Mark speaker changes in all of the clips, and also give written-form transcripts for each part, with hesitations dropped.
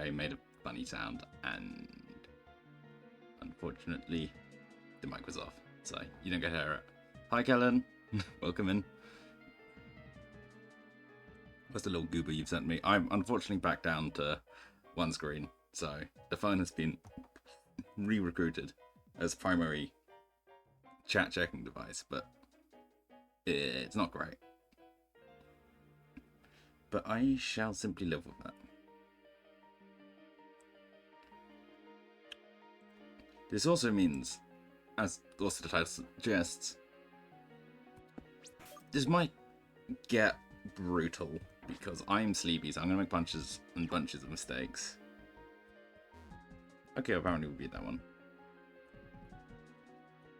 Speaker 1: I made a funny sound, and unfortunately, the mic was off, so you don't get to hear it. Hi, Kellen. Welcome in. What's the little goober you've sent me? I'm unfortunately back down to one screen, so the phone has been re-recruited as primary chat checking device, but it's not great. But I shall simply live with that. This also means, as also the title suggests, this might get brutal because I'm Sleeby, so I'm going to make bunches and bunches of mistakes. Okay, apparently we beat that one.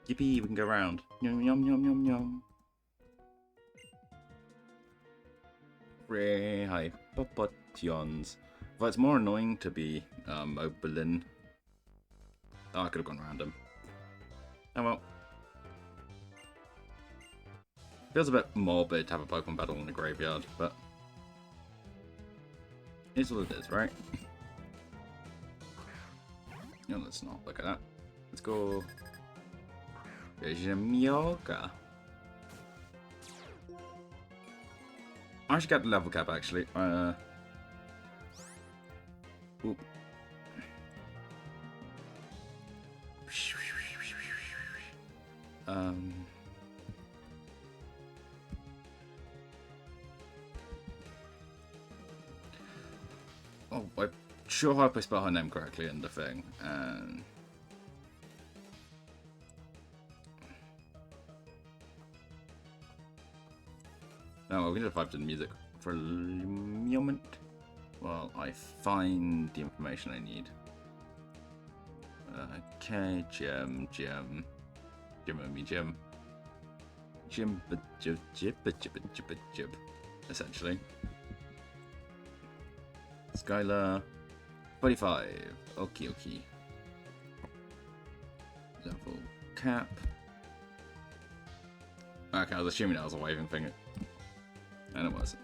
Speaker 1: Yippee, we can go around. Yum yum yum yum yum. Ray, hi, Popotions. Well, it's more annoying to be Oberlin. Oh, I could have gone around him. Oh well. Feels a bit morbid to have a Pokemon battle in a graveyard, but it's what it is, right? No, let's not look at that. Let's go. Yoga. I should get the level cap actually. Oop. Oh, I'm sure I spelled her name correctly in the thing, and no, we need to vibe to the music for a moment while I find the information I need. Okay, Jim, essentially. Skyla, 45. Okie. Level cap. Okay, I was assuming that was a waving thing. And it was.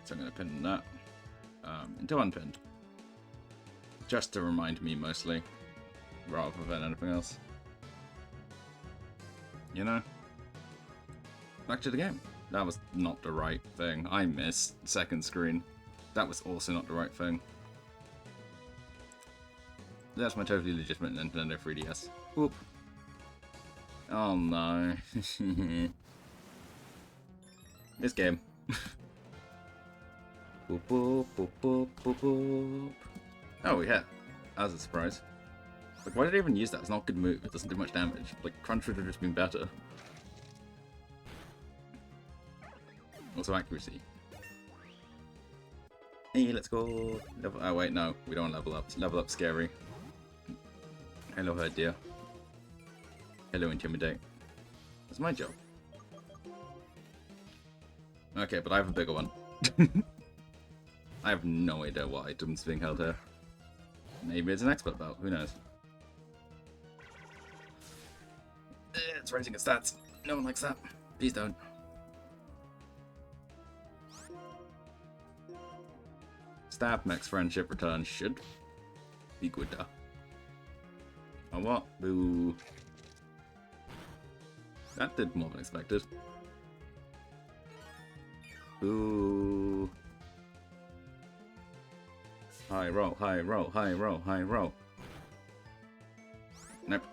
Speaker 1: So I'm going to pin that into unpinned. Just to remind me mostly, rather than anything else. You know? Back to the game. That was not the right thing. I missed second screen. That was also not the right thing. That's my totally legitimate Nintendo 3DS. Whoop. Oh no. This game. Boop, boop, boop, boop, boop, boop. Oh, we hit. That was a surprise. Like, why did I even use that? It's not a good move. It doesn't do much damage. Like, Crunch would have just been better. Also accuracy. Hey, let's go. Level. Oh wait, no, we don't level up. Level up scary. Hello, her dear. Hello, intimidate. That's my job. Okay, but I have a bigger one. I have no idea what item's being held here. Maybe it's an expert belt. Who knows? It's raising its stats. No one likes that. Please don't. Stab max friendship return should be good. Oh what? Boo. That did more than expected. Boo. High roll, high roll, high roll, high roll. Nope.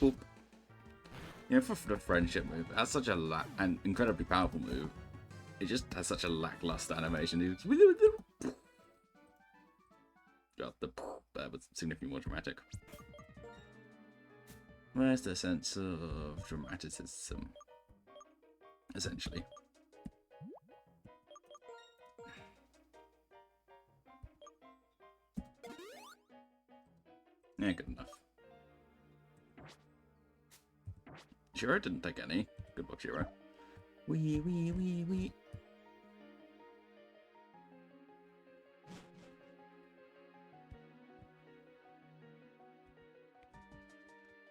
Speaker 1: Boop. You know, for the friendship move, that's such an incredibly powerful move. It just has such a lackluster animation. Just the that was significantly more dramatic. Where's the sense of dramaticism? Essentially. Yeah, good enough. Shiro didn't take any. Good luck, Shiro. Wee.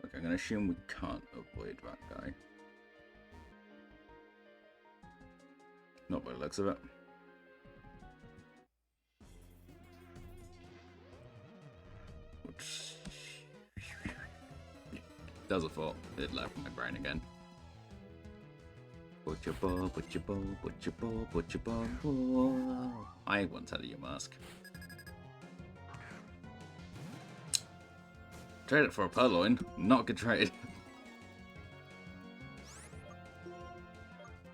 Speaker 1: Okay, I'm gonna assume we can't avoid that guy. Not by the looks of it. Which... Does a thought. It left my brain again. Butcher ball, butcher ball, butcher ball, butcher ball. I once had a mask. Trade it for a purloin. Not a good trade.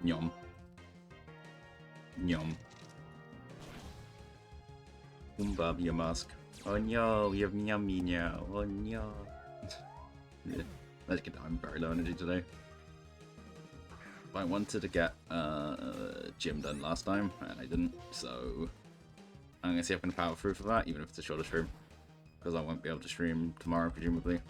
Speaker 1: Nyom. Nyom. Bob, your mask. Oh no, you have yummy now. Oh no. Yeah. Let's get I'm very low energy today. I wanted to get gym done last time, and I didn't, so I'm going to see if I can power through for that, even if it's a shorter stream. Because I won't be able to stream tomorrow, presumably.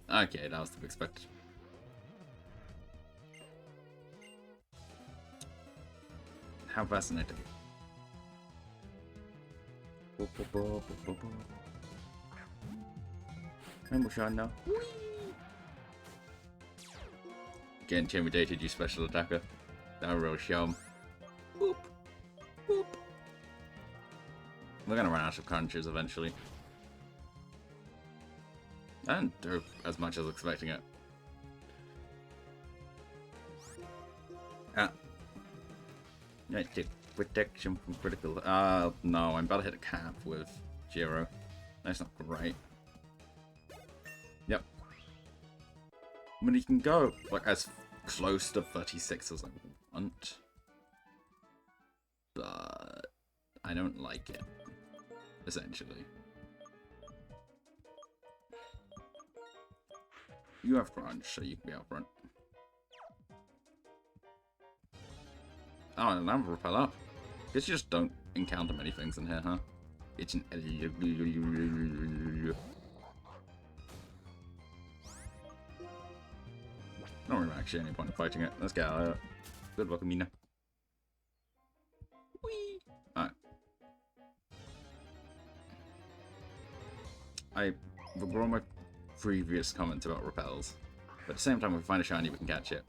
Speaker 1: Okay, that was to be expected. How fascinating. now. Get intimidated, you special attacker. That real shum. Boop. Boop. We're gonna run out of crunches eventually. I didn't do as much as expecting it. Ah. Let's take protection from critical. No, I'm about to hit a cap with Jiro. That's not great. Yep. I mean, you can go like as close to 36 as I want, but I don't like it. Essentially, you have crunch, so you can be out front. Oh, and I'm repel up. Guess you just don't encounter many things in here, huh? It's an not really actually any point in fighting it. Let's get out of it. Good luck, Amina. Whee! Alright. I withdraw my previous comments about repels, but at the same time, if we find a shiny, we can catch it.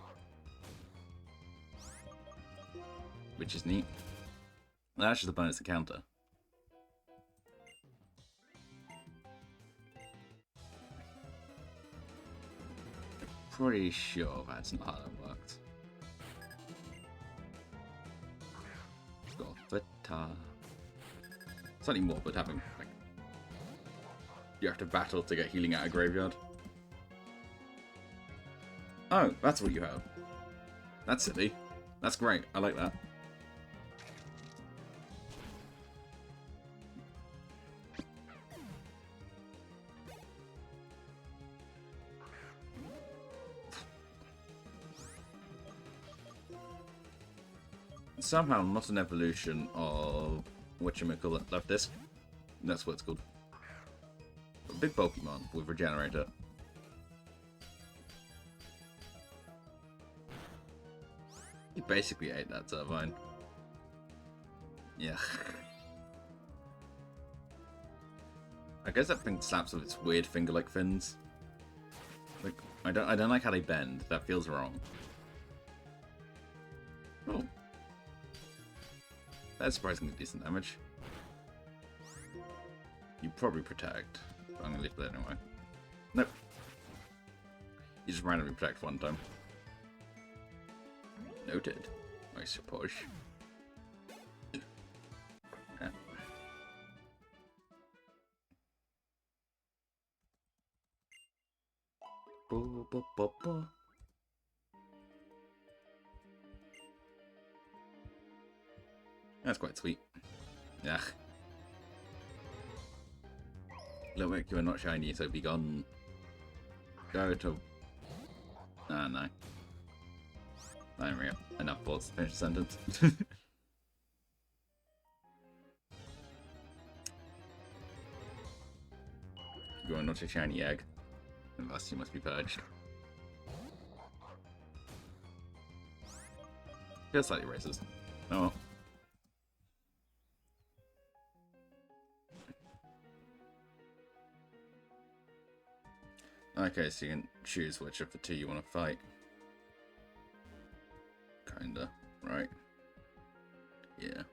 Speaker 1: Which is neat. That's just a bonus encounter. Pretty sure that's not how that works. Slightly more, but having like you have to battle to get healing out of graveyard. Oh, that's what you have. That's silly. That's great. I like that. Somehow not an evolution of whatchamacallit left disc. That's what it's called. A big Pokemon with Regenerator. You basically ate that turbine. Yeah. I guess that thing slaps with its weird finger-like fins. Like I don't like how they bend. That feels wrong. Oh. That's surprisingly decent damage. You probably protect. But I'm gonna leave that anyway. Nope. You just randomly protect one time. Noted. I suppose. Yeah. Bo, bo, bo, bo. That's quite sweet. Yeah. Little bit, you are not shiny, so be gone. Go to. Ah, no. I don't really have enough balls to finish the sentence. You are not a shiny egg. Unless you must be purged. Feels slightly racist. Oh well. Okay, so you can choose which of the two you want to fight. Kinda, right? Yeah.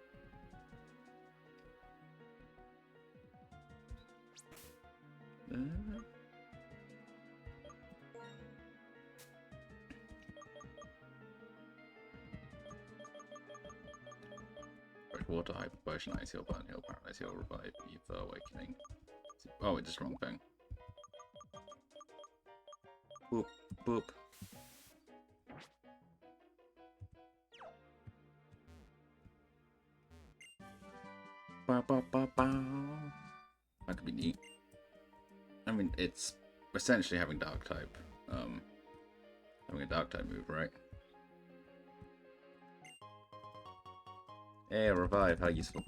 Speaker 1: Water, Hyper Potion, Ice Heal, Burn Heal, Paralyze Heal, Revive, Ether, Awakening. Oh, it just wrong thing. Boop, boop. Ba, ba, ba, ba. That could be neat. I mean, it's essentially having Dark type. Having a Dark type move, right? Hey, Revive, how useful.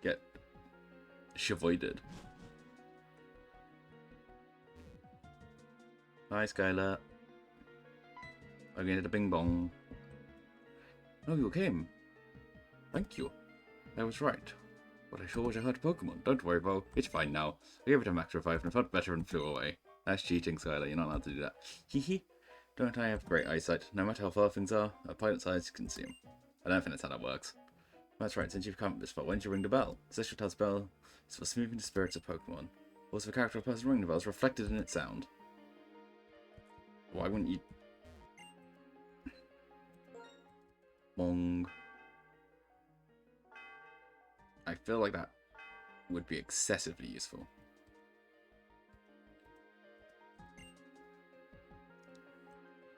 Speaker 1: Get shavoided. Hi, Skyla. I'm going to the bing bong. Oh, you came. Thank you. I was right. But I sure wish I had Pokemon. Don't worry, Bo. It's fine now. I gave it a max revive and it felt better and flew away. That's cheating, Skyla. You're not allowed to do that. Hehe. Don't I have great eyesight? No matter how far things are, a pilot's eyes can see them. I don't think that's how that works. That's right, since you've come this far, why don't you ring the bell? Celestial Tells bell is for smoothing the spirits of Pokemon. Also, the character of the person ringing the bell is reflected in its sound. Why wouldn't you... Bong. I feel like that would be excessively useful.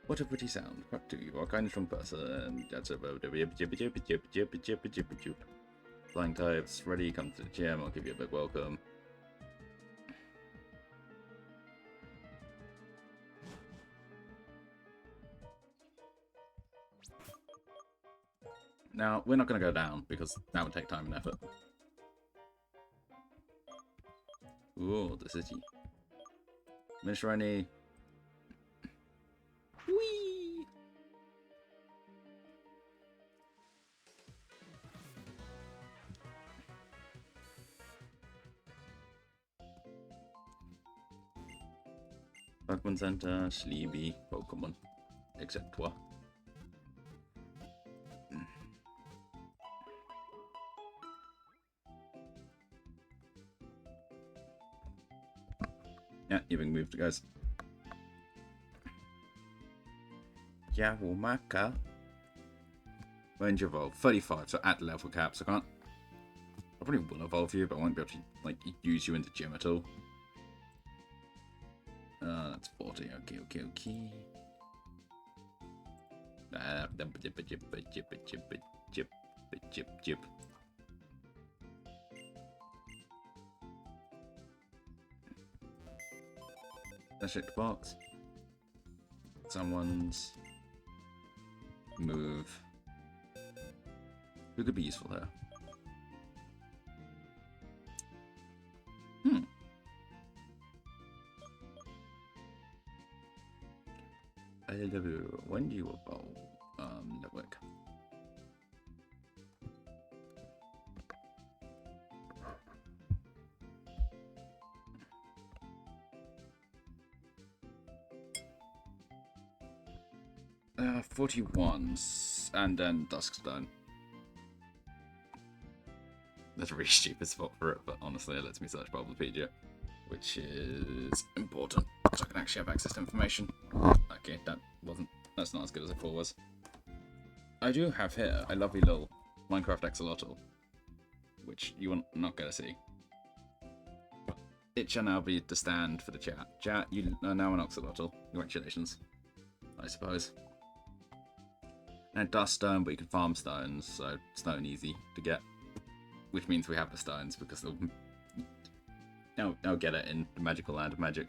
Speaker 1: What a pretty sound. What do you are? Kind of strong person. That's a flying types. Ready, come to the gym. I'll give you a big welcome. Now, we're not going to go down because that would take time and effort. Ooh, the city. Minshirani. Whee! Pokemon Center, Sleeby, Pokemon, etc. Yeah, you've been moved, guys. Yahumaka. Range evolve 35, so at level cap. So I probably will evolve you, but I won't be able to like use you into gym at all. That's 40. Okay, okay, okay. Jip. Let's check the box. Someone's move. Who could be useful here? When do you evolve? Network. Uh, 41, and then Duskstone. That's a really stupid spot for it, but honestly, it lets me search Bulbapedia, which is important, so I can actually have access to information. Okay, that's not as good as I thought it was. I do have here a lovely little Minecraft Axolotl, which you are not going to see. It shall now be the stand for the chat. Chat, you are now an Axolotl. Congratulations, I suppose. And dust stone, but you can farm stones, so stone easy to get. Which means we have the stones, because they'll now get it in the magical land of magic.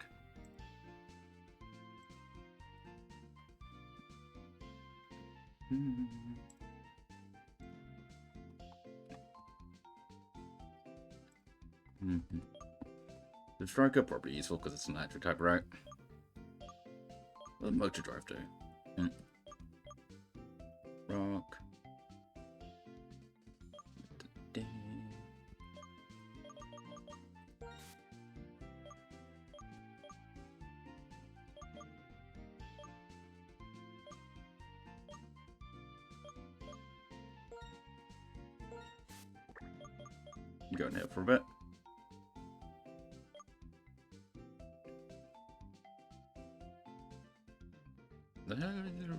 Speaker 1: Mm-hmm. The Striker probably useful because it's an electric type, right? Well, motor drive too. Mm. Rock. Going here for a bit.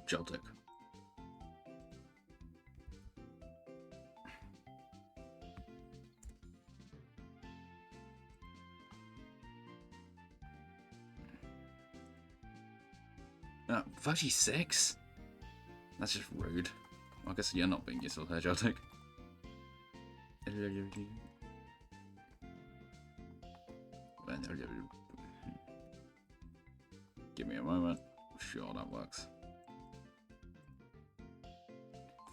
Speaker 1: Celtic. Ah, 36? That's just rude. Well, I guess you're not being useful here, Celtic. Give me a moment. Sure, that works.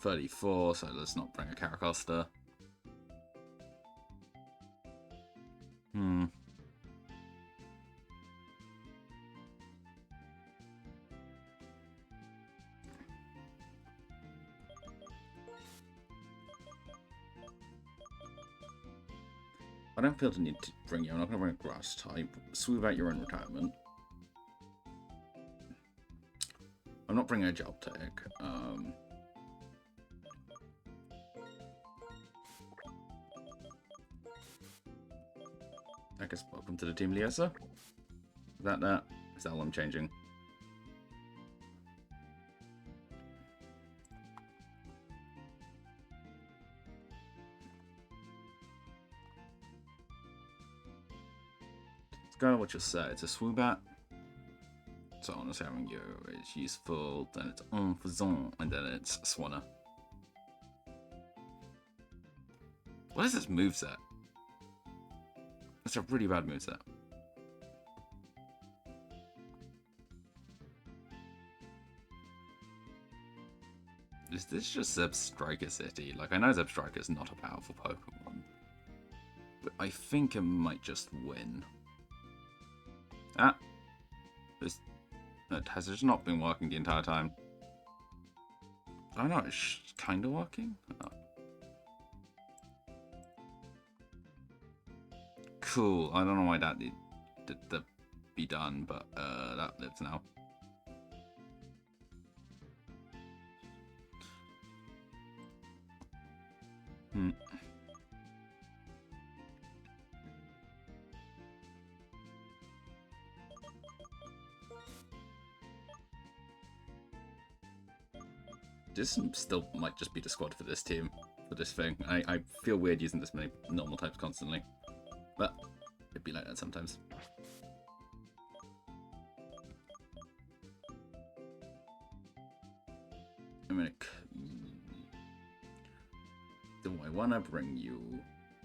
Speaker 1: 34, so let's not bring a Caracosta. I don't feel the need to bring you. I'm not going to bring a grass type. Swoop out your own retirement. I'm not bringing a job tech. I guess welcome to the team, Liesa. Is that that? Is that all I'm changing? Skyla, what you say? It's a Swoobat. So honestly, having you is useful. Then it's en faisant, and then it's Swanna. What is this moveset? That's a really bad moveset. Is this just Zebstrika City? Like, I know Zebstrika is not a powerful Pokemon, but I think it might just win. Ah! It has just not been working the entire time. I know, it's kind of working. Oh. Cool. I don't know why that needed to be done, but that lives now. This still might just be the squad for this team, for this thing. I feel weird using this many normal types constantly, but it'd be like that sometimes. I'm gonna... Do I want to bring you...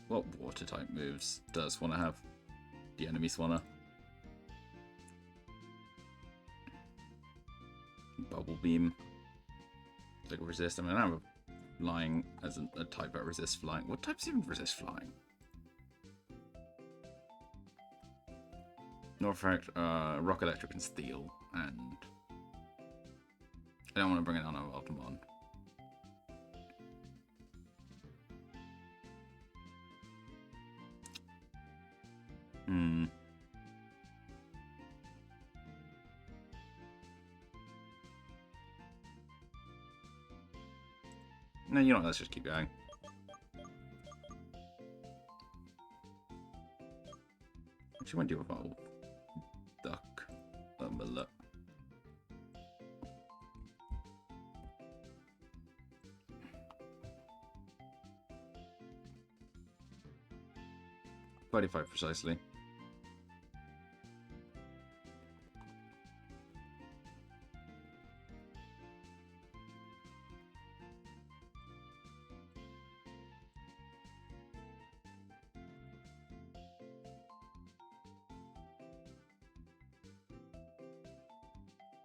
Speaker 1: What water type moves does Swanna have? The enemy Swanna. Bubble Beam. Like resist. I mean, I have flying as a type that resists flying. What types even resist flying? No effect, rock, electric, and steel. And I don't want to bring it on our Pokemon. No, you know what, let's just keep going. Actually, want to do evolve. Duck. Look. $35 precisely.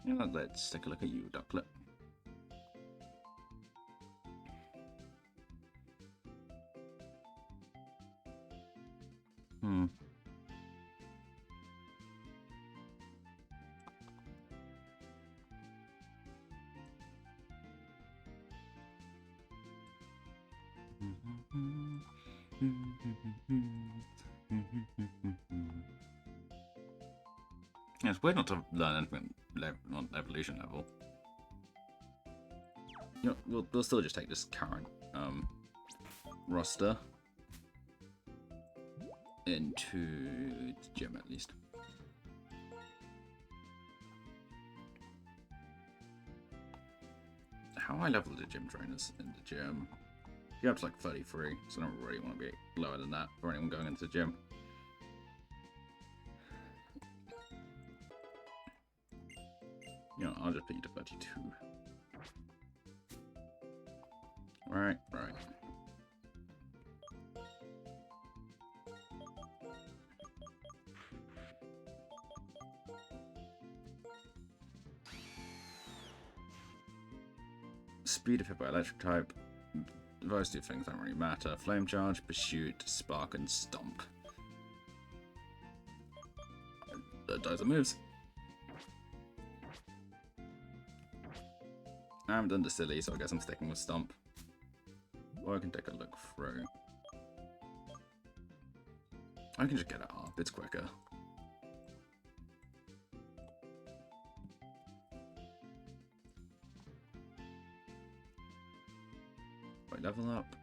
Speaker 1: Yeah, let's take a look at you, Ducklet. Hmm. Yeah, it's weird not to learn anything on evolution level. You know, we'll still just take this current roster into the gym at least. How high level are the gym trainers in the gym? You're up to like 33, so I don't really want to be lower than that for anyone going into the gym. You know, I'll just put you to 32. Right. Speed if hit by electric type. Those two things don't really matter. Flame charge, pursuit, spark, and stomp. Those are moves. I haven't done the silly, so I guess I'm sticking with stomp. Or I can take a look through. I can just get it up, it's quicker. Wait, level up.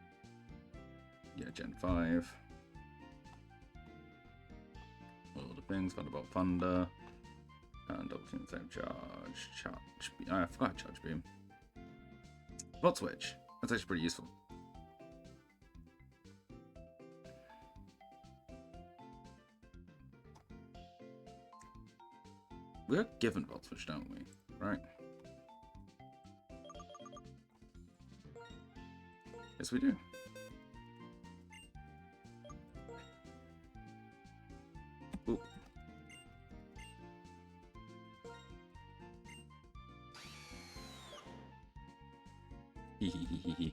Speaker 1: Yeah, Gen 5. All the things, Thunderbolt Thunder. And double team flame charge. Charge beam. I forgot charge beam. Volt switch. That's actually pretty useful. We're given Volt switch, don't we? Right. Yes, we do. Ooh. Hehehehe.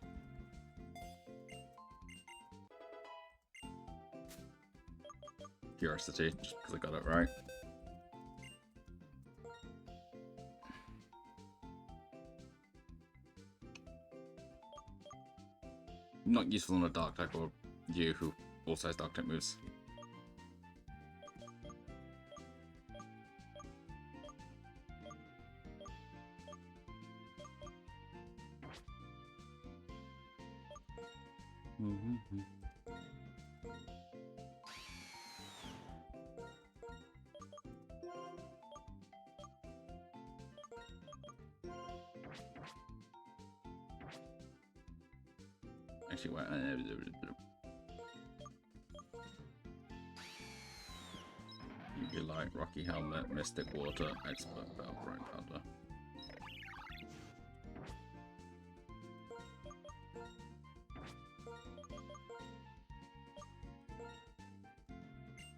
Speaker 1: Curiosity, just because I got it right. Not useful on a dark type or you who also has dark type moves. Actually, wait. UV light, rocky helmet, mystic water, expert bell, bright powder.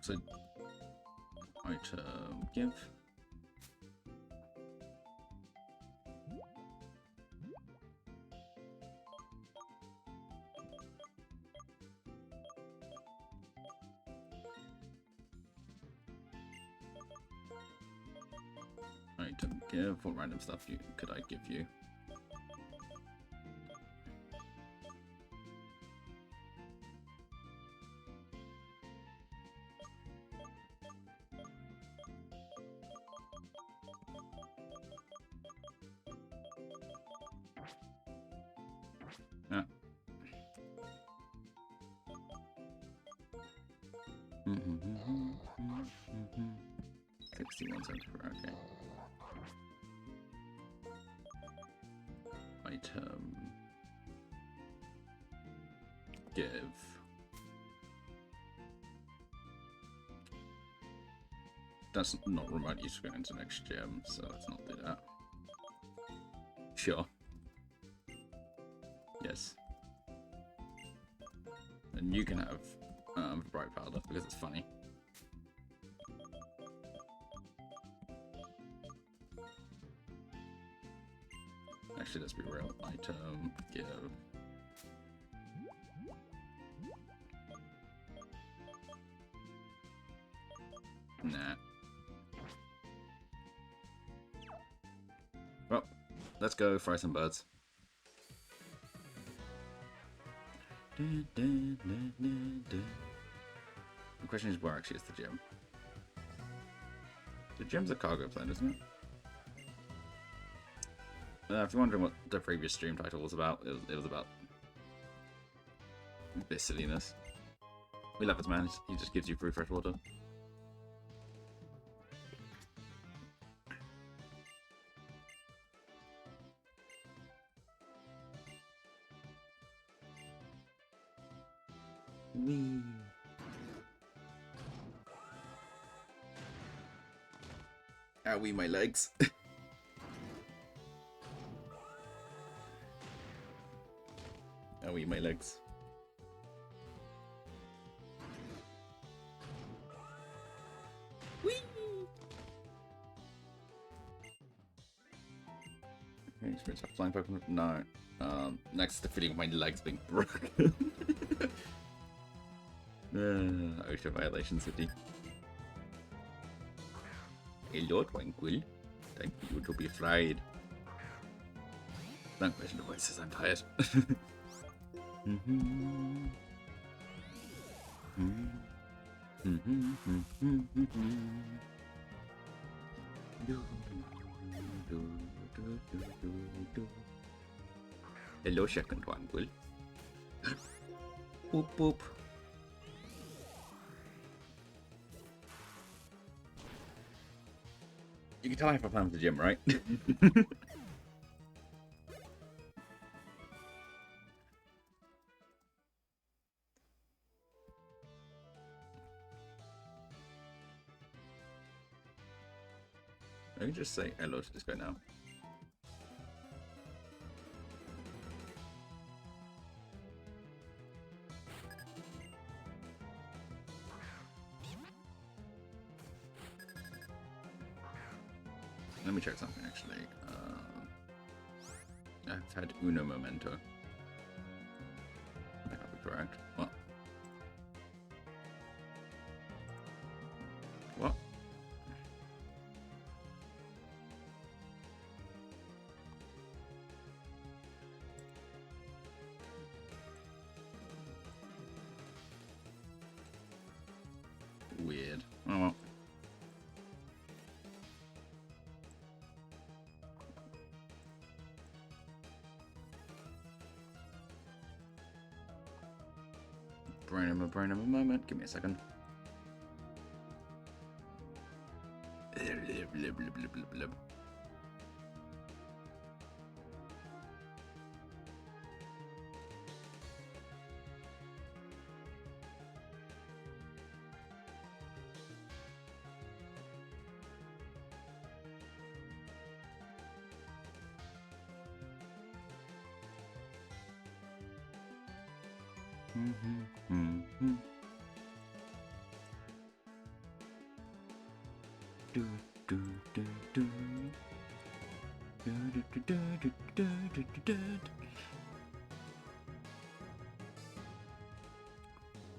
Speaker 1: So, item give. Item give. What random stuff could I give you? Ah. 61 cents per okay. Item give. That's not remote use going into next gym, so let's not do that. Sure. Yes. And you can have bright powder because it's funny. Actually, let's be real. Item give. Nah. Well, let's go fry some birds. The question is, where actually is the gym? The gym's a cargo plane, isn't it? If you're wondering what the previous stream title was about, it was about this silliness. We love this man, he just gives you free fresh water. Whee! Owie, my legs. Owie, my legs. Whee! Experience of flying Pokemon? No. Next to the feeling of my legs being broken. Ocean Violation City. Hello, Twinkle. Thank you to be fried. Don't question the voices, I'm tired. Hello, second Twinkle. Boop boop. You can tell I have a plan for the gym, right? I can just say hello to this guy now. Let me check something actually. I've had uno momento. I think I'll be correct. What? What? Weird. Oh well. Brain him a moment. Give me a second.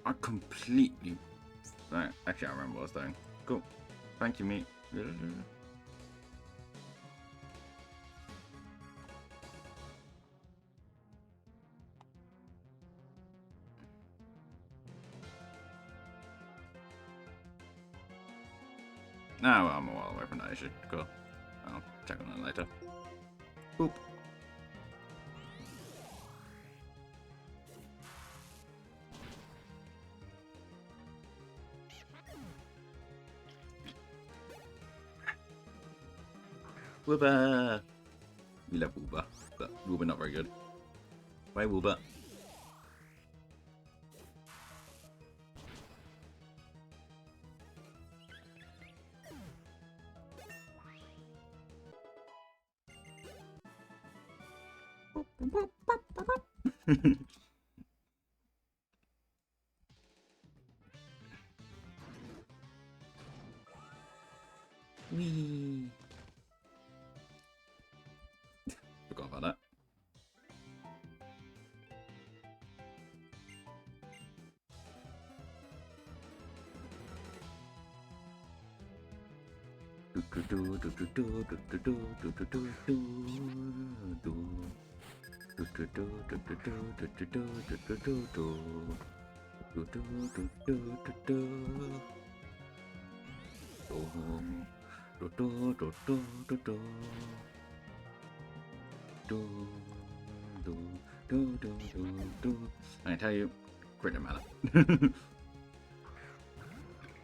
Speaker 1: I completely... Actually, I remember what I was doing. Cool. Thank you, mate. Oh, well, I'm a while away from that issue. Cool. I'll check on it later. Boop. Wooba! We love Wooba, but Wooba not very good. Bye, Wooba. Wee. Forgot about that. I tell you, crit mana.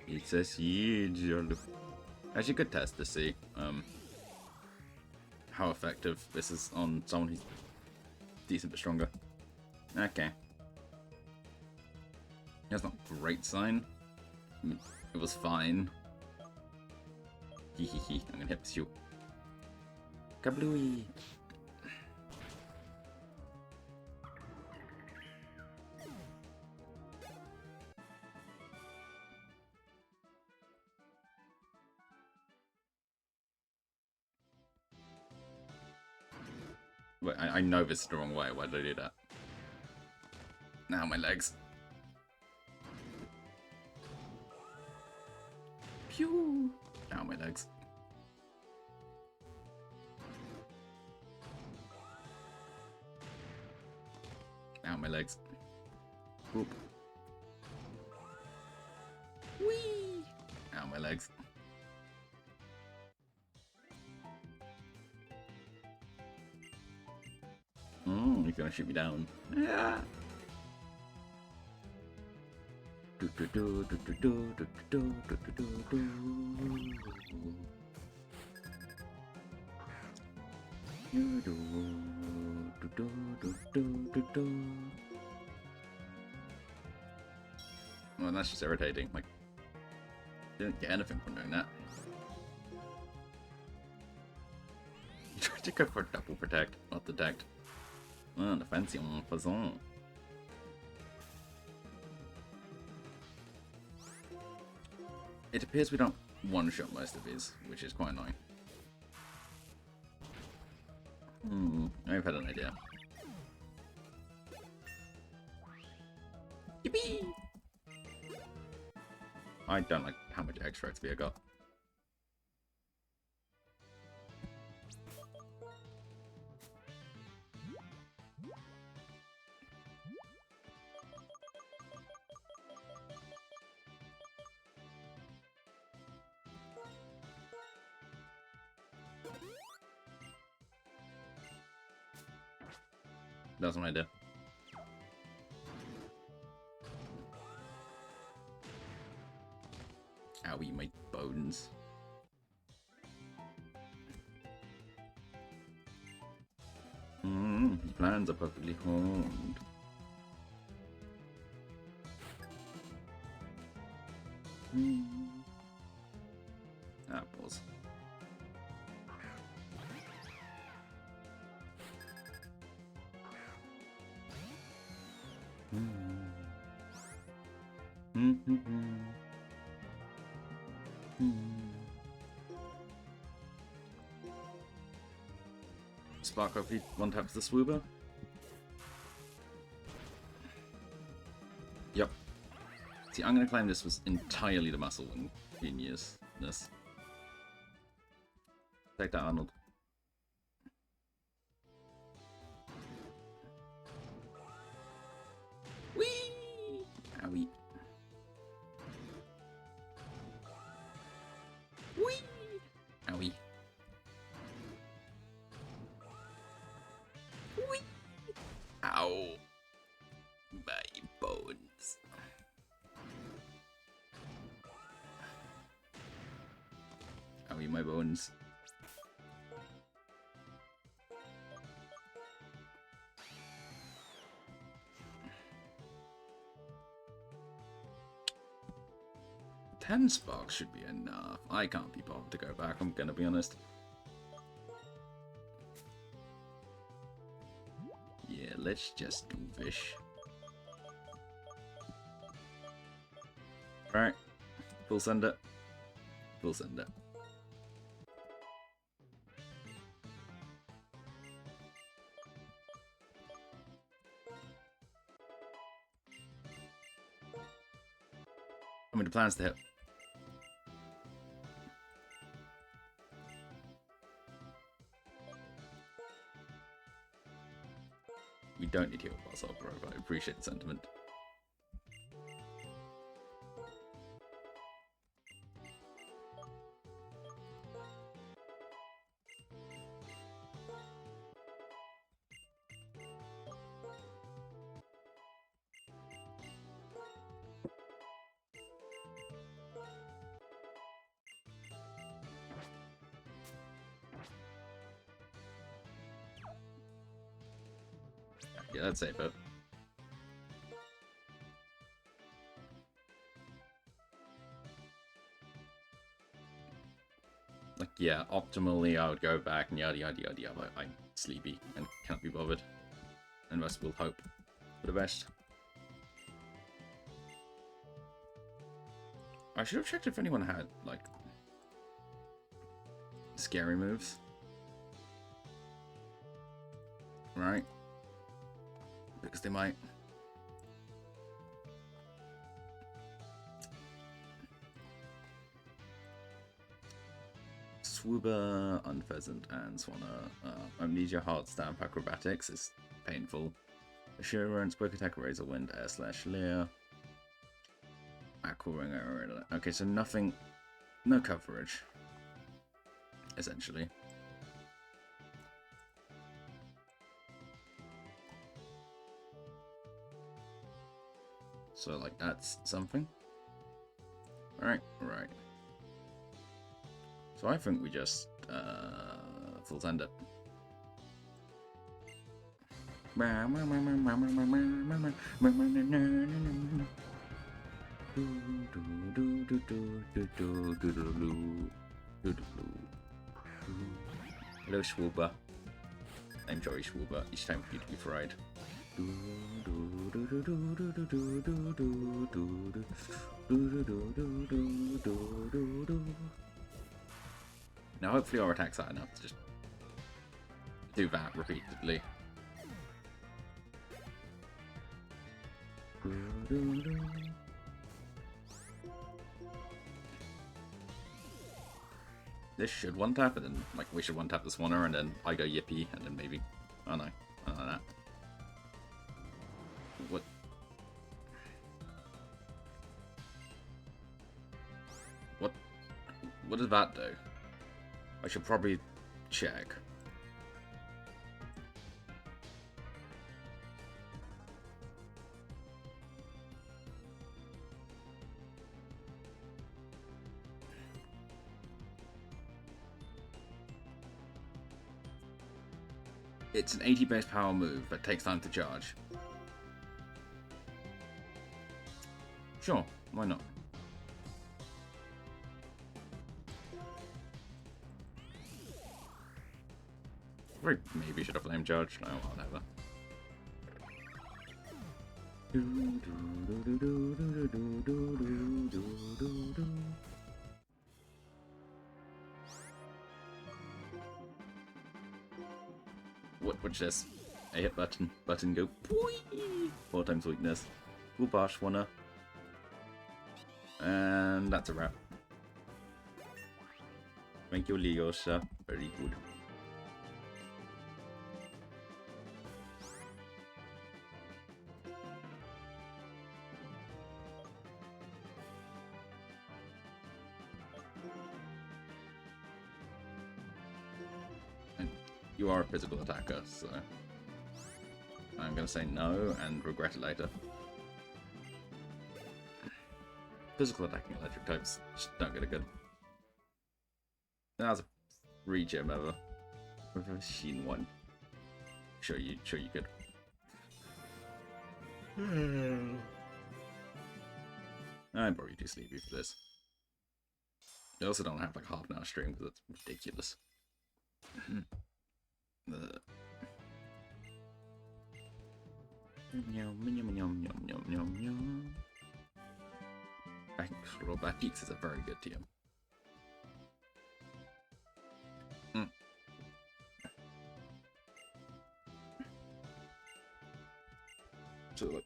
Speaker 1: It's a siege. Actually, good test to see how effective this is on someone who's decent but stronger. Okay. That's not a great sign. It was fine. Hehehe, I'm gonna hit with you. Kablooey! Wait, I know this is the wrong way. Why did I do that? Now my legs. Pew! Ow, my legs. Ow, my legs. Whoop. Whee! Ow, my legs. He's gonna shoot me down. Yeah. Well, that's just irritating. Like, didn't get anything from doing that. You tried to go for double protect, not detect. Oh, the fancy en faisant. It appears we don't one-shot most of these, which is quite annoying. I've had an idea. Yippee! I don't like how much extra XP I got. That's what I did. Owie, my bones. His plans are perfectly honed. Apples. Spark up, he one taps the swooper. Yep. See, I'm gonna claim this was entirely the muscle and geniusness. Take that, Arnold. Whee! Owie. Whee! Owie. Whee! Ow. My bones. Owie, my bones. Ten sparks should be enough. I can't be bothered to go back, I'm gonna be honest. Yeah, let's just do this. Alright. Full send it. Full send it. I mean, the plan's to hit. You don't need heal bars, bro, but I appreciate the sentiment. Yeah, that's safe, but like, yeah, optimally I would go back and yada yada yada yada, but I'm sleepy and can't be bothered. And rest will hope for the best. I should have checked if anyone had, like, scary moves. Right? Because they might. Swoober, Unpheasant, and Swanner. Amnesia, Heart Stamp, Acrobatics is painful. Assurance, Quick Attack, Razor Wind, Air Slash, Leer. Aqua Ring, okay, so nothing. No coverage. Essentially. So, like, that's something. Right. So I think we just full send it. Hello, Swooper. I'm Joey Swooper. It's time for you to be fried. Now, hopefully our attacks are enough to just do that repeatedly. This should one tap, and then like we should one tap the Swanner, and then I go Yippee, and then maybe. Oh no, I don't know that. What? What does that do? I should probably check. It's an 80 base power move, but takes time to charge. Sure, why not? Maybe should have flame charged. No, whatever. Watch this. I hit button go. 4 times weakness. Whoopash, wanna. And that's a wrap. Thank you, Leo, sir. Very good. You are a physical attacker, so I'm gonna say no and regret it later. Physical attacking electric types just don't get a good. That was a free gem ever. We've never seen one. Sure you could. I'm probably too sleepy for this. I also don't have like a half an hour stream because it's ridiculous. Black Geeks is a very good team. So look.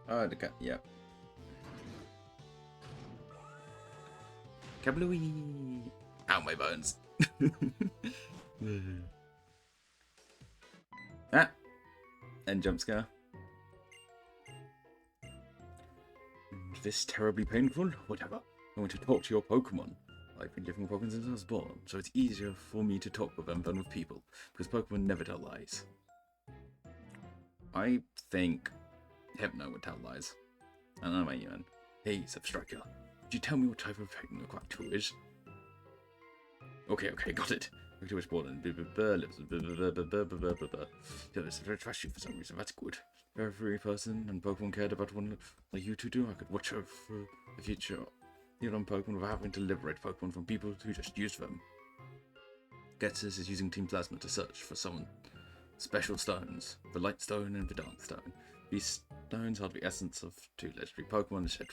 Speaker 1: Oh, the cat, yeah. Kablooey! Ow, my bones. Ah! And jump scare. This terribly painful? Whatever. I want to talk to your Pokemon. I've been living with Pokemon since I was born, so it's easier for me to talk with them than with people, because Pokemon never tell lies. I think Hypno would tell lies. I don't know about you, man. Hey, Substriker. Could you tell me what type of Hypno is? Okay, got it. Victor was born in I trust you for some reason, that's good. Every person and Pokemon cared about one like you two do. I could watch out for the future. Here on Pokemon without having to liberate Pokemon from people who just use them. Getsus is using Team Plasma to search for some special stones. The Light Stone and the Dark Stone. These stones hold the essence of two legendary Pokemon in Shed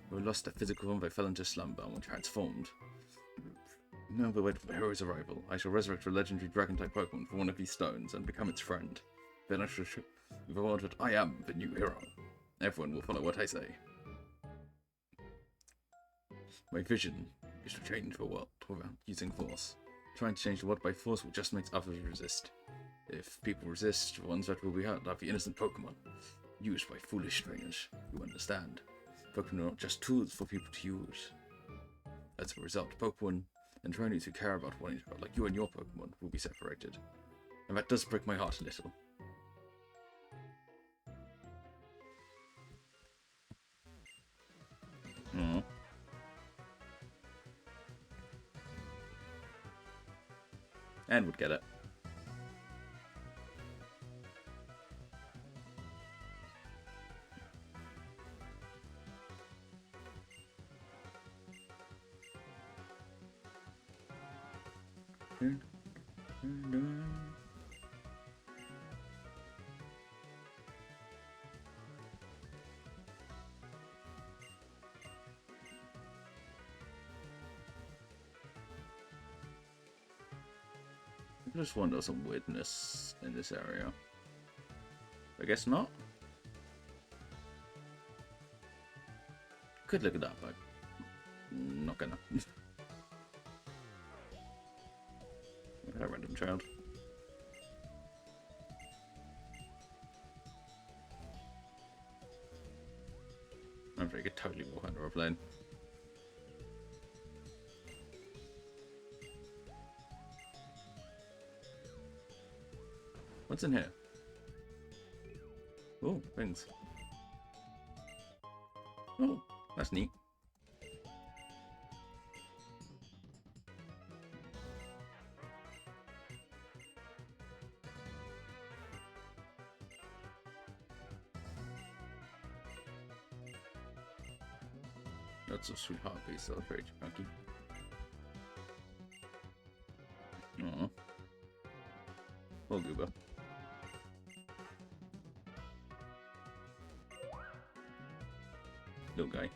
Speaker 1: who lost their physical form, they fell into slumber and were transformed. Now we wait for the hero's arrival. I shall resurrect a legendary Dragon-type Pokemon for one of these stones and become its friend. Then I shall show the world that I am the new hero. Everyone will follow what I say. My vision is to change the world without using force. Trying to change the world by force will just make others resist. If people resist, the ones that will be hurt are the innocent Pokemon, used by foolish trainers who understand. Pokemon are not just tools for people to use. As a result, Pokemon and trainers who care about one another, like you and your Pokemon, will be separated. And that does break my heart a little. Aww. And would get it. I just wonder some weirdness in this area. I guess not. Could look it up, but not gonna. That random child. I'm sure you could totally walk under a plane. What's in here? Oh, things. Oh, that's neat. That's a sweetheart piece, so that's very chunky. Aww. Oh, Gooba. Little guy.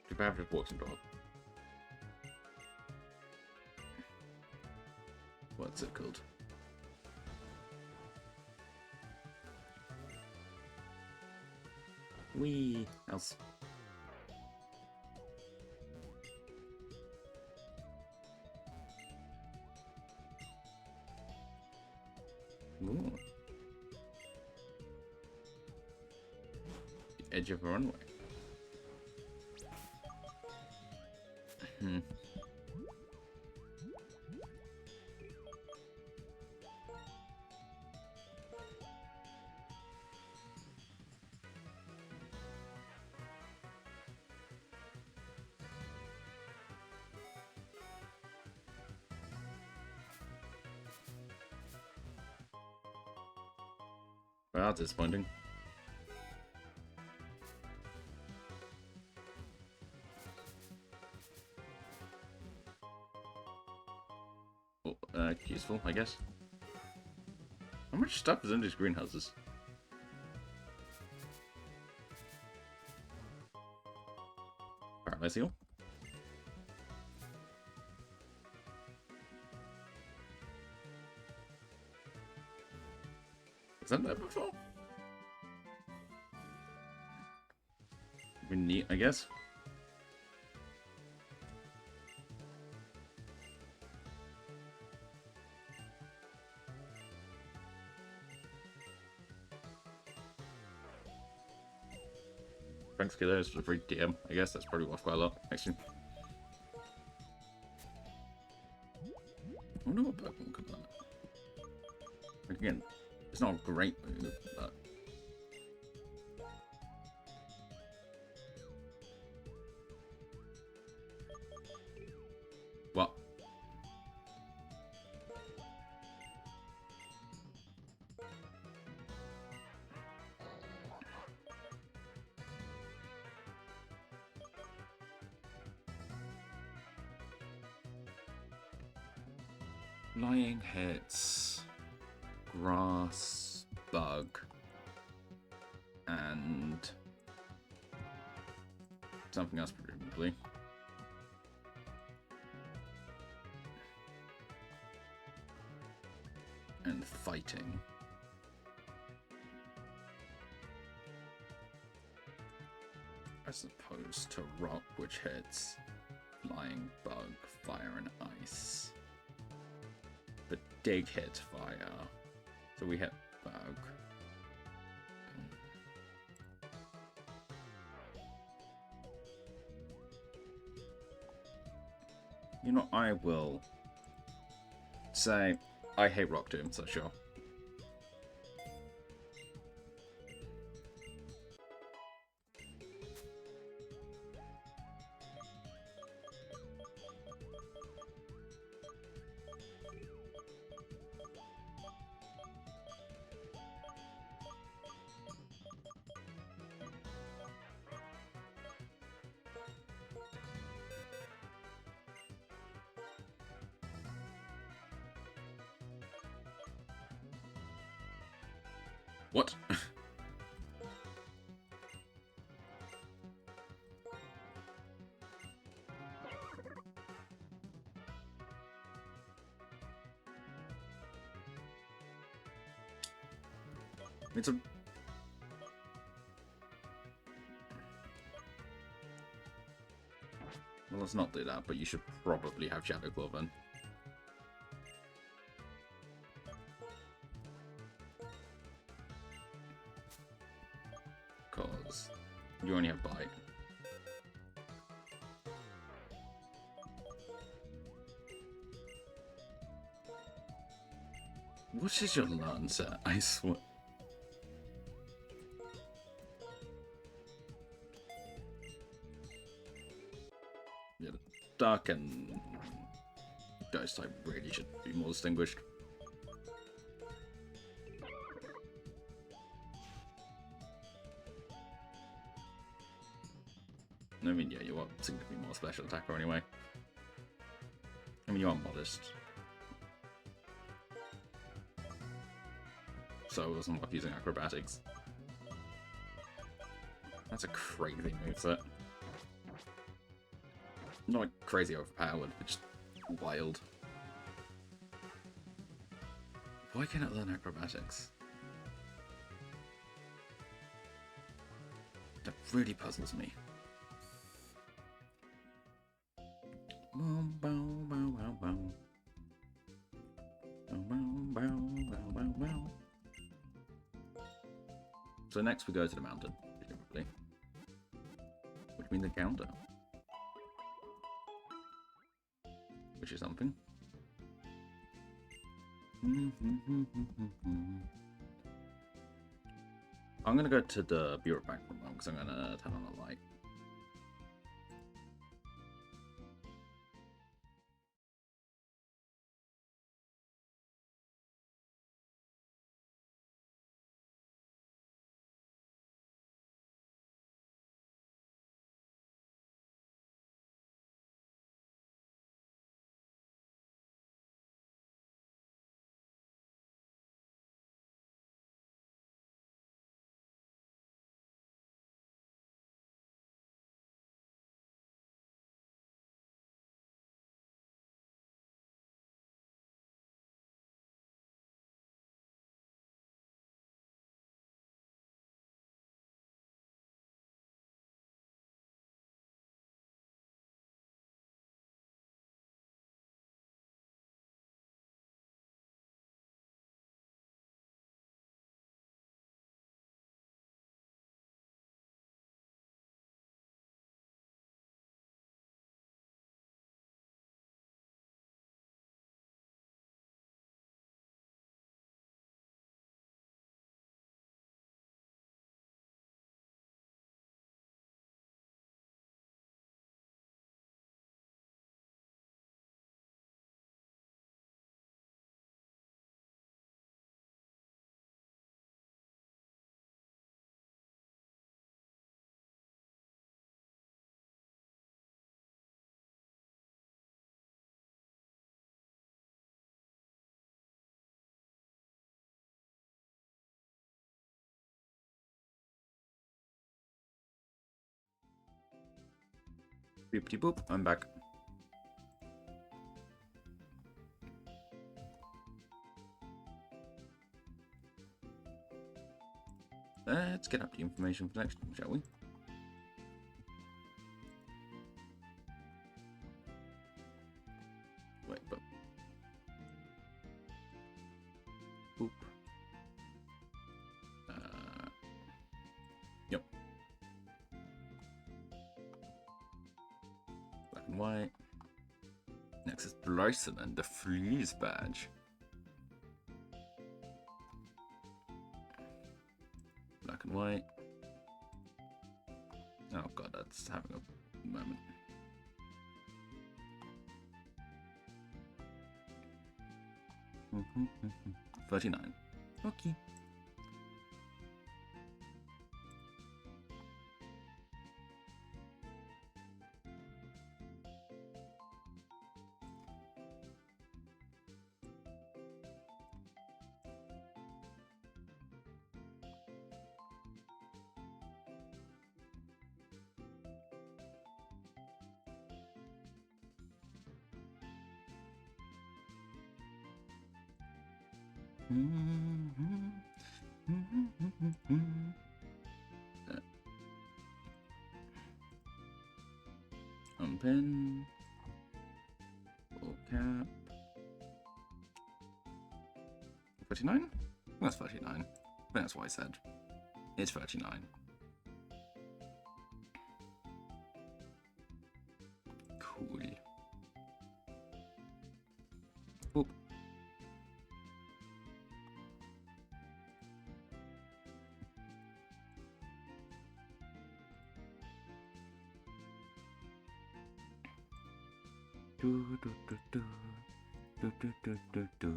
Speaker 1: Japan just walks into dog. What's it called? Wee else. Ooh. The edge of a runway. Well, that's disappointing. Oh, useful, I guess. How much stuff is in these greenhouses? Paradise eel? Is that there before? We need, I guess. Thanks, kiddos, for the free DM. I guess that's probably worth quite a lot, actually. I wonder what Pokemon could learn. Again, it's not a great move, but... What? Lying hits, grass, bug, and something else presumably. And fighting. As opposed to rock, which hits flying, bug, fire, and ice. But dig hits fire. So we hit bug. You know, I will say I hate Rock Tomb, so sure. What? It's a... Well, let's not do that, but you should probably have Shadow Claw then. Because you only have Bite. What is your learn set? I swear. Yeah, Dark and Ghost type really should be more distinguished. I mean, yeah, you are significantly more special attacker anyway. I mean, you are modest. So it doesn't like using acrobatics. That's a crazy moveset. Not like crazy overpowered, but just wild. Why can't it learn acrobatics? That really puzzles me. So next we go to the mountain, presumably. Which means a counter. Which is something. I'm gonna go to the Bureau Bank for a moment because I'm gonna turn on a light. Beepity boop, I'm back. Let's get up the information for next time, shall we? Wait, but... Boop. Yep. Black and white. Next is Bryson and the Freeze badge. Black and white. Oh god, that's having a moment. Mm-hmm. 39. Okay. Unpin. Full cap. 39? That's 39. That's what I said. It's 39. Cool. Oop. Do, do, do, do. Do, do, do, do, do.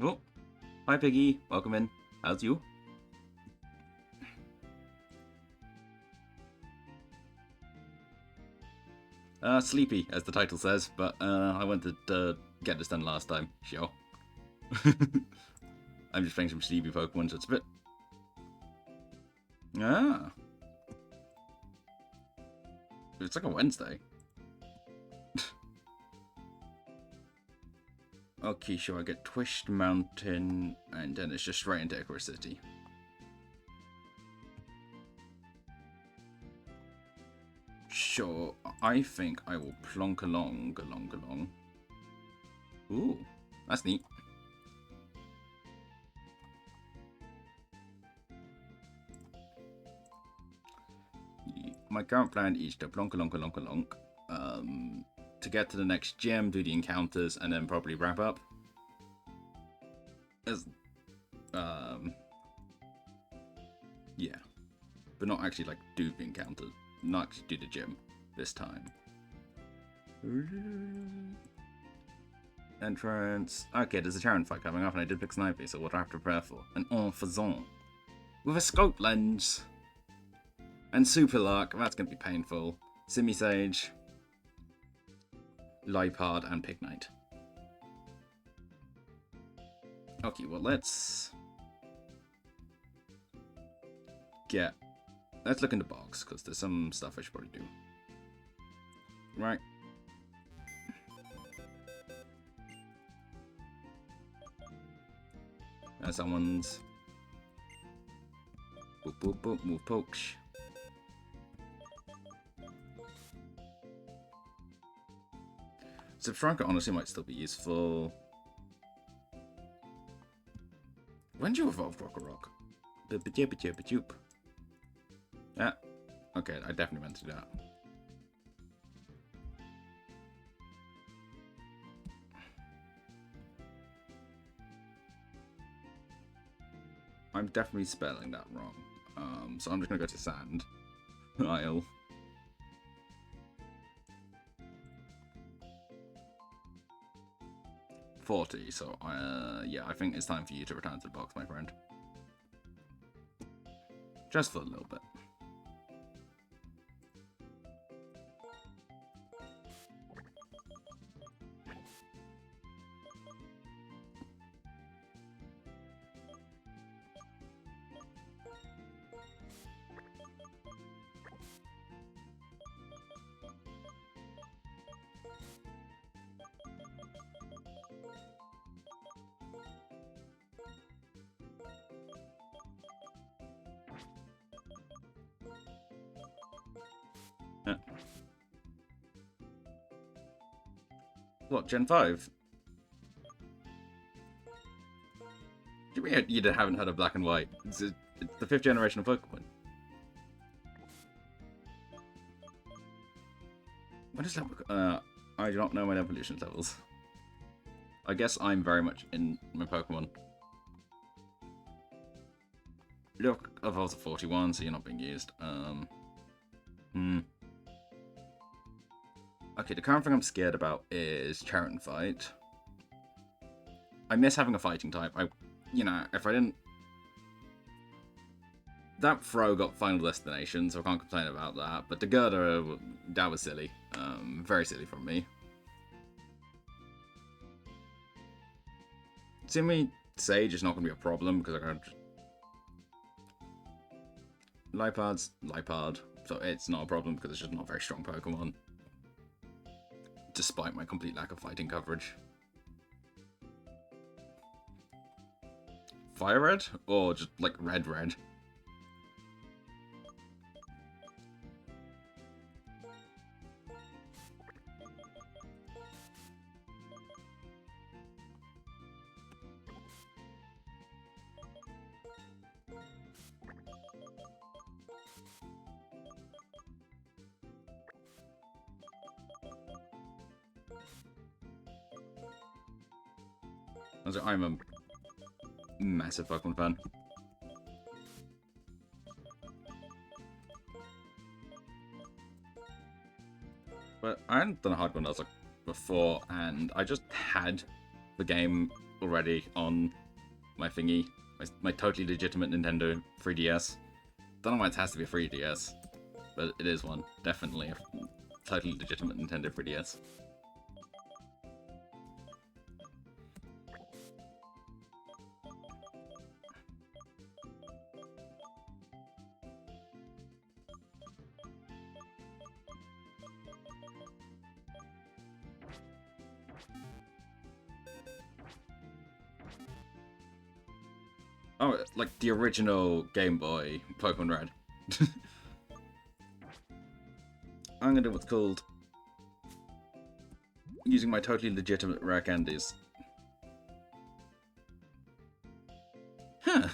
Speaker 1: Oh, hi Piggy, welcome in. How's you? Sleepy, as the title says, but I wanted to get this done last time. Sure. I'm just playing some Sleeby Pokemon, so it's a bit... Ah. It's like a Wednesday. Okay, sure, I get Twist Mountain, and then it's just straight into Icarus City. Sure, I think I will plonk along. Ooh, that's neat. My current plan is to plonk along, to get to the next gym, do the encounters, and then probably wrap up. Yeah, but not actually like do the encounters, not actually do the gym this time. Entrance. Okay, there's a Charon fight coming up, and I did pick Snipey, so what do I have to prepare for? An Enfazon with a scope lens. And Super Lark, that's going to be painful. Simisage, Lipard, and Pignite. Okay, well, let's look in the box, because there's some stuff I should probably do. Right. There's someone's... Boop, boop, boop, move pokes. Substranker honestly might still be useful. When did you evolve Rock? Okay, I definitely meant to do that. I'm definitely spelling that wrong. So I'm just gonna go to sand. Isle. $40, so yeah, I think it's time for you to return to the box, my friend. Just for a little bit. Yeah. What, Gen 5? You mean you haven't heard of Black and White? It's the 5th generation of Pokemon. What is that? I do not know my evolution levels. I guess I'm very much in my Pokemon. Look, evolves at 41, so you're not being used. Okay, the current thing I'm scared about is Chariot and Fight. I miss having a fighting type. If I didn't... That throw got Final Destination, so I can't complain about that. But the Girder, that was silly. Very silly from me. Simi Sage is not going to be a problem because I got Lipard, so it's not a problem because it's just not a very strong Pokemon. Despite my complete lack of fighting coverage. Fire Red? Or just like Red? I'm a massive Pokemon fan. But I hadn't done a hard one like before, and I just had the game already on my thingy, my totally legitimate Nintendo 3DS. Don't know why it has to be a 3DS, but it is one. Definitely a totally legitimate Nintendo 3DS. Oh, like the original Game Boy Pokemon Red. I'm gonna do what's called using my totally legitimate rare candies. Huh.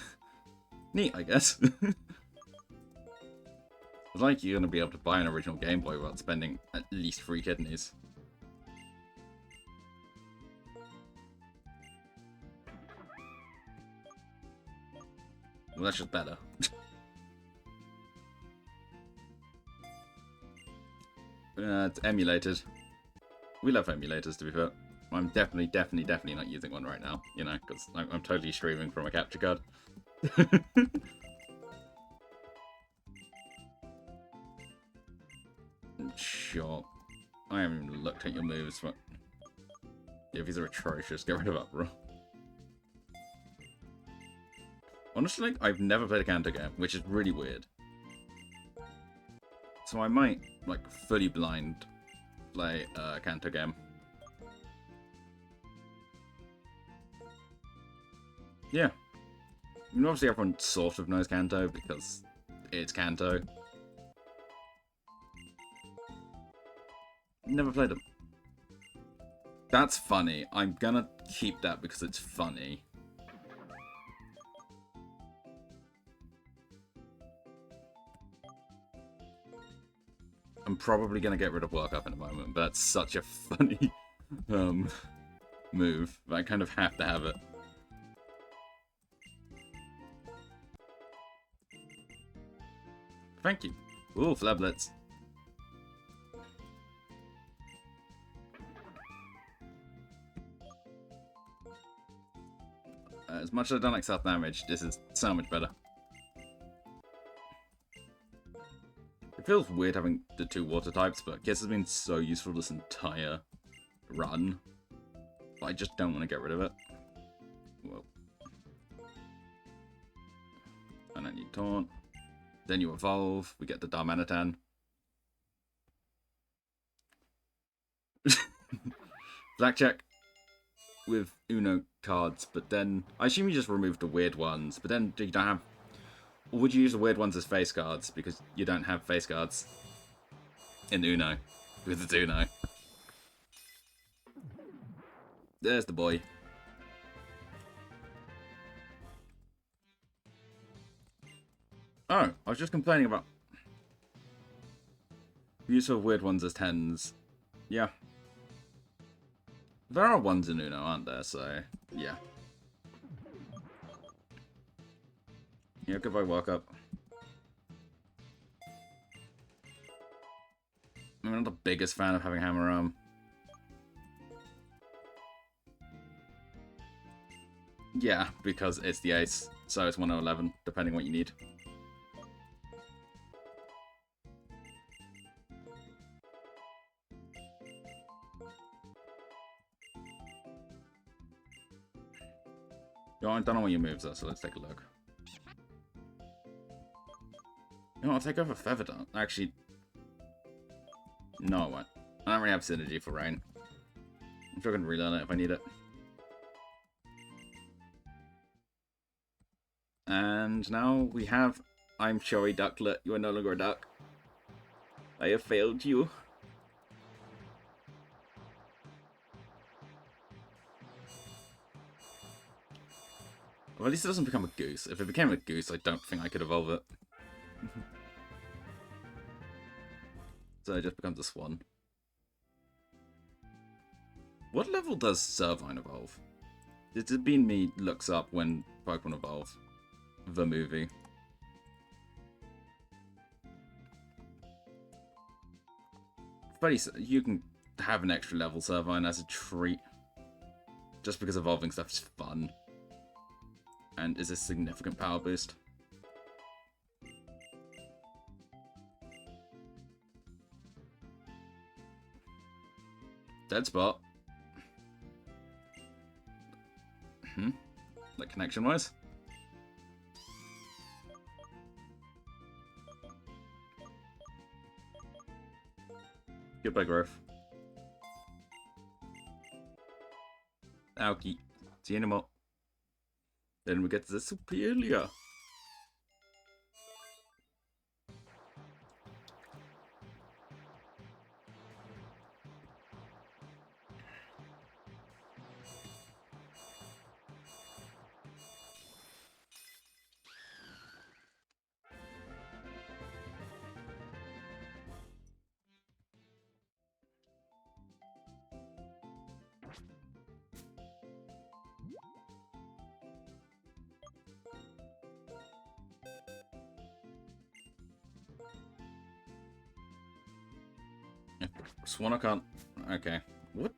Speaker 1: Neat, I guess. It's like you're gonna be able to buy an original Game Boy without spending at least 3 kidneys. Well, that's just better. It's emulated. We love emulators, to be fair. I'm definitely not using one right now, because I'm totally streaming from a capture card. Sure. I haven't even looked at your moves, but... Yeah, these are atrocious. Get rid of Uproar. Honestly, I've never played a Kanto game, which is really weird. So I might, fully blind play a Kanto game. Yeah. I mean, obviously everyone sort of knows Kanto, because it's Kanto. Never played them. That's funny. I'm gonna keep that because it's funny. I'm probably going to get rid of Work Up in a moment, but that's such a funny move. I kind of have to have it. Thank you. Ooh, Flablets. As much as I don't like self damage, this is so much better. It feels weird having the 2 water types, but Kiss has been so useful this entire run. But I just don't want to get rid of it. Whoa. And then you taunt. Then you evolve. We get the Darmanitan. Blackjack with Uno cards, but then I assume you just remove the weird ones, but then you don't have. Or would you use the weird ones as face cards because you don't have face cards in Uno with the Uno? There's the boy. Oh, I was just complaining about use of weird ones as 10s. Yeah. There are ones in Uno, aren't there? So, yeah. Yeah, goodbye, Walk Up. I'm not the biggest fan of having Hammer Arm. Yeah, because it's the ace, so it's 1/11, depending what you need. Yo, I don't know what your moves are, so let's take a look. You know, I'll take over Feather Dart. Actually, no, I won't. I don't really have synergy for Rain. I'm sure I can relearn it if I need it. And now we have... I'm sorry, Ducklet. You are no longer a duck. I have failed you. Well, at least it doesn't become a goose. If it became a goose, I don't think I could evolve it. So it just becomes a swan. What level does Servine evolve? It's been me looks up when Pokemon evolve. The movie. But you can have an extra level Servine as a treat. Just because evolving stuff is fun. And is a significant power boost. Dead spot. Like connection wise. Goodbye, growth. Aoki. See you anymore. Then we get the Superior. Swan I can't... Okay. What?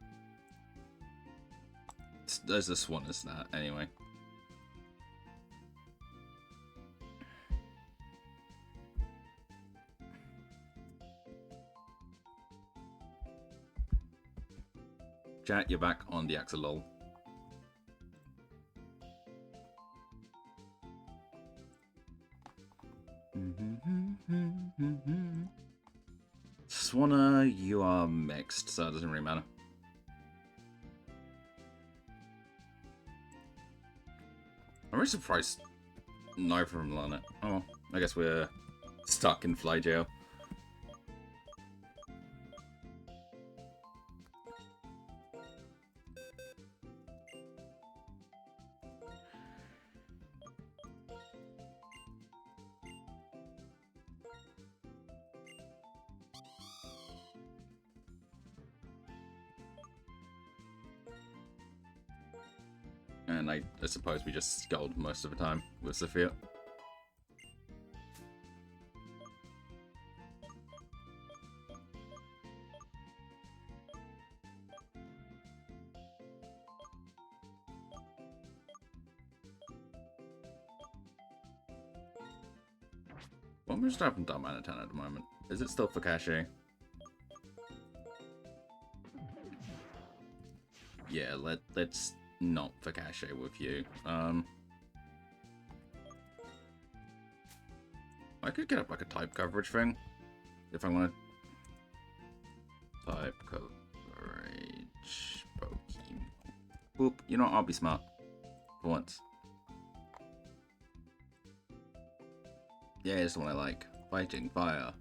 Speaker 1: There's a swan, is that? Anyway. Chat, you're back on the Axolol. Swanna, you are mixed, so it doesn't really matter. I'm really surprised neither of them learn it. Oh well, I guess we're stuck in fly jail. And I suppose we just scold most of the time with Sophia. What am I just having done out 10 at the moment? Is it still for cachet? Yeah, let's not for cachet with you. I could get up like a type coverage thing if I want to. Type coverage Pokemon. Boop. You know what? I'll be smart for once. Yeah, it's the one I like. Fighting fire.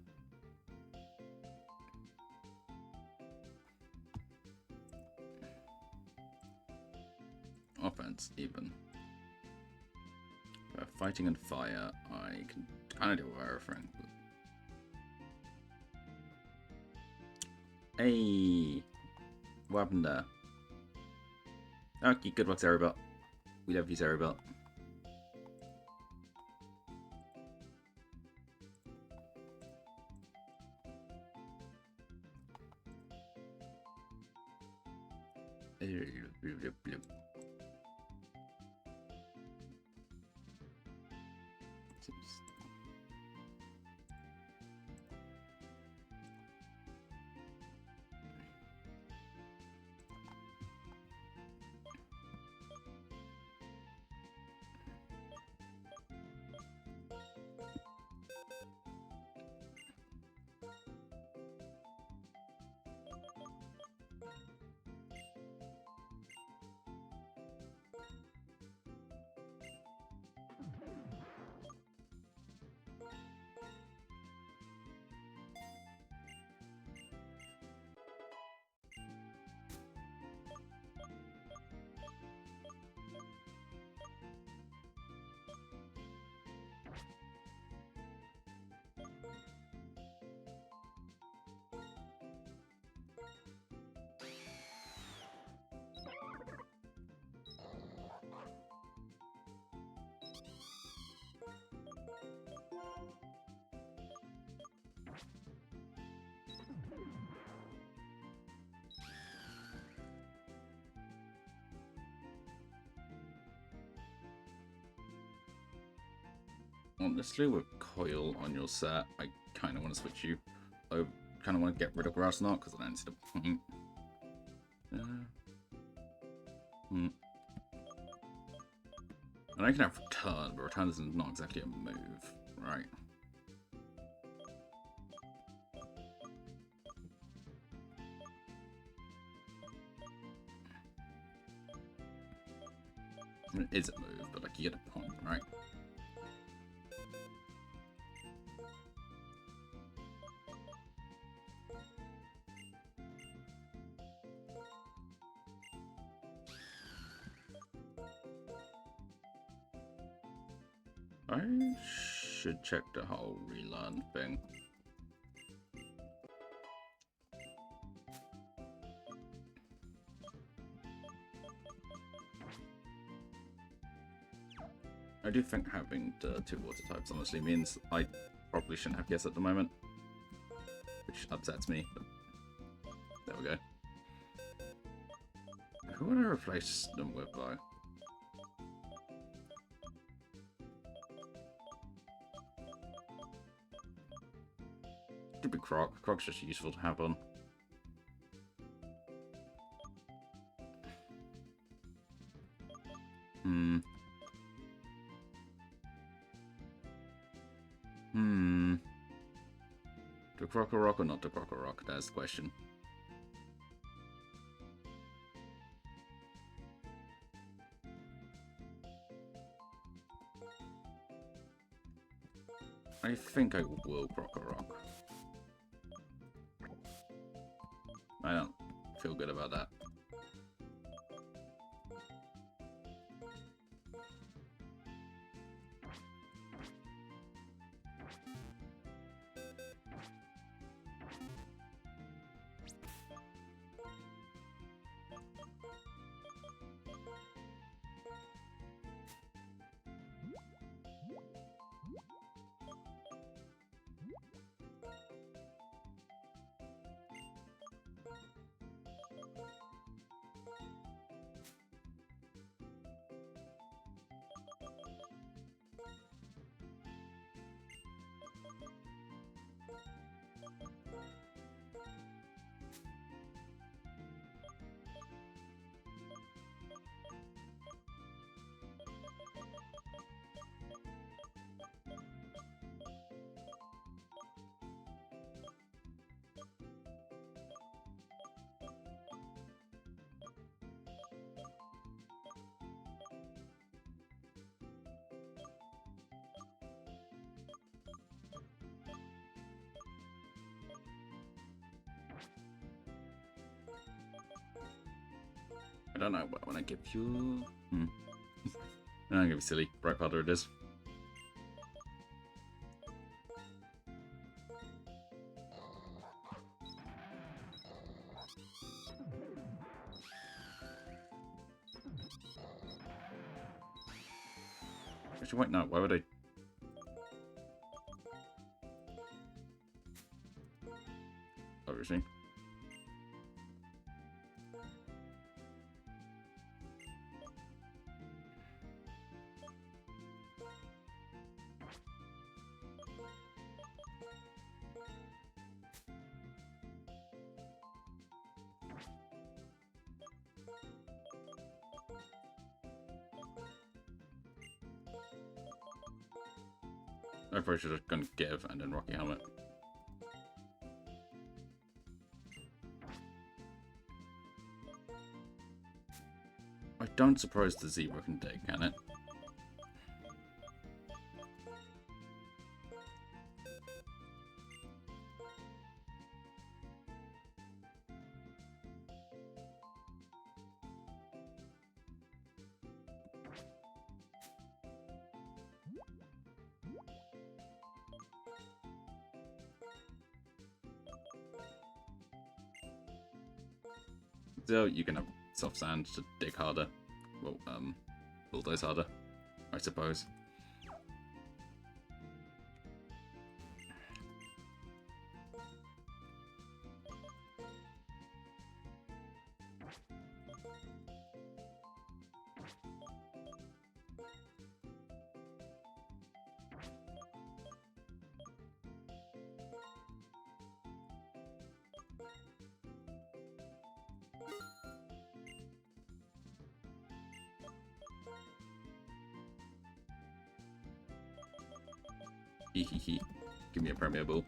Speaker 1: Offense, even. Fighting and fire, I can kind of do with everything. Hey! What happened there? Okay, good luck, Cerebelt. We love you, Cerebelt. Honestly, with Coil on your set, I kind of want to switch you. I kind of want to get rid of Grass Knot because I don't see the point. And I can have Return, but Return is not exactly a move, right? I mean, it is a move, but like you get a point, right? I should check the whole relearn thing. I do think having the 2 water types honestly means I probably shouldn't have Guess at the moment, which upsets me, but there we go. Who would I replace them with though? Could be Croc. Croc's just useful to have on. To Croc or Rock or not to Croc or Rock? That's the question. I think I will Croc or Rock. I don't feel good about that. I don't know what when I give you. I'm gonna be silly. Bright powder it is. Actually, wait, no. Why would I? Obviously. I probably should have gone Give and then Rocky Helmet. I don't suppose the zebra can dig, can it? So you can have soft sand to dig harder. Well, bulldoze harder, I suppose. Hehehe. Give me a permeable.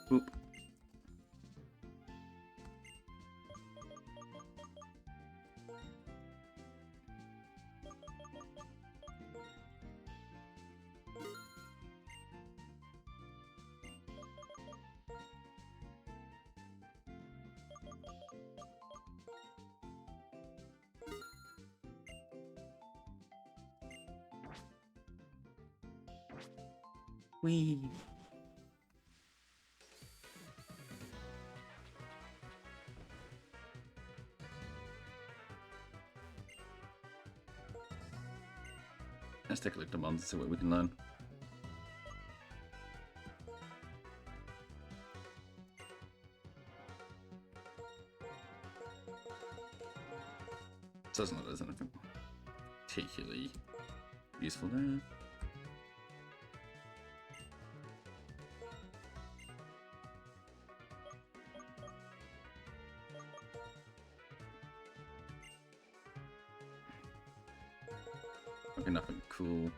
Speaker 1: Boop. Whee! Let's take a look at the mons and see what we can learn. Doesn't look there's anything particularly useful there. Okay, nothing cool.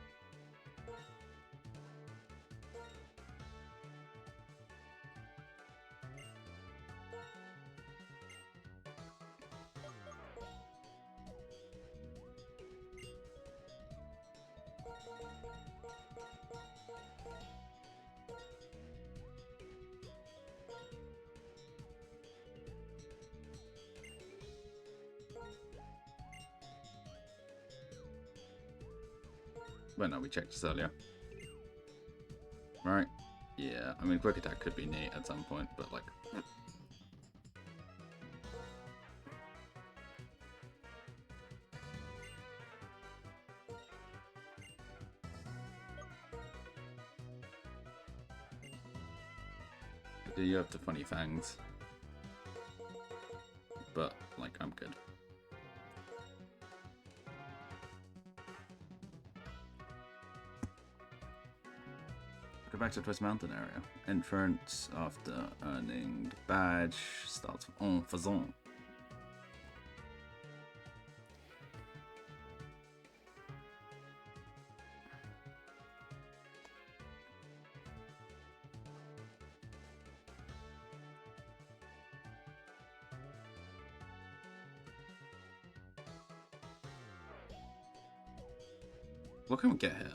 Speaker 1: Well, no, we checked this earlier. Right? Yeah, I mean, quick attack could be neat at some point, but like... Do you have the funny fangs? But, like, I'm good. Go back to Twist Mountain area. Entrance after earning the badge starts with en faisant. What can we get here?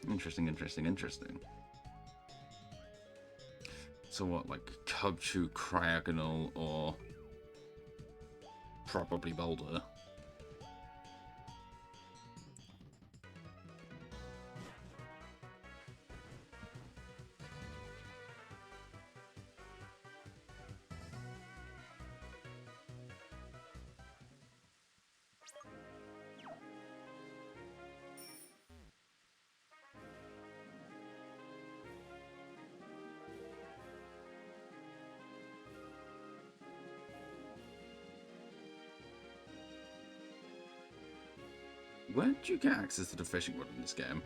Speaker 1: Interesting, interesting, interesting. So what, like Cubchoo, Cryogonal, or probably Boulder? Where did you get access to the fishing rod in this game?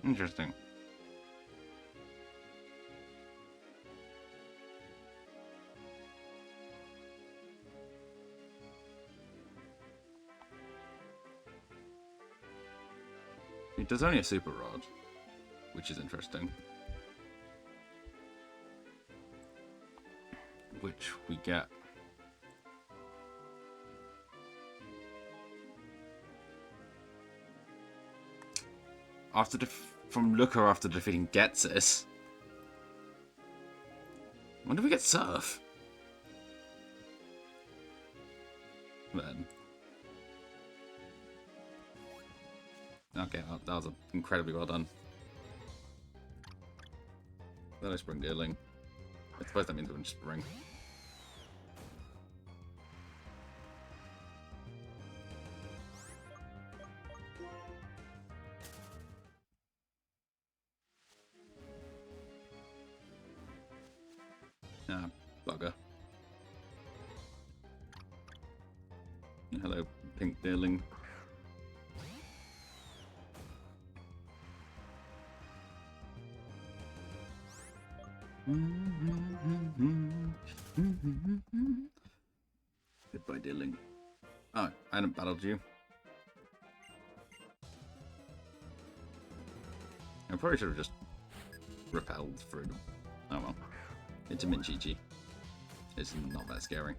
Speaker 1: Interesting. There's only a super rod, which is interesting. Which we get. From Looker after defeating Getsis. When do we get Surf? Then. Okay, that was incredibly well done. Then I spring dealing. I suppose that means I'm just spring. Ah, bugger. Hello, pink dealing. Goodbye, dealing. Oh, I hadn't battled you. I probably should have just repelled through them. Oh well. It's a Minchichi. It's not that scary.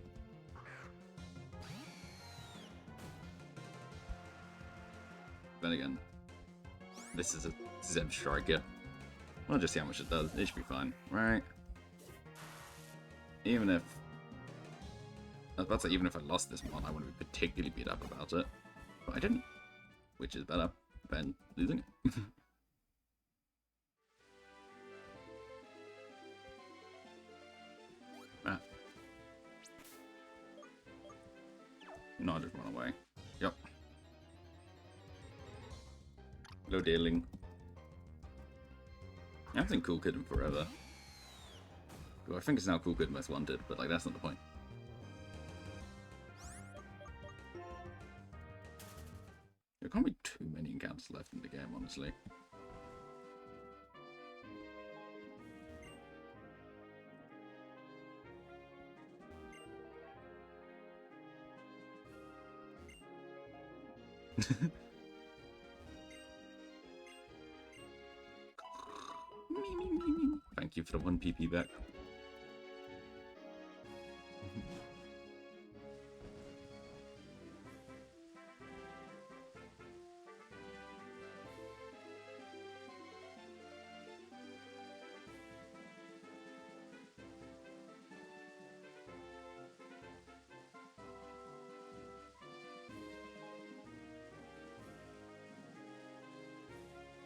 Speaker 1: Then again, this is a Zeb Striker. We'll just see how much it does. It should be fine, right? Even if... I was about to say, even if I lost this one, I wouldn't be particularly beat up about it. But I didn't. Which is better than losing it. Ah. No, I just run away. Yep. Low dealing. I haven't seen Cool Kid in forever. Well, I think it's now Cool Kid Most Wanted, but like that's not the point. There can't be too many encounters left in the game, honestly. Thank you for the 1 PP back.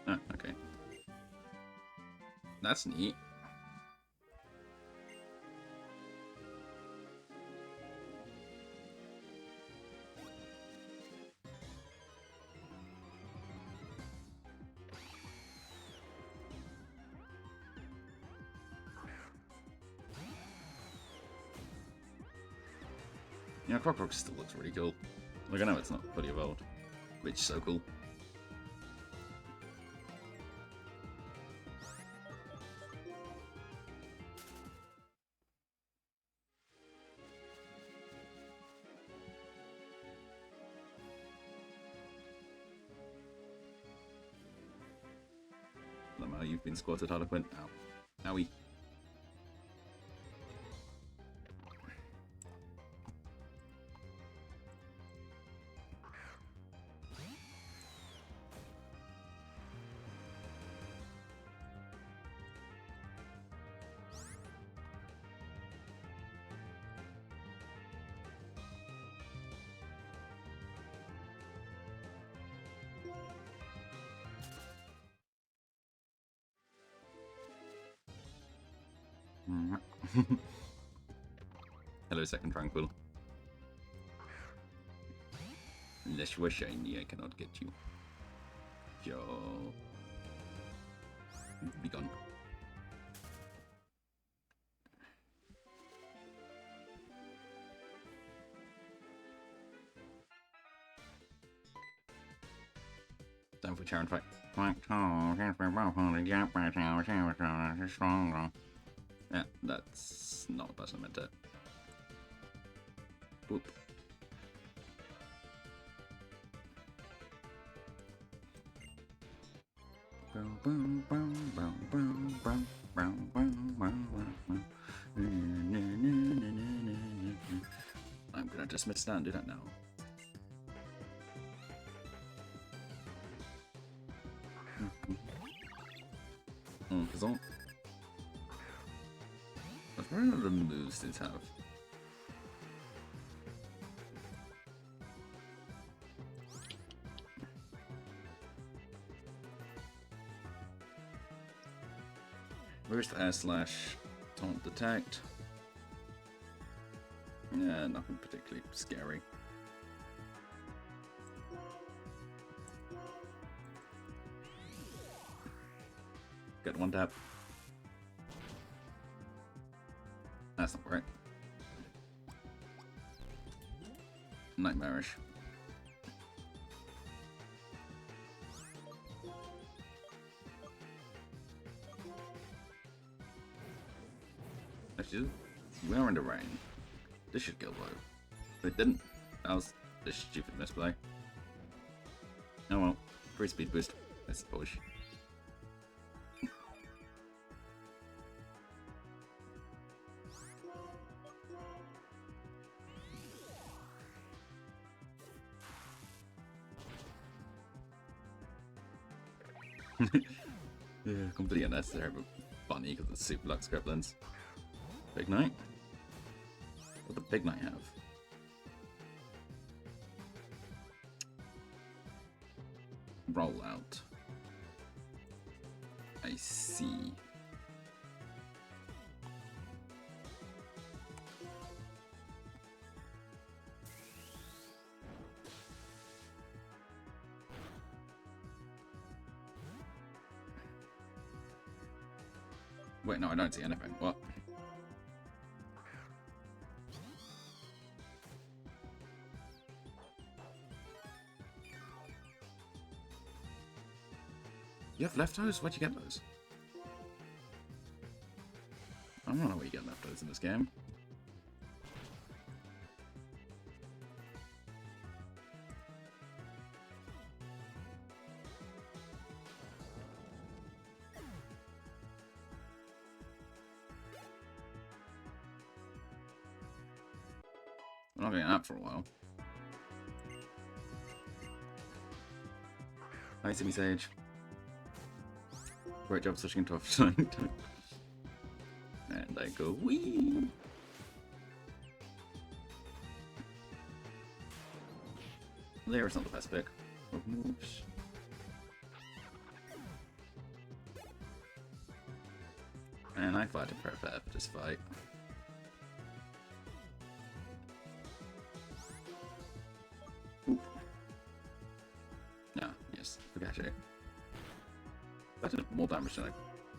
Speaker 1: Ah, okay. That's neat. Yeah, Croc still looks really cool. Like, I know it's not fully evolved, but it's so cool. Somehow you've been squatted, Harlequin. Ow. Owie. Hello, second tranquil. Unless you are shiny, I cannot get you. Yo. Be gone. Time for Charon fight. Yeah, that's not the person I meant to. Whoop. I'm gonna dismiss that and do that now. What are the moves these have? Where's the air slash? Taunt detect. Yeah, nothing particularly scary. Get one tap. That's not right. Nightmarish. Actually, we're in the rain. This should go low. It didn't. That was a stupid misplay. Oh well. Free speed boost, I suppose. Yeah, completely unnecessary, but funny because it's Super Lux Gremlins. Big Knight? What the Big Knight have? Rollout. I see. Wait, no, I don't see anything. What? You have leftovers? Where'd you get those? I don't know where you get leftovers in this game. I'm not getting that for a while. Hi, Simi Sage. Great job switching into offside. And I go, wee! There is not the best pick of moves. And I fight to prepare for this fight. Oop. Ah, yes, forget it. That did more damage than I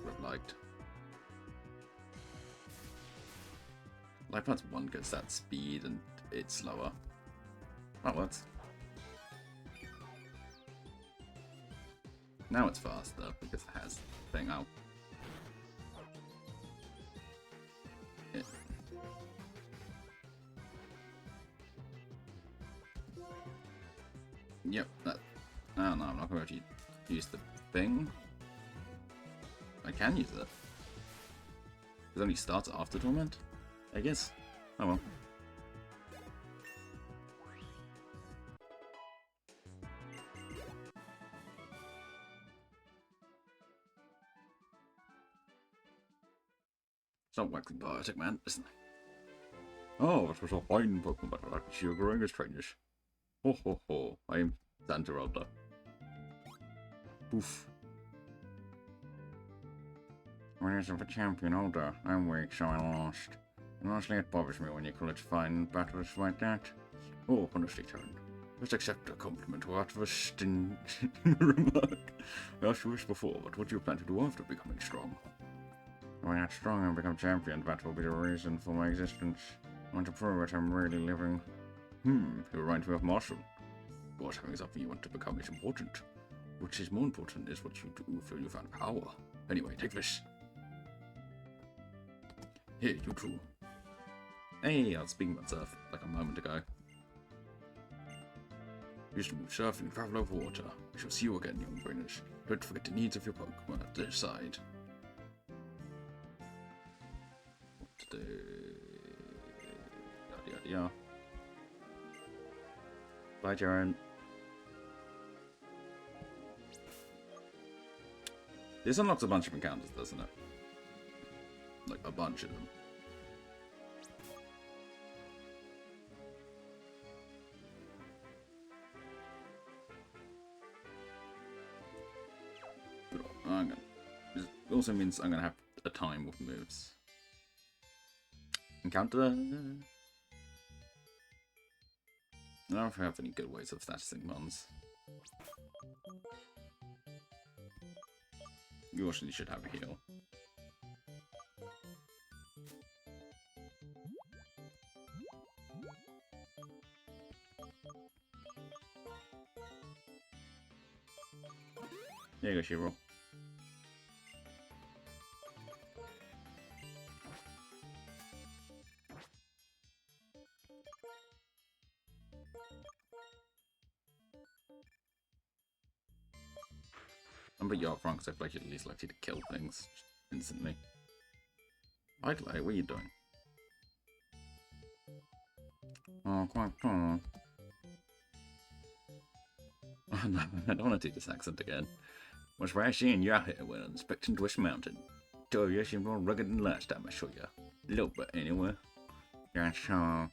Speaker 1: would have liked. Life Pod's one gets that speed and it's slower. Oh, that's... Now it's faster because it has the thing out. Yeah. Yep, that... Oh no, I'm not going to use the thing. I can use it. It only starts after Torment, I guess. Oh well. Stop waxing poetic, man. Listen. Oh, that was a fine Pokemon battle. I can see you growing as trainers. Ho ho ho. I am Santaralda. Poof. When I was a champion older, I'm weak, so I lost. And honestly, it bothers me when you call it fine battles like that. Oh, honestly, Turn. Let's accept a compliment without a sting remark. I asked you this before, but what do you plan to do after becoming strong? When I get strong and become champion, that will be the reason for my existence. I want to prove that I'm really living. You remind me of Marshall. What, having something you want to become is important. Which is more important is what you do for you found power. Anyway, take this. Here, you too. Hey, I was speaking about surf like a moment ago. Used to move surf and travel over water. We shall see you again, young brainers. Don't forget the needs of your Pokemon at their side. What to do? Yada yada yada. Bye, Jaren. This unlocks a bunch of encounters, doesn't it? Like, a bunch of them. This also means I'm gonna have a time with moves. Encounter. I don't know if I have any good ways of statusing mons. You actually should have a heal. There you go, Shiro. But you're wrong, because I feel like you're at least likely to kill things instantly. Idley, what are you doing? Oh, quite cool. Oh no, I don't want to do this accent again. Was Rashi and you're here when inspecting Wish Mountain. So you seem more rugged than last time I showed you. A little bit anyway. Yeah, so...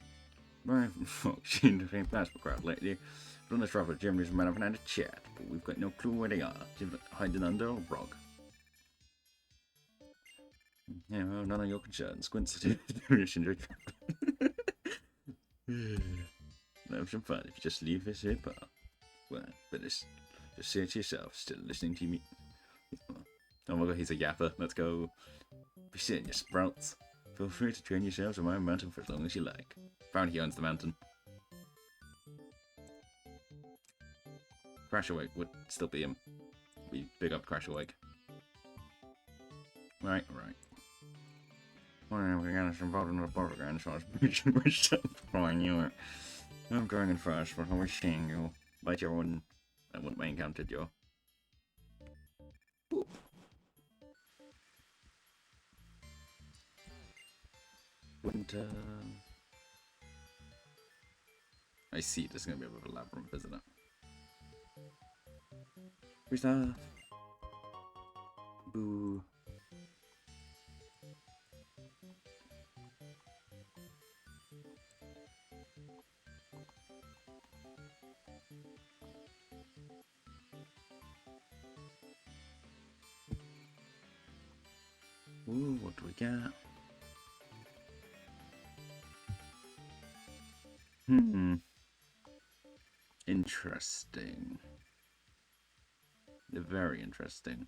Speaker 1: Very folks seem to think plasma crowd lately. But on this rubber, Germany's man haven't had a chat, but we've got no clue where they are. Hiding under a rock. Yeah, well, none of your concerns. Coincidence. Have some fun if you just leave this here part. Well, but just say it to yourself, still listening to me. Oh my god, he's a yapper. Let's go. Be sitting, you sprouts. Feel free to train yourselves on my mountain for as long as you like. Apparently he owns the mountain. Crash Awake would still be him. We big up Crash Awake. Right. Well, we got us involved in the boat again, so I was preaching myself fine you. I'm going in first, but I was seeing you. Bite your one. I wouldn't mind encountered you. Boop. Winter. I see, this is going to be a bit of a labyrinth, isn't it? Free stuff. Boo. Ooh, what do we get? Interesting. Very interesting.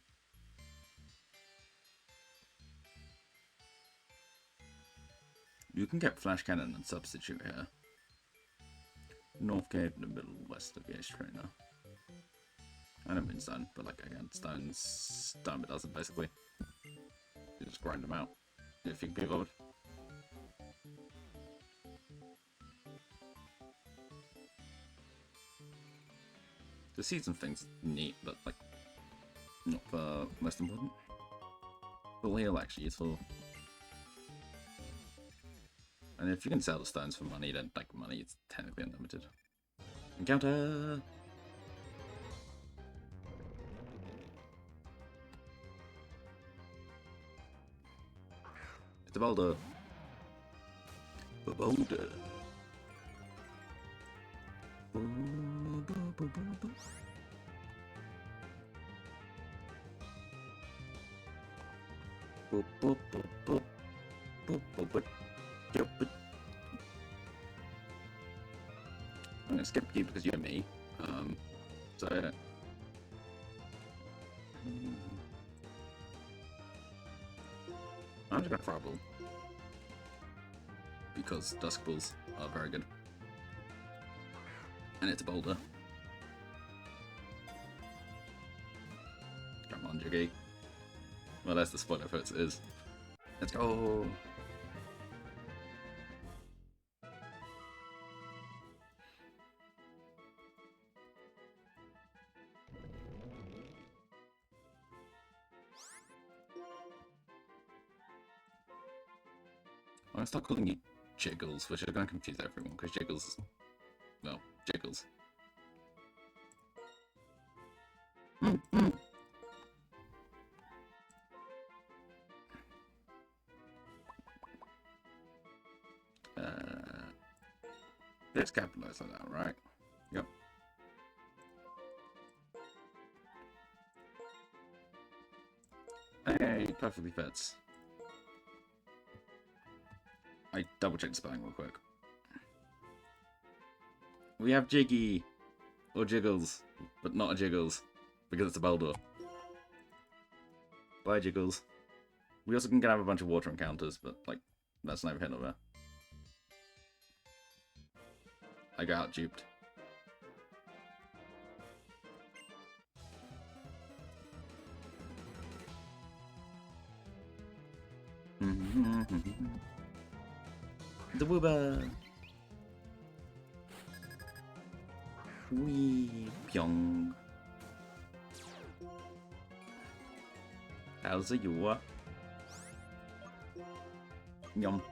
Speaker 1: You can get Flash Cannon and Substitute here. North Cave in the middle, west of the Ace Trainer. I don't mean stone, but like again, stone's done but doesn't basically. You just grind them out if you can be bothered. The seeds and things neat, but like not the most important. Full heal actually useful. And if you can sell the stones for money, then like money is technically unlimited. Encounter! It's a boulder. A boulder. I'm gonna skip you because you're me. So I'm just gonna Fireball because Dusk Balls are very good, and it's a boulder. Come on, Jiggy. Well, that's the spoiler for it is. Let's go. I'm gonna start calling you Jiggles, which is gonna confuse everyone because Jiggles is, well, Jiggles. Let's capitalize on that, right? Yep. Hey, perfectly fits. I double checked the spelling real quick. We have Jiggy, or Jiggles, but not a Jiggles, because it's a boulder. Bye, Jiggles. We also can have a bunch of water encounters, but like, that's never hit over. I got out duped. The Wooba! Wee Pyong. How's it you? Yum.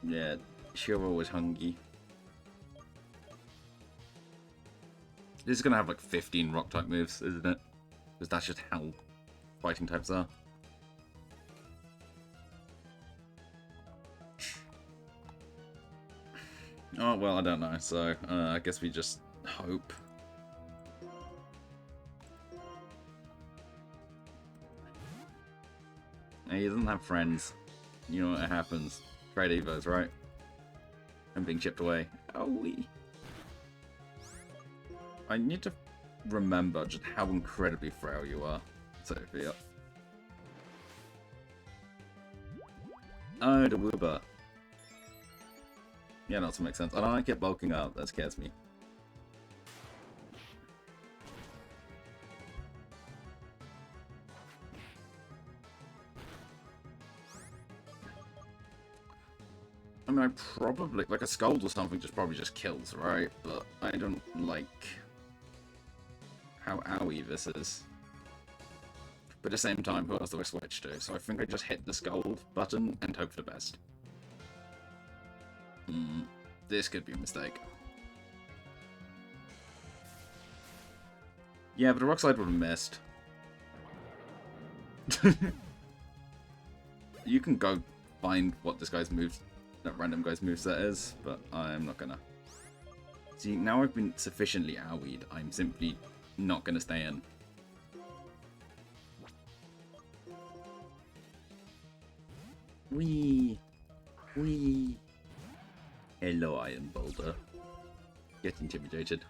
Speaker 1: Yeah, Shiro was hungry. This is gonna have like 15 rock type moves, isn't it? Because that's just how fighting types are. Oh, well, I don't know, so I guess we just hope. He doesn't have friends. You know what happens. Trade Evos, right? I'm being chipped away. Oh, I need to remember just how incredibly frail you are. Sophia. Oh, the Wooba. Yeah, that also makes sense. I don't like it bulking up. That scares me. I mean, I probably, like a Scold or something just probably just kills, right? But I don't like how owie this is. But at the same time, who else do I switch to? So I think I just hit the Scold button and hope for the best. This could be a mistake. Yeah, but the Rock Slide would have missed. You can go find what this guy's moves, that random guy's moveset is, but I'm not gonna. See, now I've been sufficiently owied, I'm simply not gonna stay in. Wee! Hello, Iron Boulder. Get intimidated.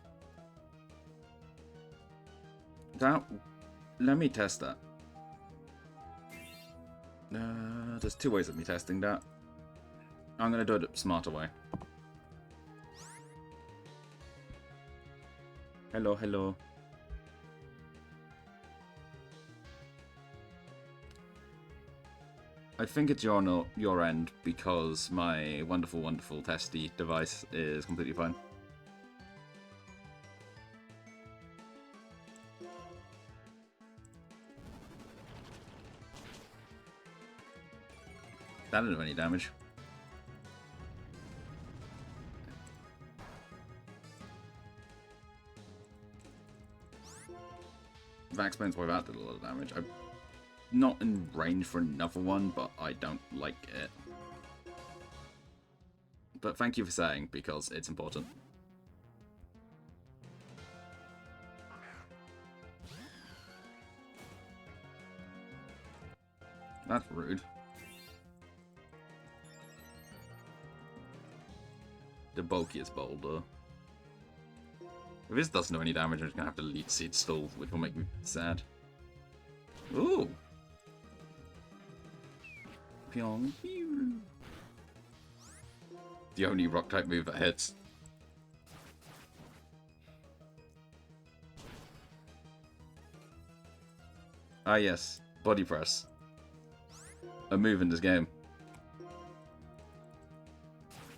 Speaker 1: That... Let me test that. There's two ways of me testing that. I'm gonna do it the smarter way. Hello, hello. I think it's your end because my wonderful, wonderful testy device is completely fine. That didn't do any damage. That explains why that did a lot of damage. I'm not in range for another one, but I don't like it. But thank you for saying, because it's important. That's rude. The bulkiest boulder. If this doesn't do any damage, I'm just gonna have to lead seed stall, which will make me sad. Ooh! Pyong. The only rock type move that hits. Ah yes, body press. A move in this game.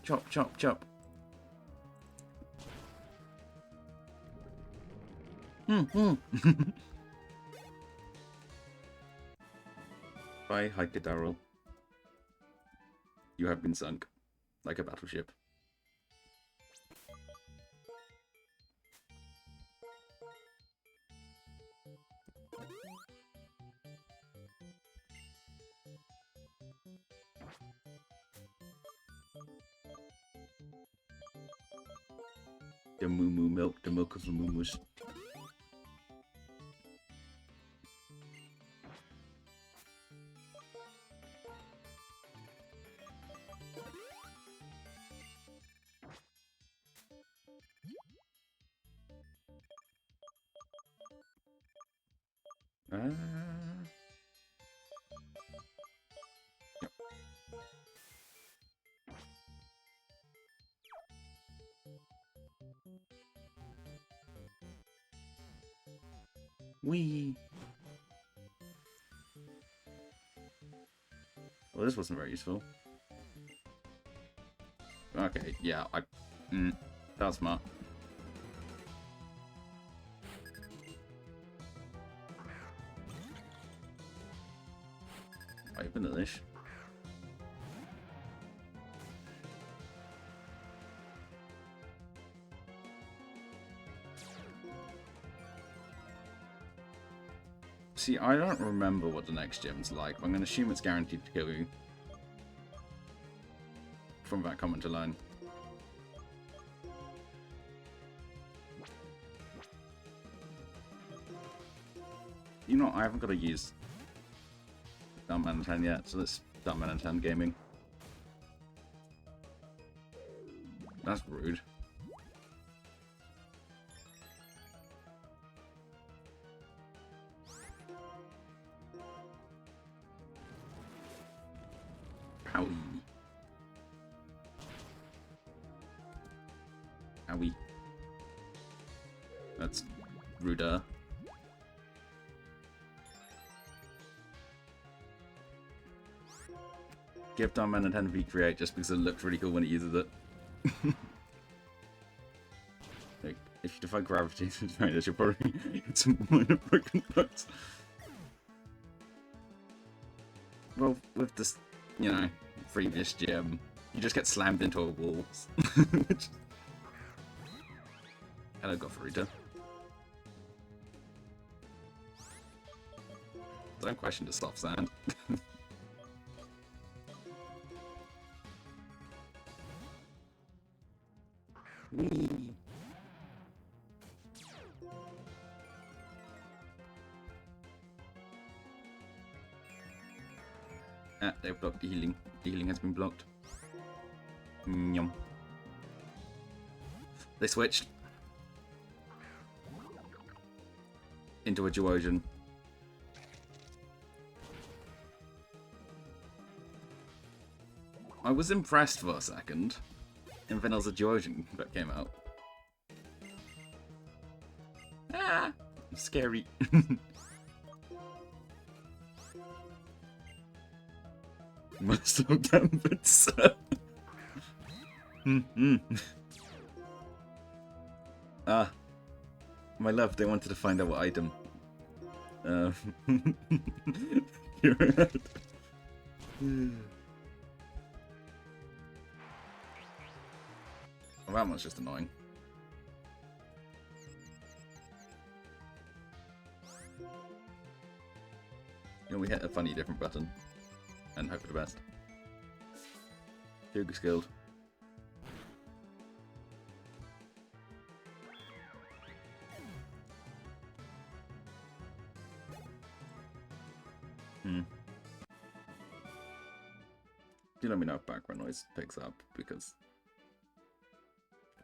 Speaker 1: Chop, chop, chop. Bye, Hikadarul. You have been sunk, like a battleship. The moo moo milk, the milk of the moo moos. Yep. Wee. Well, this wasn't very useful. Okay, yeah, that was smart. Open at this. See, I don't remember what the next gym's like. I'm going to assume it's guaranteed to kill you. From that comment alone. You know, I haven't got to use Dumb Man 10 yet, so let's Dumb Man 10 gaming. That's rude. Owie. Owie. That's ruder. Give Dumb Man a 10 recreate just because it looks really cool when it uses it. Like, if you defy gravity, you'll probably hit some minor broken bones. Well, with this, you know, previous gym, you just get slammed into a wall. Hello, Gothorita. Don't question the stop sand. Ah, they've blocked the healing. The healing has been blocked. Yum. They switched. into a Geogen. I was impressed for a second, and then there was a Geogen that came out. Ah! Scary. Most of them, but Ah, my love, they wanted to find out what item. You're right. Well, that one's just annoying. You know, we hit a funny different button and hope for the best. Cougar skilled. Do let me know if background noise picks up, because,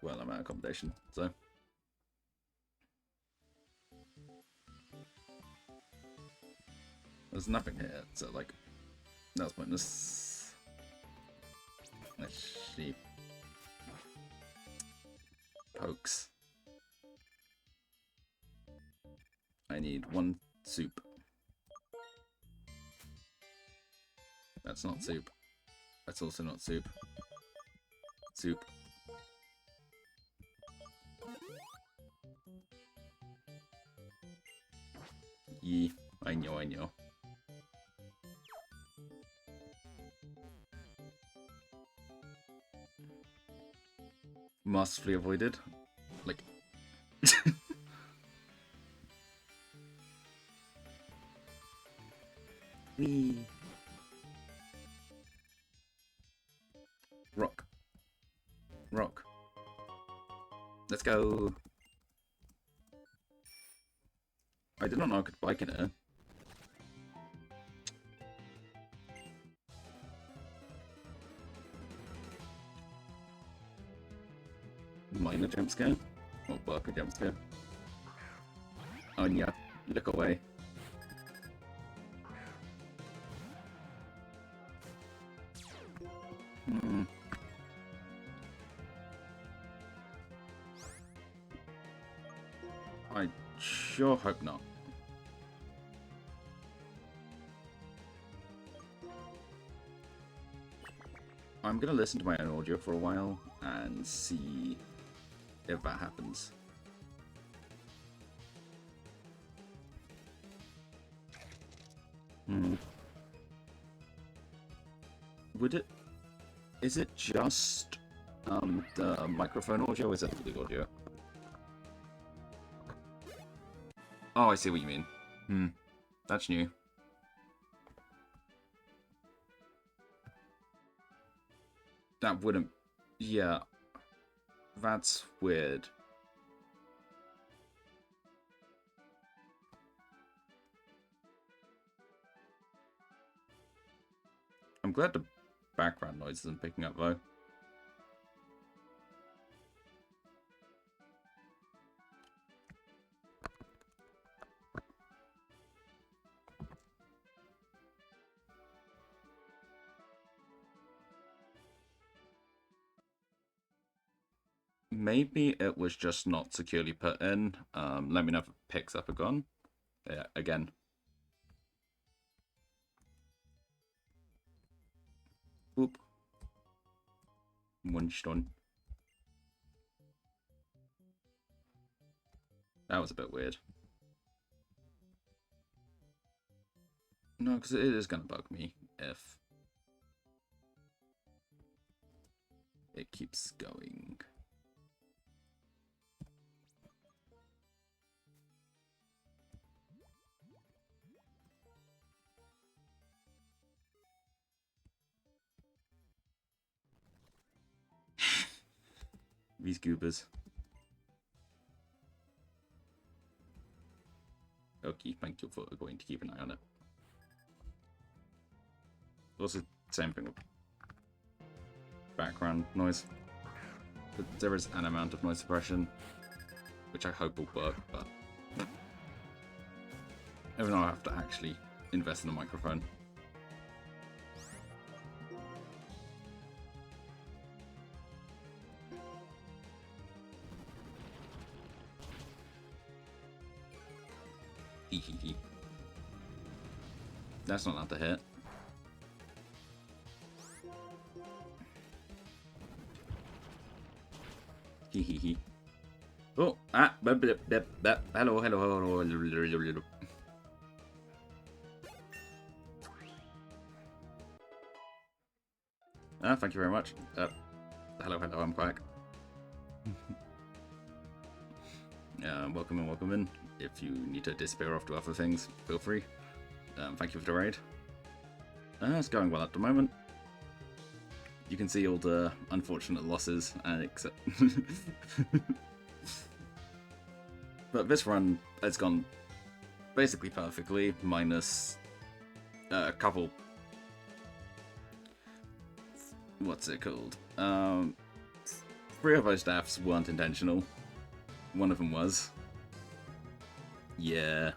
Speaker 1: well, I'm out of accommodation, so. There's nothing here, so, like, that's pointless. Let's see. Pokes. I need one soup. That's not soup. That's also not soup. Soup. Yee. I know, I know. Masterfully avoided. Like... Whee. Rock. Rock. Let's go. I did not know I could bike in it. Minor jump scare. Or Barker jump scare. Oh yeah, look away. I sure hope not. I'm gonna listen to my own audio for a while and see if that happens. Would it? Is it just the microphone audio, or is it the audio? Oh, I see what you mean. That's new. That wouldn't... Yeah. That's weird. I'm glad the background noise isn't picking up, though. Maybe it was just not securely put in. Let me know if it picks up again. Yeah, again. Oop. One stun. That was a bit weird. No, because it is going to bug me if it keeps going. These goobers. Okay, thank you for going to keep an eye on it. Also, same thing with background noise. There is an amount of noise suppression, which I hope will work, but Even though I have to actually invest in a microphone. Hehehe. That's not allowed to hit. Hehehe. Oh, hello, hello. Thank you very much. Hello, I'm back. Welcome in, welcome in. If you need to disappear off to other things, feel free. Thank you for the raid. It's going well at the moment. You can see all the unfortunate losses, except... But this run has gone basically perfectly, minus a couple... What's it called? 3 of those deaths weren't intentional. One of them was. Yeah.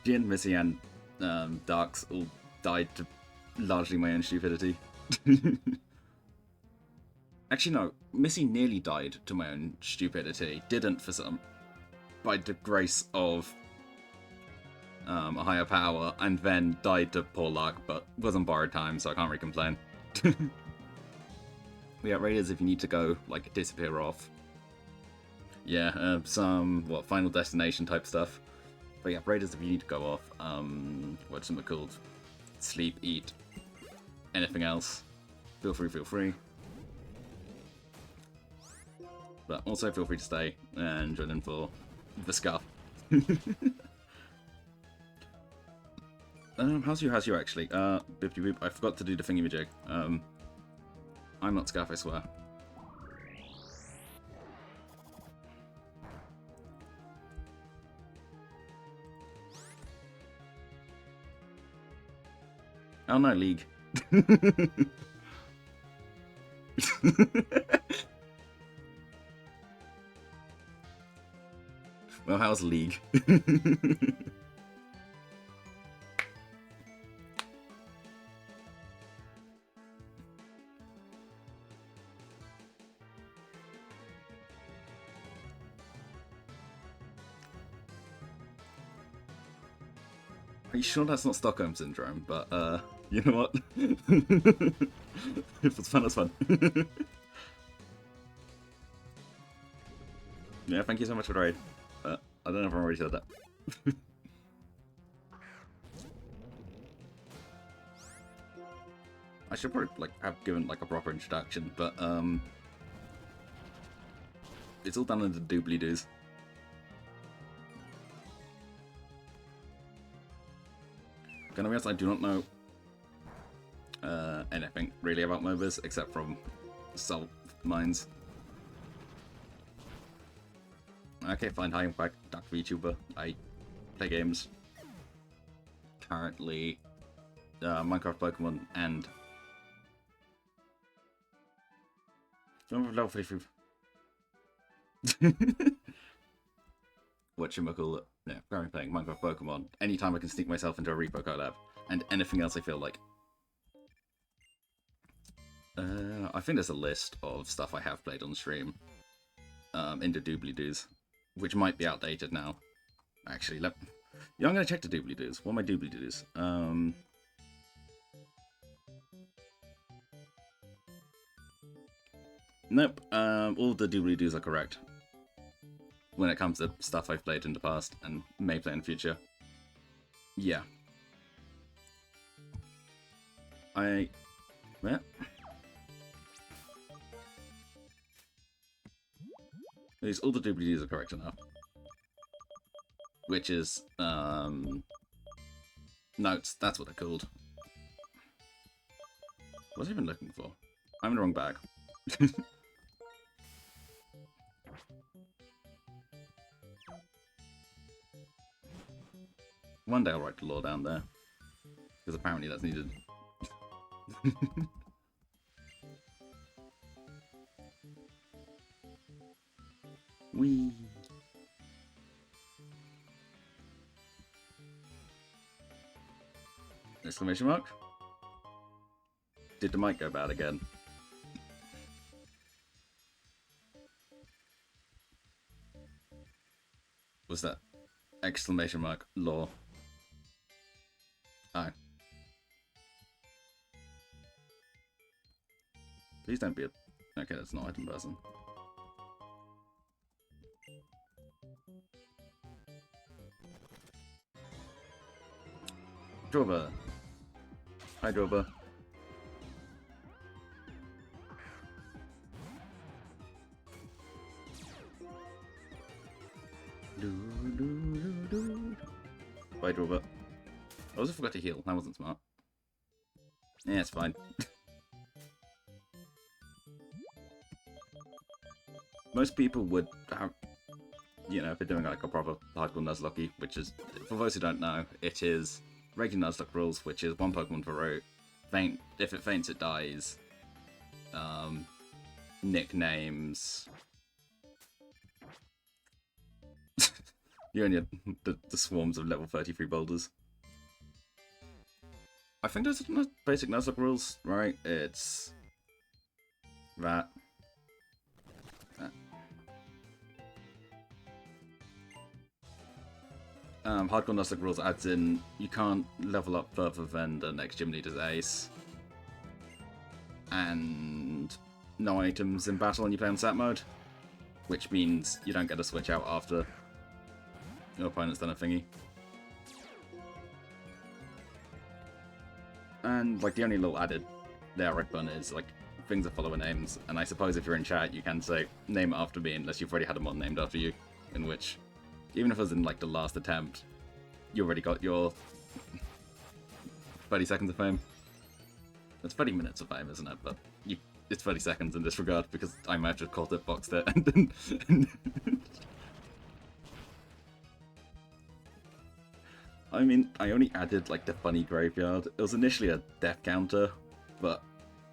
Speaker 1: Jin, Missy, and Darks all died to largely my own stupidity. Actually, no. Missy nearly died to my own stupidity. Didn't for some. By the grace of a higher power, and then died to poor luck, but was on borrowed time, so I can't really complain. We got raiders if you need to go, like, disappear off. Yeah, some, Final Destination type stuff. But yeah, raiders if you need to go off. What's it called? Sleep, eat, anything else. Feel free. But also feel free to stay and join in for the scuff. How's you actually? Boop boop. I forgot to do the thingy-majig. I'm not scuff, I swear. Oh no, League. Well, how's League? Are you sure that's not Stockholm Syndrome? But, you know what? If it's fun, it's fun. Yeah, thank you so much for the raid. I don't know if I already said that. I should probably, like, have given, like, a proper introduction, but, it's all done in the doobly-doos. Gonna be honest, I do not know anything really about MOBAs except from salt mines. Okay, fine. Hi, I'm back. Dr. VTuber. I play games. Currently, Minecraft, Pokémon, and level 53. Whatchamacallit? Yeah, currently playing Minecraft, Pokémon. Anytime I can sneak myself into a Repo collab, and anything else I feel like. I think there's a list of stuff I have played on stream. In the doobly-doos, which might be outdated now. Actually, I'm gonna check the doobly-doos. What are my doobly-doos? Nope. All the doobly-doos are correct when it comes to stuff I've played in the past and may play in the future. Yeah. Yeah. All the doobly-doos are correct enough. Which is, notes, that's what they're called. What was I even looking for? I'm in the wrong bag. One day I'll write the law down there. Because apparently that's needed. Whee! Exclamation mark? Did the mic go bad again? Was that exclamation mark law? Oh. Please don't be a... Okay, that's not item person. Drover. Hi, Drover. Bye, Drover. I also forgot to heal. That wasn't smart. Yeah, it's fine. Most people would have, you know, if they're doing like a proper hardcore Nuzlocke, which is, for those who don't know, it is regular Nuzlocke rules, which is one Pokemon per route. Faint, if it faints, it dies. Nicknames. You only have the swarms of level 33 boulders. I think those are basic Nuzlocke rules, right? It's that. Hardcore Nuzlocke rules adds in you can't level up further than the next gym leader's ace. And no items in battle when you play on sat mode. Which means you don't get to switch out after your opponent's done a thingy. And like the only little added there, Red Bun, is like things that follow names. And I suppose if you're in chat, you can say name it after me unless you've already had a mod named after you. In which, even if it was in like the last attempt, you already got your 30 seconds of fame. It's 30 minutes of fame, isn't it? But it's 30 seconds in this regard because I might have just called it, boxed it, and then... I mean, I only added like the funny graveyard. It was initially a death counter, but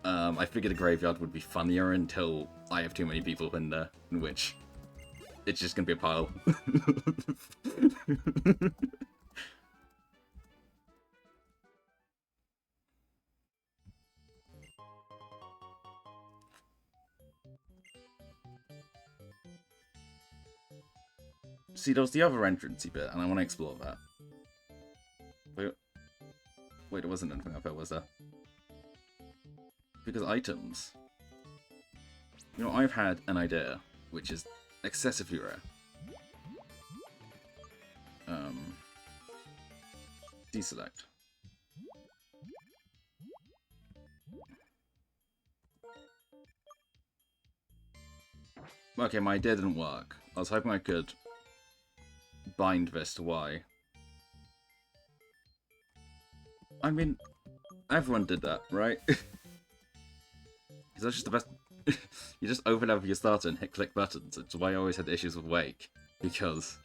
Speaker 1: I figured a graveyard would be funnier until I have too many people in there, in which it's just gonna be a pile. See, there was the other entrancey bit, and I want to explore that. Wait, there wasn't anything up there, was there? Because items. You know, I've had an idea, which is excessively rare. Deselect. Okay, my idea didn't work. I was hoping I could bind this to Y. I mean, everyone did that, right? Because that's just the best. You just overlevel your starter and hit click buttons. It's why I always had issues with Wake. Because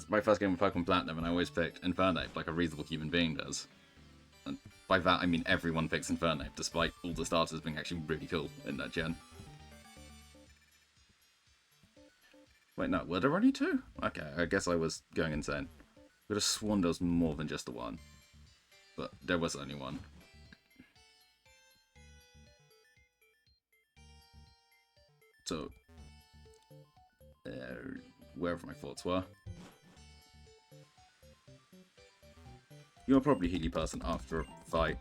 Speaker 1: my first game with Pokemon Platinum, and I always picked Infernape like a reasonable human being does. And by that I mean everyone picks Infernape, despite all the starters being actually really cool in that gen. Wait, no, were there only two? Okay, I guess I was going insane. I could have sworn there was more than just the one. But there was only one. So, wherever my thoughts were. You're probably a Healy person after a fight.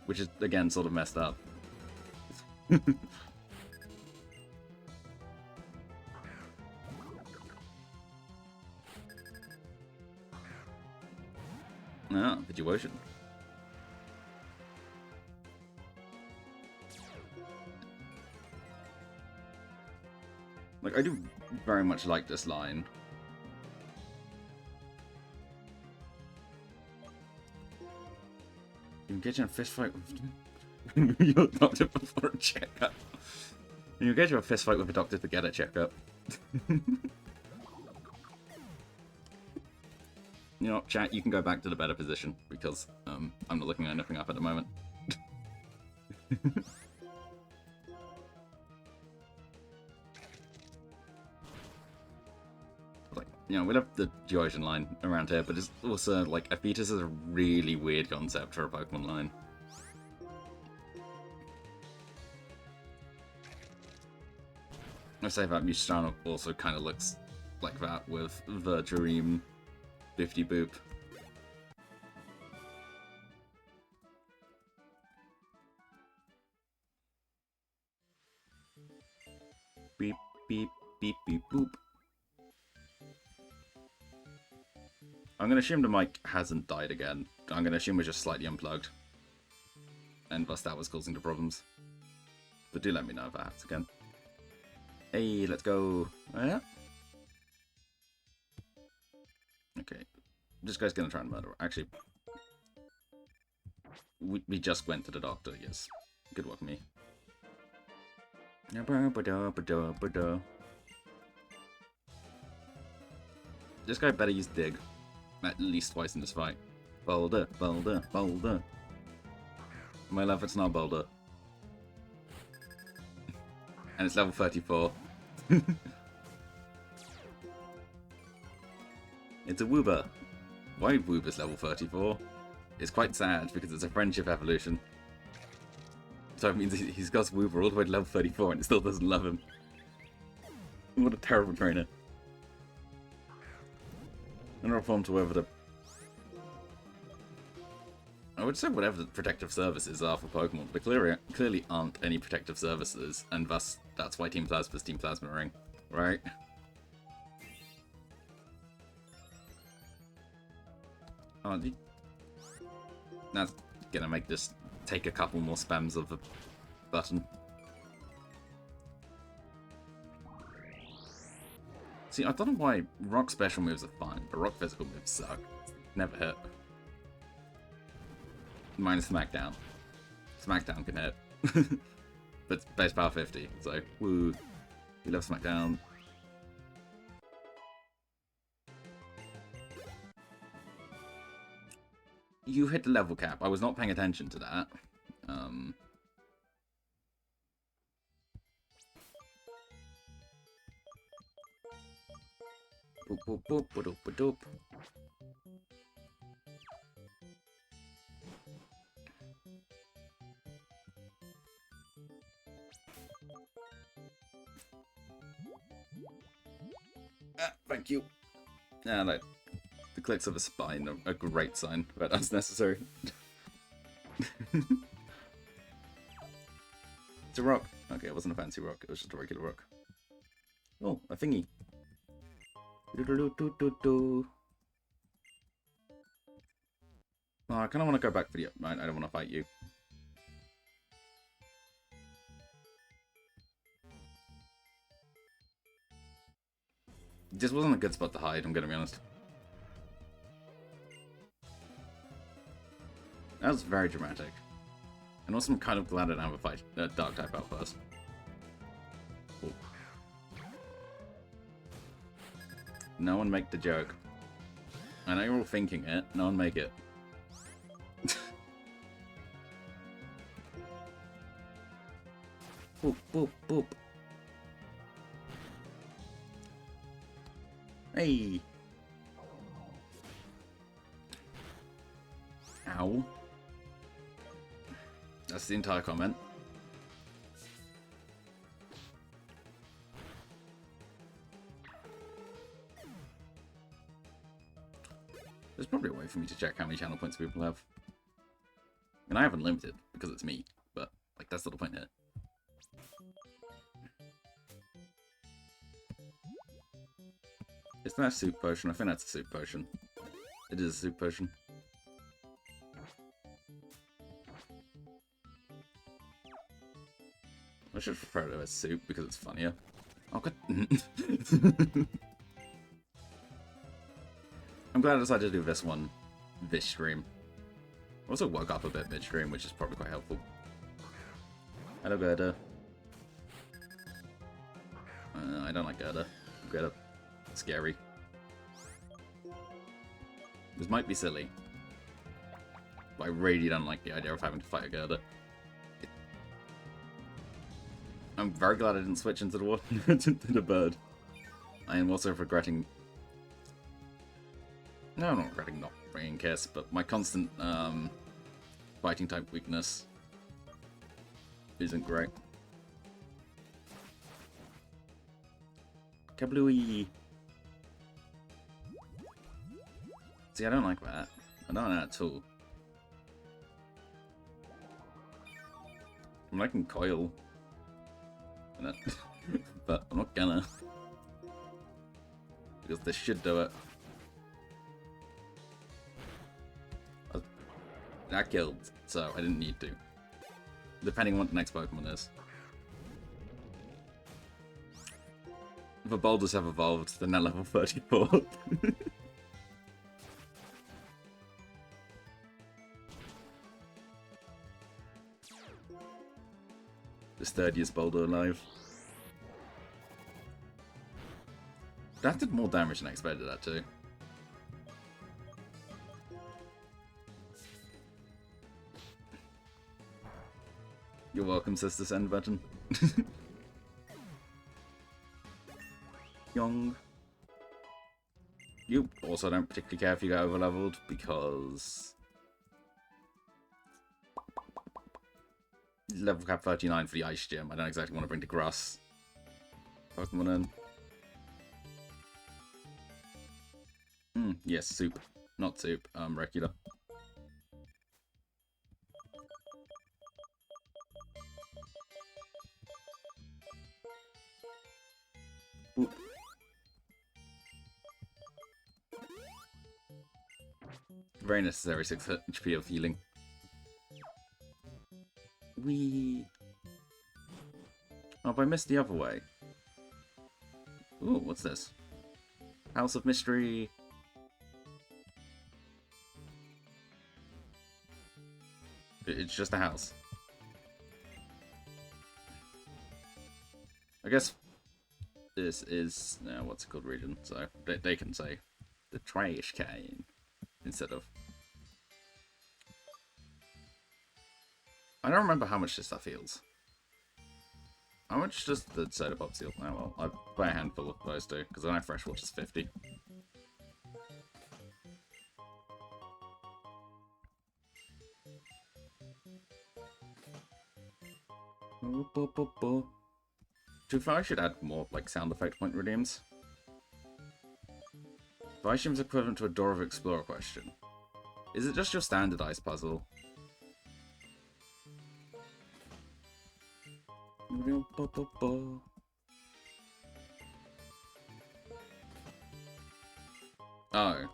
Speaker 1: Which is, again, sort of messed up. Ah, Situation. Like, I do very much like this line. You engage in a fist fight with your doctor before a checkup. You engage in a fist fight with a doctor to get a checkup. You know, chat, you can go back to the better position, because I'm not looking anything up at the moment. Like, you know, we love the Georgian line around here, but it's also, like, a fetus is a really weird concept for a Pokemon line. I say that Mustarno also kind of looks like that with the Dream 50 Boop. Beep, beep, beep, beep, boop. I'm going to assume the mic hasn't died again. I'm going to assume we're just slightly unplugged. And thus that was causing the problems. But do let me know if that happens again. Hey, let's go. Oh, yeah? Okay. This guy's going to try and murder her. Actually, we just went to the doctor, yes. Good work, me. This guy better use Dig. At least twice in this fight. Boulder, boulder, boulder. My love, it's not boulder. And it's level 34. It's a Woober. Why Woober's level 34? It's quite sad because it's a friendship evolution. So it means he's got Woober all the way to level 34 and it still doesn't love him. What a terrible trainer. And reform to whatever the... I would say whatever the protective services are for Pokemon, but clearly aren't any protective services, and thus that's why Team Plasma's Team Plasma Ring, right? Oh, that's gonna make this take a couple more spams of the button. See, I don't know why rock special moves are fine, but rock physical moves suck. Never hit. Minus Smackdown. Smackdown can hit. But it's base power 50, so woo. We love Smackdown. You hit the level cap. I was not paying attention to that. Boop, boop, boop, boop, boop, boop. Thank you. Yeah, like, the clicks of a spine are a great sign, but that's necessary. It's a rock. Okay, it wasn't a fancy rock, it was just a regular rock. Oh, a thingy. Oh, I kind of want to go back for the... I don't want to fight you. This wasn't a good spot to hide, I'm gonna be honest. That was very dramatic. And also I'm kind of glad I didn't have a fight, dark type out first. Ooh. No one make the joke. I know you're all thinking it, no one make it. Boop, boop, boop. Hey! Ow. That's the entire comment. There's probably a way for me to check how many channel points people have. And I haven't limited, because it's me, but, like, that's the little point here. Isn't that a soup potion? I think that's a soup potion. It is a soup potion. I should refer to it as soup because it's funnier. Oh god. I'm glad I decided to do this one this stream. I also woke up a bit mid-stream, which is probably quite helpful. Hello, Gerda. I don't like Gerda. Gerda. Scary. This might be silly, but I really don't like the idea of having to fight a Gerda. I'm very glad I didn't switch into the water to the bird. I am also regretting No, I'm not regretting not bringing Kiss, but my constant fighting type weakness isn't great. Kablooey! See, I don't like that. I don't like that at all. I'm liking Coil. But I'm not gonna. Because this should do it. That killed, so I didn't need to. Depending on what the next Pokemon is. The boulders have evolved, they're now level 34. This third-year's boulder alive. That did more damage than I expected that to. You're welcome, Sister Send Button. Young. You also don't particularly care if you get overleveled because level cap 39 for the Ice Gym. I don't exactly want to bring the grass Pokemon in. Yes, soup. Not soup, regular. Ooh. Very necessary 6 HP of healing. Wee. Oh, but I missed the other way. Ooh, what's this? House of Mystery. It's just a house. I guess this is what's it called region, so they can say the trash can instead of. I don't remember how much this stuff heals. How much does the soda pop heal? Oh well, I buy a handful of those too, because I know freshwater's 50. To be fair, I should add more like sound effect point redeems. Vishim's equivalent to a Door of Explorer question. Is it just your standardized puzzle? Oh.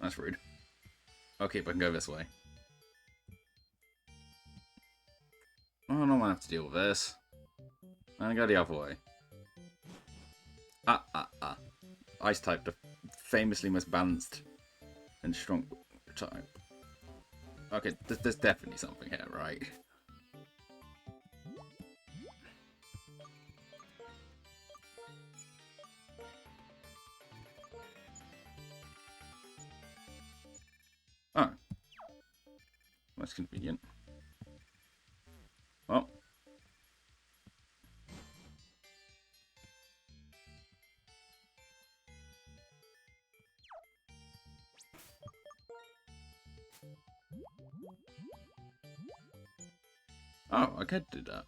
Speaker 1: That's rude. Okay, but I can go this way. Oh, I don't want to have to deal with this. I'm gonna go the other way. Ice type, the famously most balanced and strong type. Okay, there's definitely something here, right? Oh. That's convenient. Well. Oh, I could do that.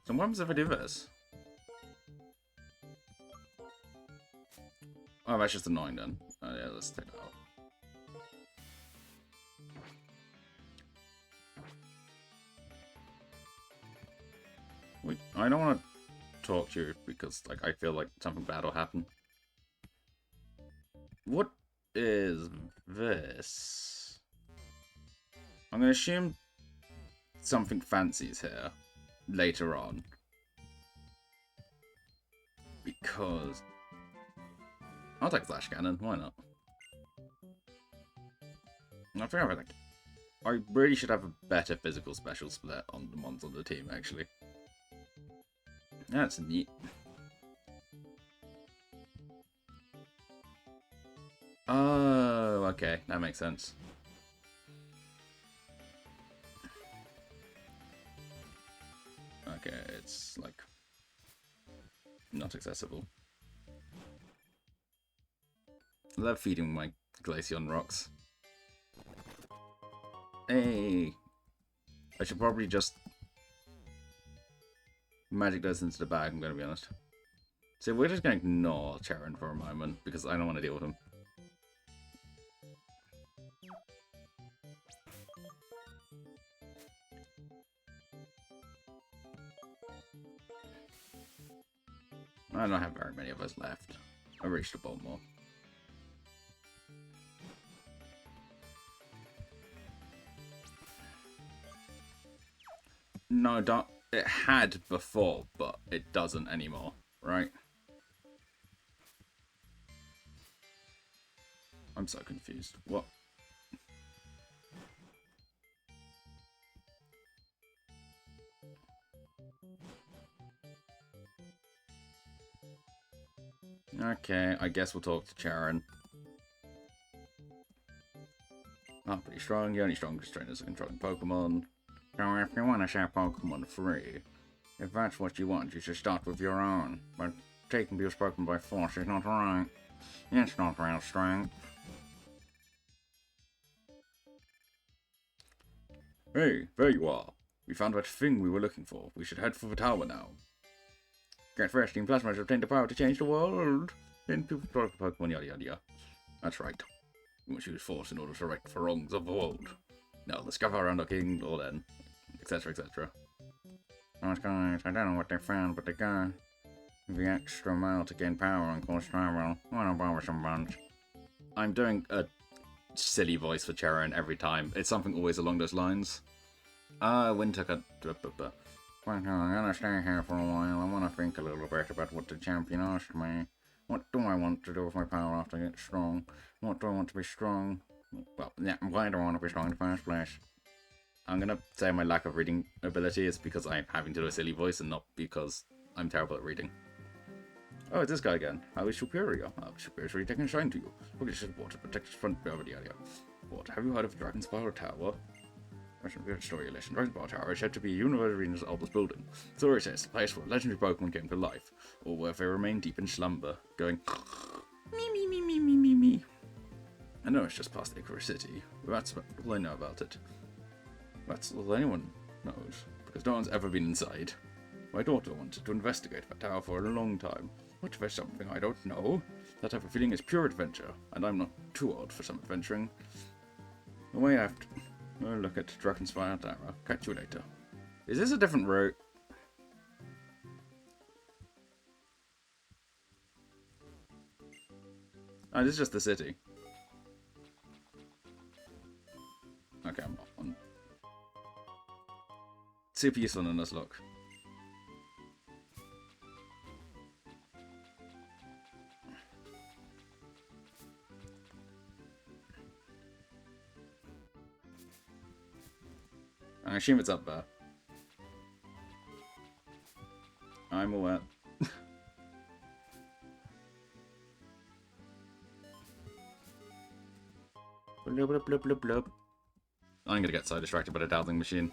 Speaker 1: So what happens if I do this? Oh, that's just annoying then. Oh yeah, let's take that out. Wait, I don't want to talk to you because like I feel like something bad will happen. What is this? I'm gonna assume something fancy is here later on. Because I'll take Flash Cannon, why not? I think I really should have a better physical special split on the ones on the team, actually. That's neat. Oh, okay, that makes sense. accessible. I love feeding my Glaceon rocks. Hey! I should probably just magic those into the bag, I'm going to be honest. So we're just going to ignore Charon for a moment, because I don't want to deal with him. I don't have very many of us left. I reached a Baltimore. No, don't. It had before, but it doesn't anymore, right? I'm so confused. What? Okay, I guess we'll talk to Charon. Not pretty strong. The only strongest trainers are controlling Pokemon. So if you want to share Pokemon free, if that's what you want, you should start with your own. But taking people's Pokemon by force is not right. It's not real strength. Hey, there you are. We found that thing we were looking for. We should head for the tower now. Get fresh Team Plasma to obtain the power to change the world. Then people control the Pokemon, yada yada yada. That's right. We must use force in order to right the wrongs of the world. Now let's gather around our king, or then, etc, etc. Those guys, I don't know what they found, but they got the extra mile to gain power and cause travel. What a bothersome bunch. I'm doing a silly voice for Charon every time. It's something always along those lines. Winter cut. I'm gonna stay here for a while. I want to think a little bit about what the champion asked me. What do I want to do with my power after I get strong? What do I want to be strong? Well, yeah, why do I want to be strong in the first place? I'm gonna say my lack of reading ability is because I'm having to do a silly voice and not because I'm terrible at reading. Oh, it's this guy again. How is Superior? Superior's really taking a shine to you. Look at this water, protects front gravity area. What, have you heard of the Dragon's Power Tower? That's a good story you listen. Dragon's Power Tower is said to be Universe Arena's oldest building. Story says the place where legendary Pokemon came to life, or where they remain deep in slumber, going me me me me me me me. I know it's just past Icarus City, but that's all I know about it. That's all anyone knows, because no one's ever been inside. My daughter wanted to investigate that tower for a long time. What if there's something I don't know? That type of feeling is pure adventure, and I'm not too old for some adventuring. The way I have to look at Dragon's Fire Tower. Catch you later. Is this a different route? Oh, this is just the city. Okay, I'm off one. Super useful in Nuzlocke. I assume it's up there. I'm aware. Blub, blub, blub, blub, blub. I'm gonna get so distracted by the dowsing machine.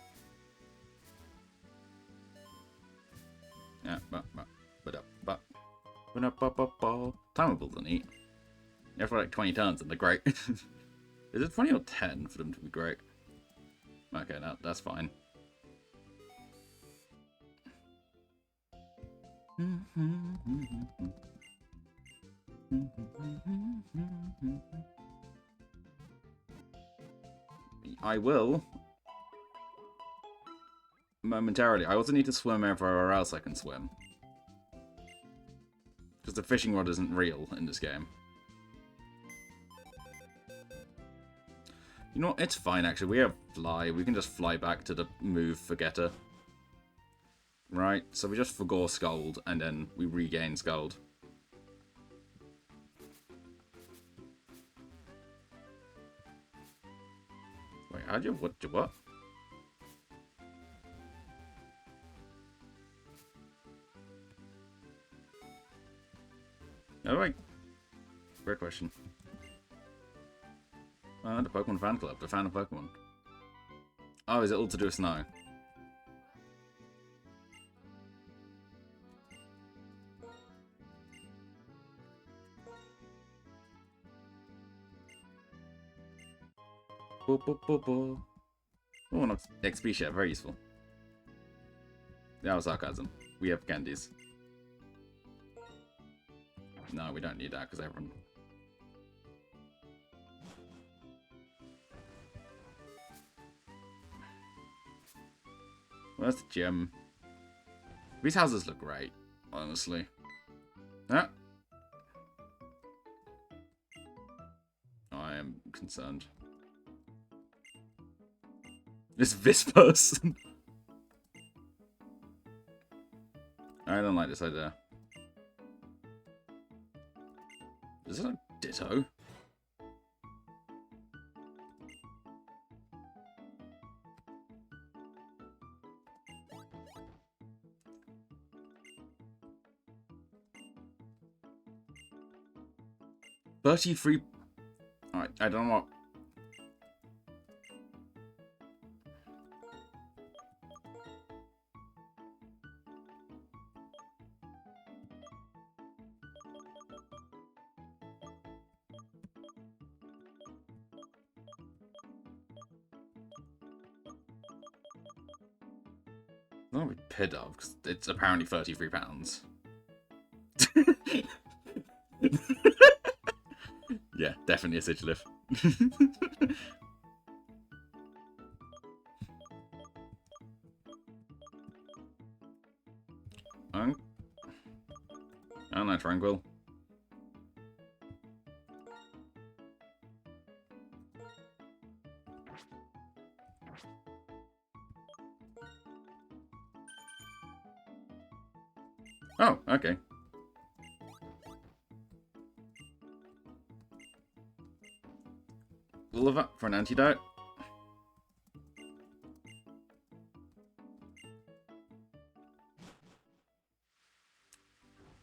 Speaker 1: Yeah, timables are neat. You have for like 20 turns and they're great. Is it 20 or 10 for them to be great? Okay, no, that's fine. I will. Momentarily. I also need to swim everywhere else I can swim. Because the fishing rod isn't real in this game. You know what? It's fine, actually. We have fly. We can just fly back to the move forgetter. Right? So we just forgo Scold, and then we regain Scold. Wait, how'd you... What? Oh, wait. Great question. The Pokemon Fan Club. The fan of Pokemon. Oh, is it all to do with snow? Bo, bo, bo, bo. Oh, an XP share, very useful. That was sarcasm. We have candies. No, we don't need that because everyone. Where's the gym? These houses look great, honestly. Ah. I am concerned. It's this person. I don't like this idea. Is it a ditto? $33. Alright, I don't know what. Not with pid of, because it's apparently £33. Yeah, definitely a Sigilif. Oh no, Tranquil. Oh, okay. Love that for an antidote.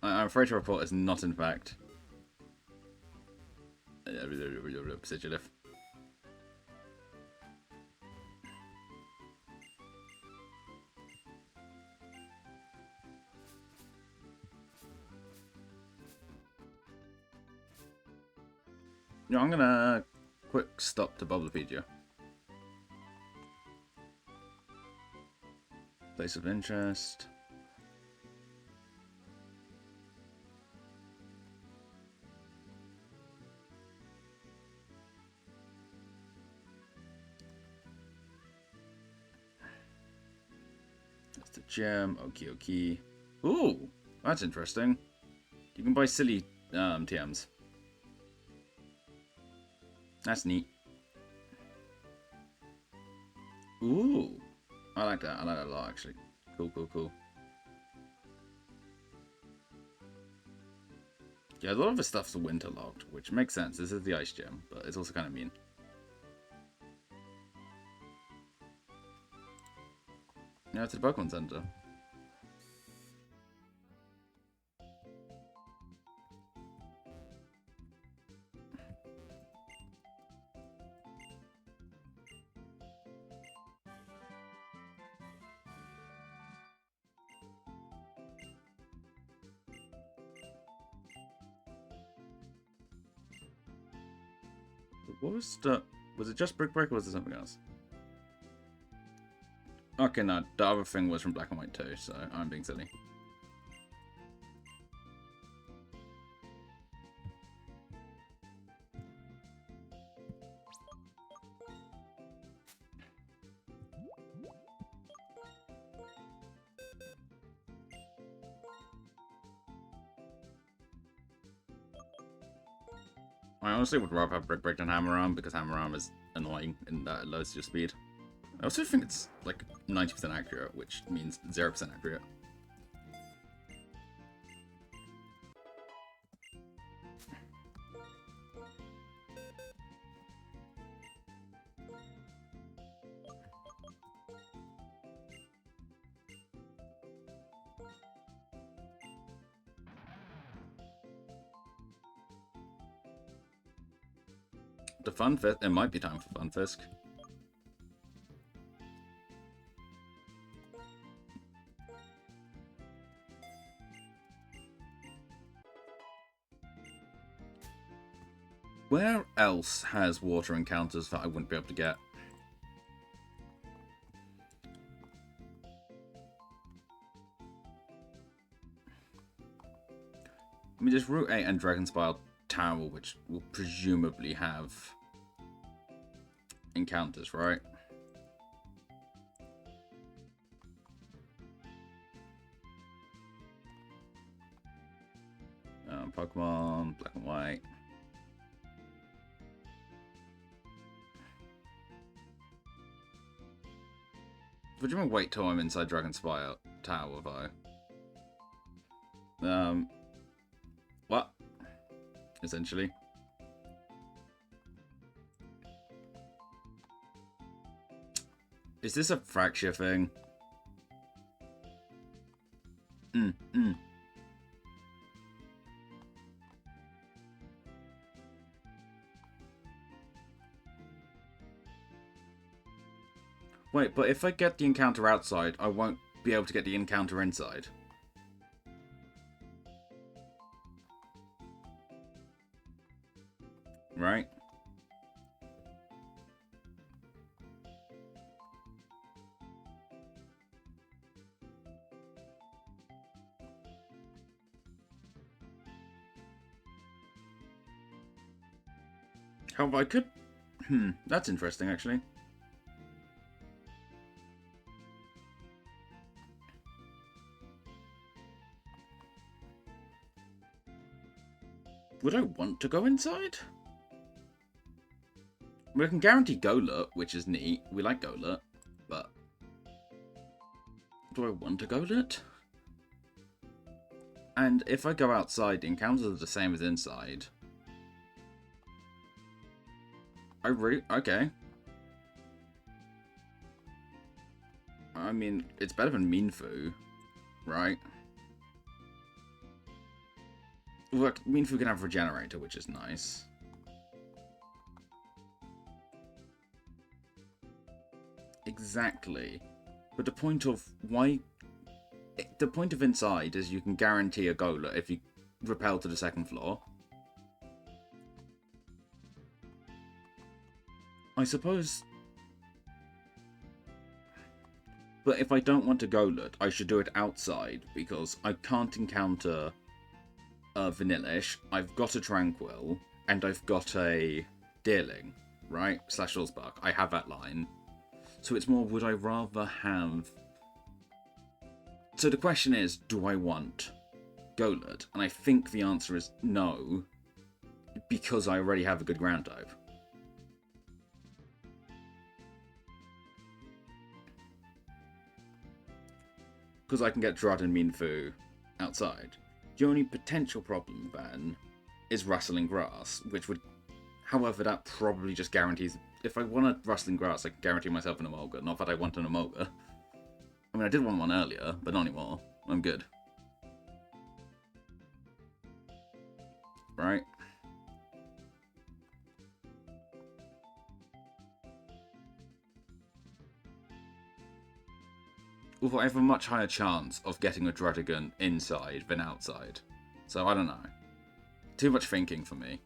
Speaker 1: I'm afraid to report it's not, in fact, Sigilif. Yeah, I'm gonna quick stop to Bubblepedia. Place of interest. That's the gem. Okie dokie. Ooh, that's interesting. You can buy silly TMs. That's neat. Ooh, I like that. I like that a lot, actually. Cool, cool, cool. Yeah, a lot of the stuff's winter logged, which makes sense. This is the ice gem, but it's also kind of mean. Yeah, it's the Pokemon Center. What was the... Was it just Brick Break or was it something else? Okay, no, the other thing was from Black and White too, so I'm being silly. I honestly would rather have Brick Break than Hammer Arm because Hammer Arm is annoying in that it lowers your speed. I also think it's like 90% accurate, which means 0% accurate. The Funfisk, it might be time for Funfisk. Where else has water encounters that I wouldn't be able to get? I mean, there's Route 8 and Dragonspire Tower, which will presumably have encounters, right? Pokemon, Black and White. Would you want to wait till I'm inside Dragonspire Tower, though? What? Essentially. Is this a fracture thing? Wait, but if I get the encounter outside, I won't be able to get the encounter inside. Right? However, I could... that's interesting, actually. Would I want to go inside? We can guarantee Golurt, which is neat. We like Golurt, but... do I want to Golurt? And if I go outside, the encounters are the same as inside. Okay. I mean, it's better than Minfu, right? Look, Minfu can have Regenerator, which is nice. Exactly. But the point of why... the point of inside is you can guarantee a Golurt if you rappel to the second floor. I suppose... but if I don't want a Golurt, I should do it outside, because I can't encounter a Vanillish, I've got a Tranquil, and I've got a Deerling, right? / Allspark. I have that line. So it's more, would I rather have... so the question is, do I want Golurt? And I think the answer is no, because I already have a good ground type. Because I can get Drud and Minfu outside. The only potential problem, then, is Rustling Grass, which would... however, that probably just guarantees... if I want a Rustling Grass, I can guarantee myself an Emolga. Not that I want an Emolga. I mean, I did want one earlier, but not anymore. I'm good. Right? Although I have a much higher chance of getting a Druddigon inside than outside. So, I don't know. Too much thinking for me.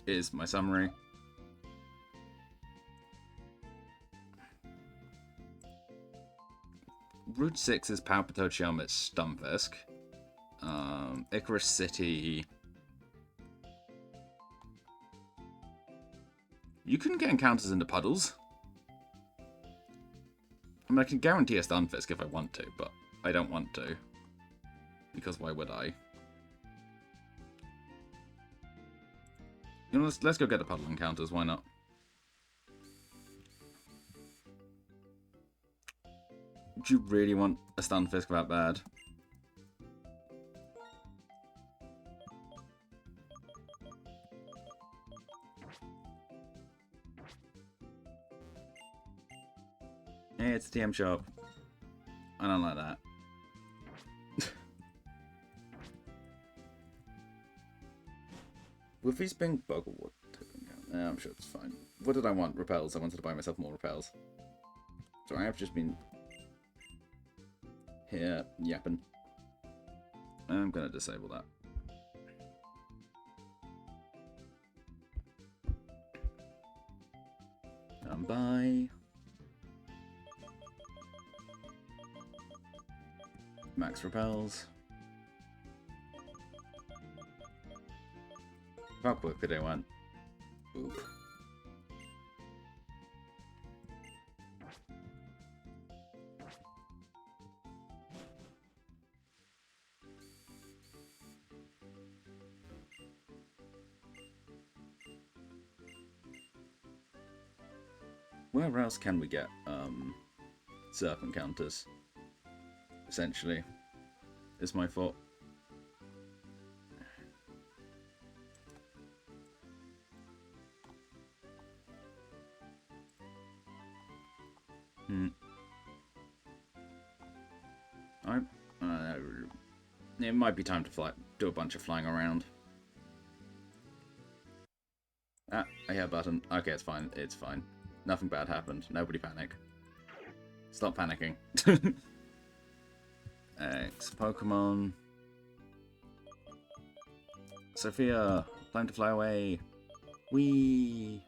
Speaker 1: Is my summary. Route 6 is Palpitochium at Stunfisk. Icarus City... you couldn't get encounters in the puddles. I mean, I can guarantee a Stunfisk if I want to, but I don't want to. Because why would I? You know, let's go get the puddle encounters, why not? Do you really want a Stunfisk that bad? Hey, it's a TM shop. I don't like that. With these being Buglewood, yeah, I'm sure it's fine. What did I want? Repels. I wanted to buy myself more repels. So I have just been here yapping. I'm gonna disable that. Stand by. Max repels. How quickly they went. Boop. Where else can we get surf encounters? Essentially, is my thought. It might be time to fly. Do a bunch of flying around. Ah, I hear a button. Okay, it's fine. It's fine. Nothing bad happened. Nobody panic. Stop panicking. X Pokemon. Sophia, time to fly away. Whee!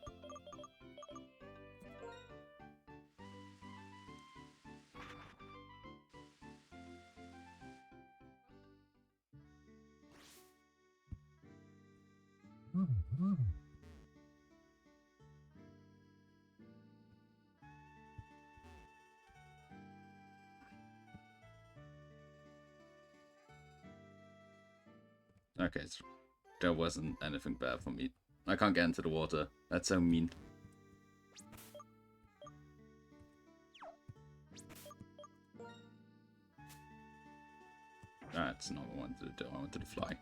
Speaker 1: Okay, so there wasn't anything bad for me. I can't get into the water. That's so mean. That's not what I wanted to do. I wanted to fly.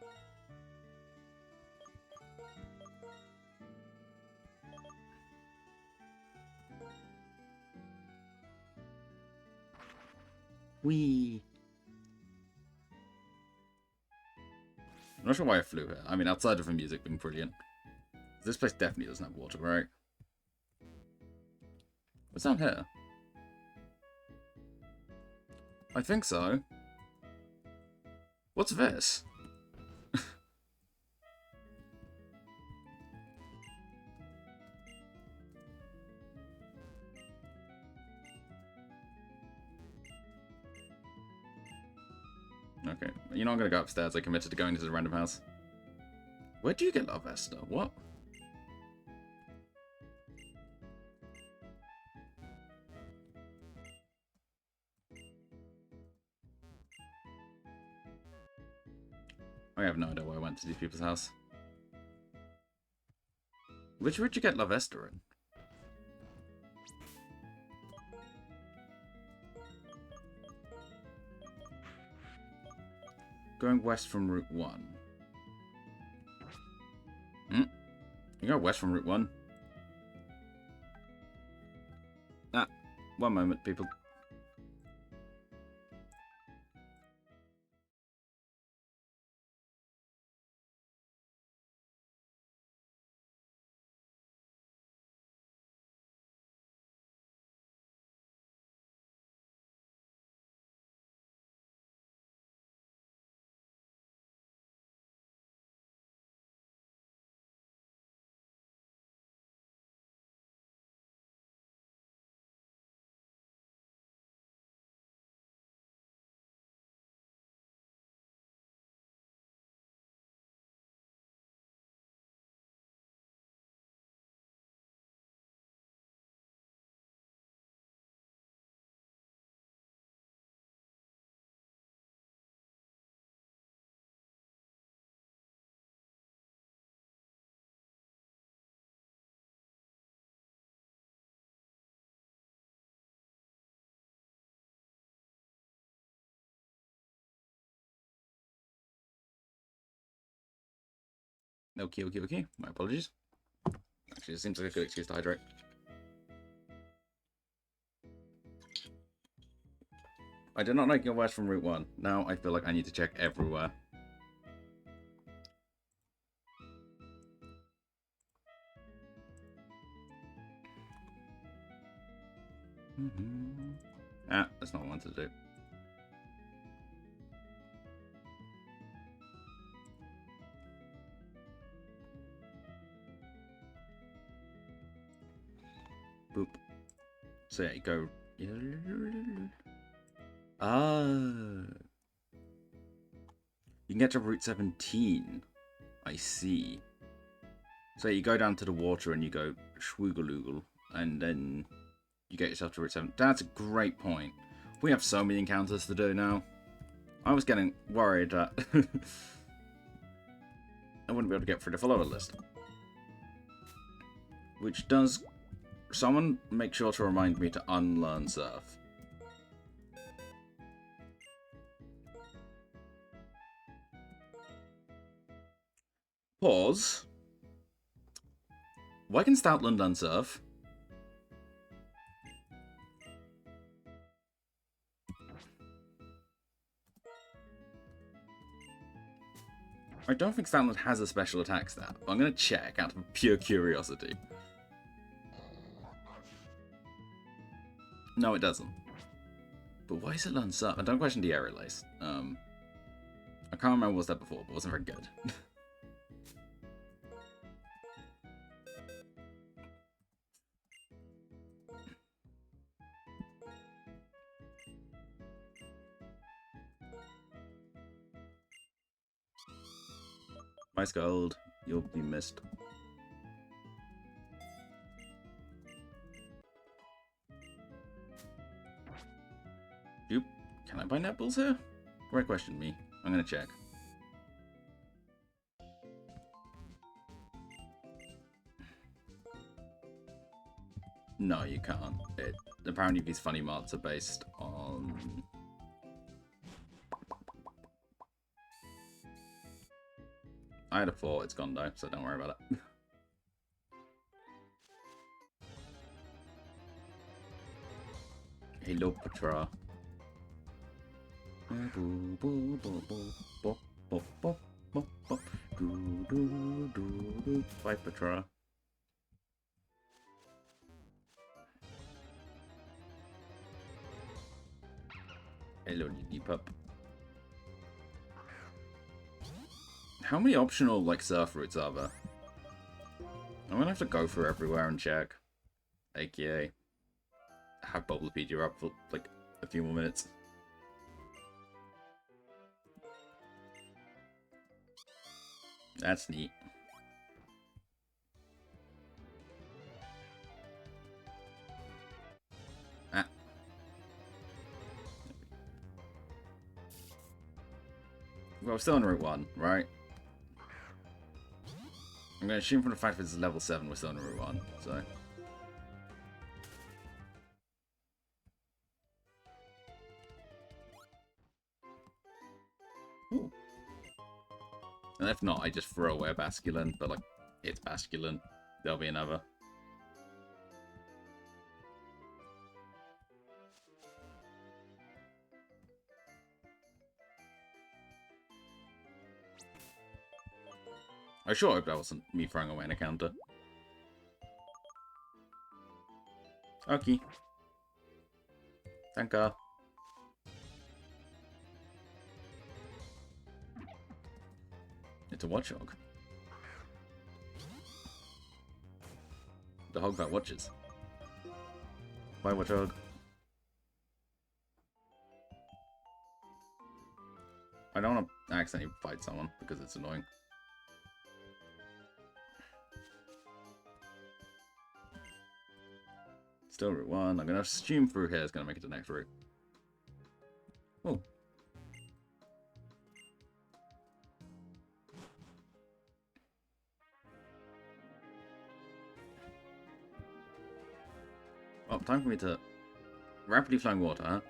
Speaker 1: Whee! I'm not sure why I flew here. I mean, outside of the music being brilliant. This place definitely doesn't have water, right? What's down here? I think so. What's this? Okay, you know I'm gonna go upstairs. I committed to going to the random house. Where do you get Love Esther? What? I have no idea why I went to these people's house. Which would you get Love Esther in? Going west from Route 1. You go west from Route 1? Ah, one moment, people. Okay. My apologies. Actually, it seems like a good excuse to hydrate. I did not like your west from Route 1. Now I feel like I need to check everywhere. Ah, that's not what I wanted to do. Boop. So yeah, you go... Ah. You can get to Route 17. I see. So you go down to the water and you go schwoogaloogle, and then you get yourself to Route 7. That's a great point. We have so many encounters to do now. I was getting worried that I wouldn't be able to get through the follower list. Which does... Someone make sure to remind me to unlearn Surf. Pause. Why can Stoutland learn Surf? I don't think Stoutland has a special attack stat, but I'm going to check out of pure curiosity. No, it doesn't. But why does it learn Surf? I don't question the air lace. I can't remember what was that before, but it wasn't very good. Ice Gold, you'll be missed. Oop. Can I buy netballs here? Great question, me. I'm gonna check. No, you can't. Apparently these funny marks are based on... I had a 4, it's gone though, so don't worry about it. Hello, Petra. Bye, Petra. Hello, Niddy Pup. How many optional, like, surf routes are there? I'm gonna have to go through everywhere and check. AKA have Bubblepedia up for, like, a few more minutes. That's neat. Ah. Well, we're still on Route 1, right? I'm going to assume from the fact that it's level 7, we're still on Route 1, so... Ooh. And if not, I just throw away a Basculin, but, like, it's Basculin. There'll be another. I sure hope that wasn't me throwing away an encounter. Okay. Thank you. It's a watchdog. The hog that watches. Bye, watchdog. I don't want to accidentally fight someone because it's annoying. Still Route 1. I'm going to assume through here is going to make it to the next route. Oh. Oh, time for me to... Rapidly flowing water, huh?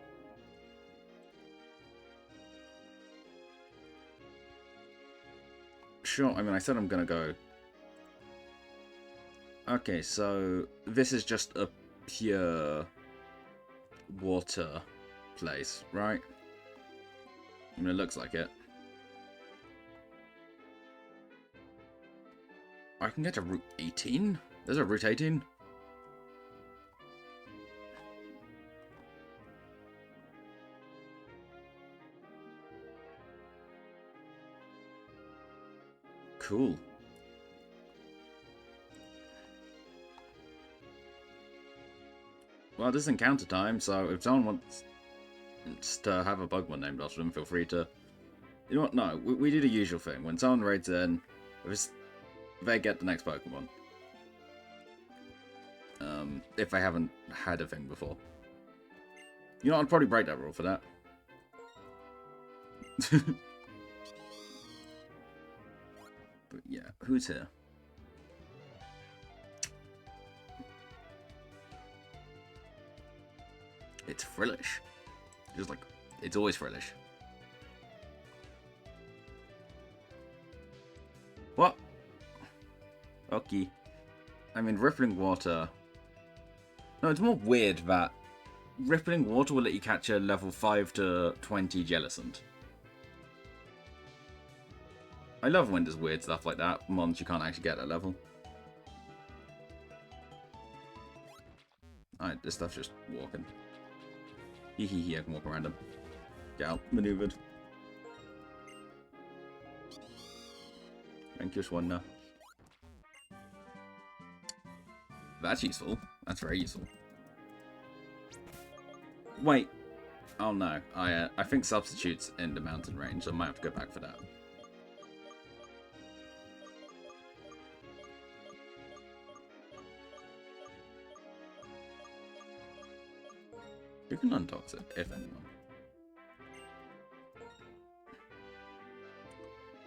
Speaker 1: Sure, I mean, I said I'm going to go... Okay, so this is just a pure water place, right? I mean, it looks like it. I can get to Route 18? There's a Route 18? Cool. Well, this is encounter time, so if someone wants to have a Pokemon named after them, feel free to... You know what? No, we do the usual thing. When someone raids in, they get the next Pokemon. If they haven't had a thing before. You know, I'd probably break that rule for that. But yeah, who's here? It's Frillish. Just like, it's always Frillish. What? Okay. I mean, Rippling Water... No, it's more weird that Rippling Water will let you catch a level 5 to 20 Jellicent. I love when there's weird stuff like that, mons you can't actually get at level. Alright, this stuff's just walking. Hee hee hee, I can walk around them. Get out, maneuvered. Thank you, Swanna. That's useful. That's very useful. Wait. Oh no. I think substitutes in the mountain range. I might have to go back for that. You can untoxic, if anyone.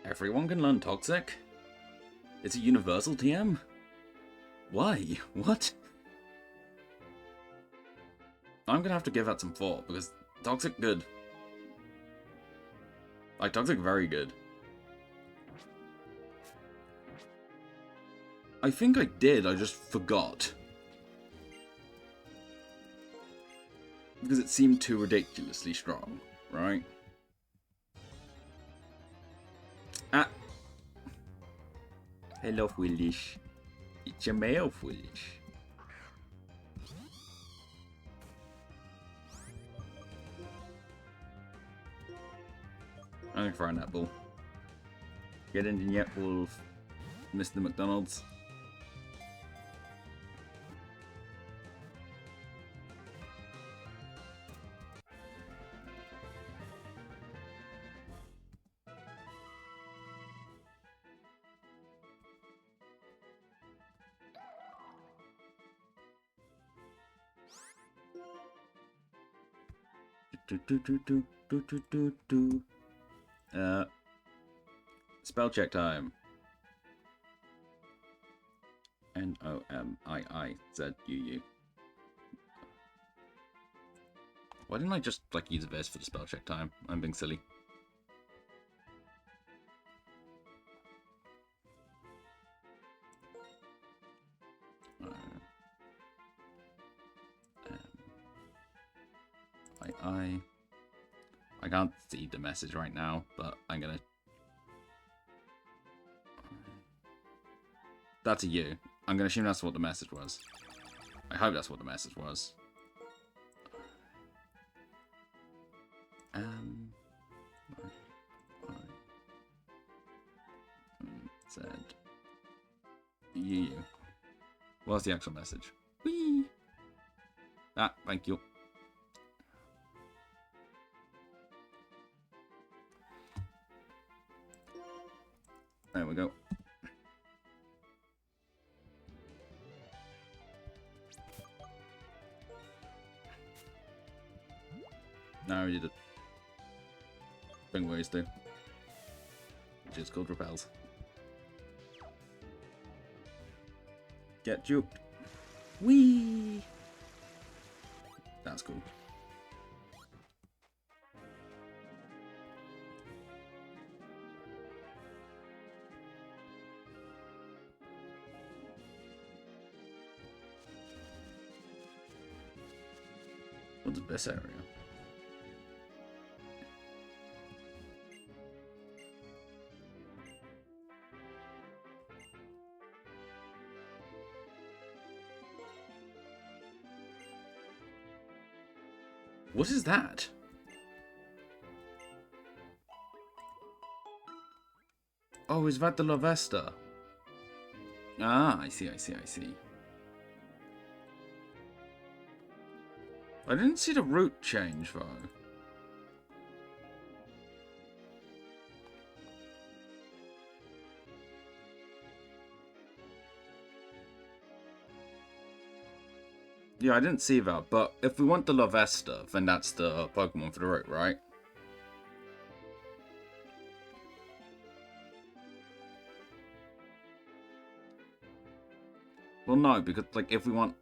Speaker 1: Everyone can learn Toxic? It's a universal TM? Why? What? I'm gonna have to give that some thought, because Toxic good. Like, Toxic very good. I think I did, I just forgot. Because it seemed too ridiculously strong, right? Ah. Hello, Foolish. It's a male, Foolish. I'm gonna throw a netball. Get in the net, Wolf. Mr. McDonald's. Spell check time. N-O-M-I-I-Z-U-U. Why didn't I just, like, use this for the spell check time? I'm being silly. I can't see the message right now, but I'm gonna... That's a U. I'm gonna assume that's what the message was. I hope that's what the message was. Z U. What's the actual message? Whee! Ah, thank you. There we go. Now we did it. Thing ways do. Which is called repels. Get juked. Whee! That's cool. What's this area? What is that? Oh, is that the La Vesta? Ah, I see. I didn't see the route change, though. Yeah, I didn't see that, but if we want the Lavesta, then that's the Pokemon for the route, right? Well, no, because, like, if we want...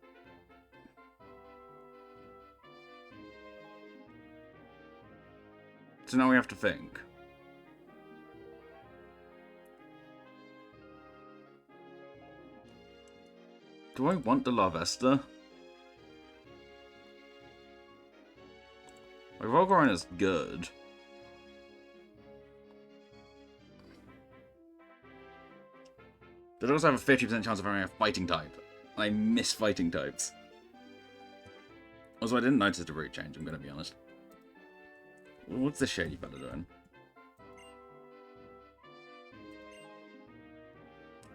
Speaker 1: So now we have to think. Do I want the Lavesta? Like, Volcarona is good. Does it also have a 50% chance of having a fighting type? I miss fighting types. Also, I didn't notice the route change, I'm gonna be honest. What's the shady fella doing?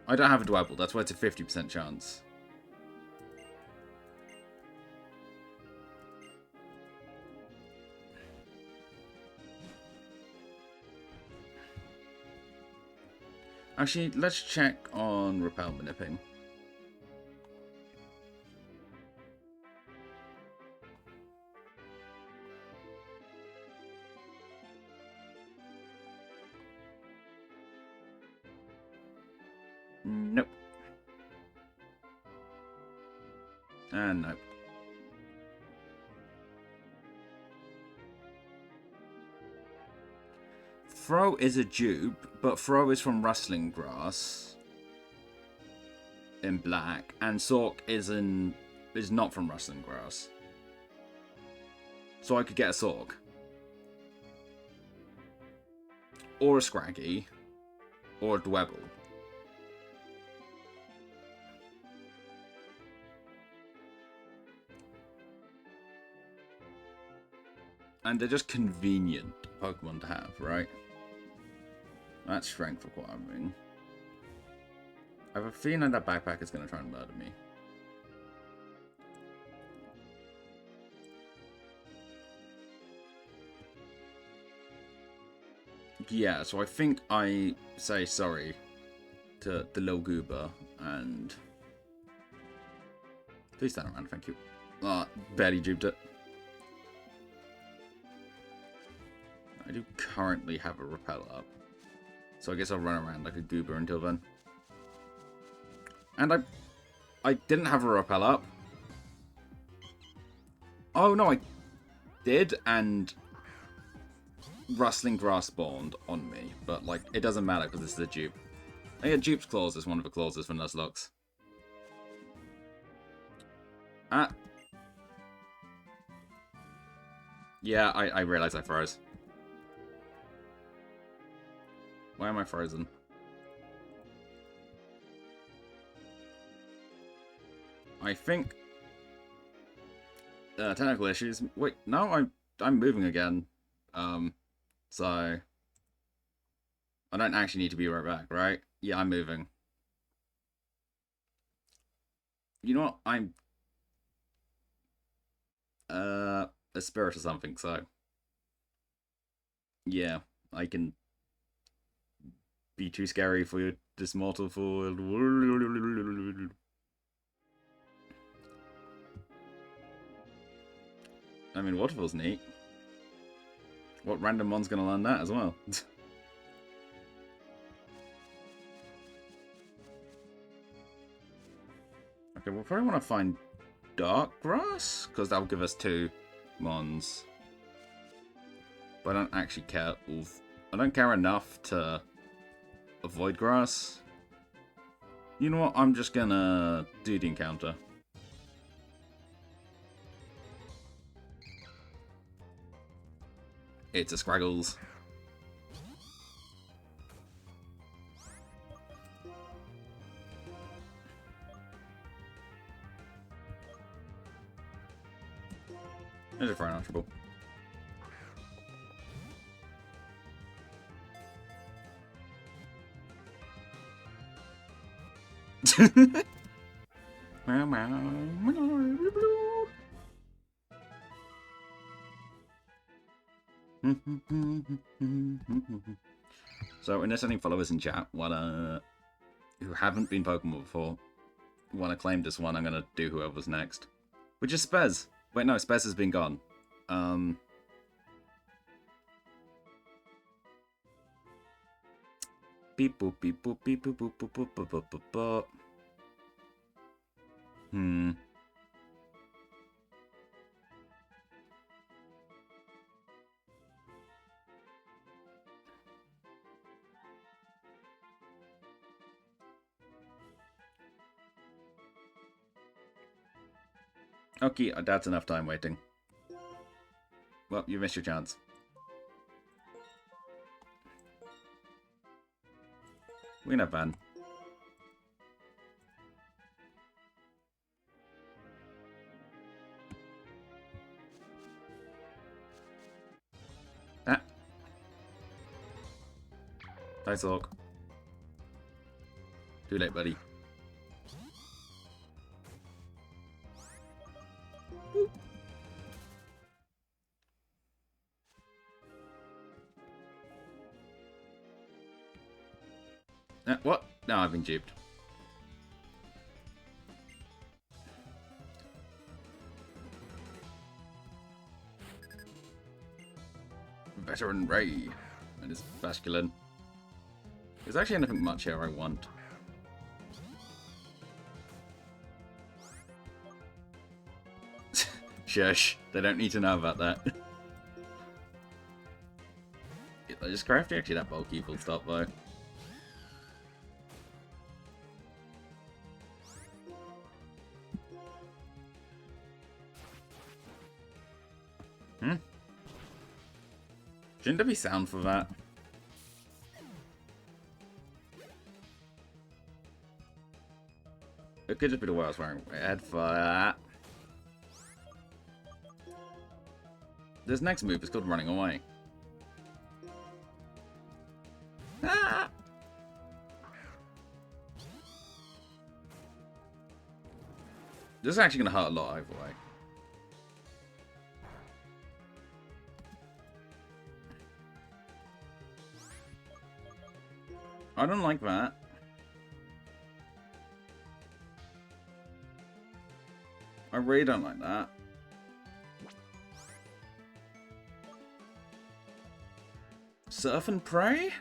Speaker 1: I don't have a Dwebble, that's why it's a 50% chance. Actually, let's check on Repel Manipping. Nope. And nope. Throw is a dupe, but Throw is from Rustling Grass in black, and Sork is not from Rustling Grass. So I could get a Sork. Or a Scraggy. Or a Dwebble. And they're just convenient Pokemon to have, right? That's strength requiring. I have a feeling that backpack is going to try and murder me. Yeah, so I think I say sorry to the little goober and... Please stand around, thank you. Ah, barely duped it. I do currently have a Repel up. So I guess I'll run around like a goober until then. And I didn't have a Repel up. Oh no, I did, and Rustling Grass spawned on me. But like, it doesn't matter because this is a dupe. I get dupe's clause as one of the clauses for Nuzlocke. Yeah, I realized I froze. Why am I frozen? I think technical issues. Wait, no, I'm moving again. So I don't actually need to be right back, right? Yeah, I'm moving. You know what? I'm a spirit or something, so yeah, I can be too scary for this mortal for. I mean, Waterfall's neat. What random one's gonna learn that as well? Okay, we'll probably want to find Dark Grass, because that'll give us 2 Mons. But I don't actually care. Oof. I don't care enough to avoid grass. You know what? I'm just gonna do the encounter. It's a Scraggles. There's a Fire Unanswerable. So, unless any followers in chat who haven't been Pokemon before want to claim this one, I'm gonna do whoever's next, which is Spez. Wait, no, Spez has been gone. Beep boop beep boop beep boop boop boop boop boop boop boop boop. Okay, that's enough time waiting. Well, you missed your chance. We can have fun. Ah. Nice look. Too late, buddy. What? No, I've been duped. Veteran Ray and his Basculin. There's actually nothing much here I want. Shush, they don't need to know about that. Is Crafty actually that bulky full stop though? Shouldn't there be sound for that? It could just be the way I was wearing my head for that. This next move is called running away. Ah! This is actually going to hurt a lot either way. I don't like that. I really don't like that. Surf and Prey?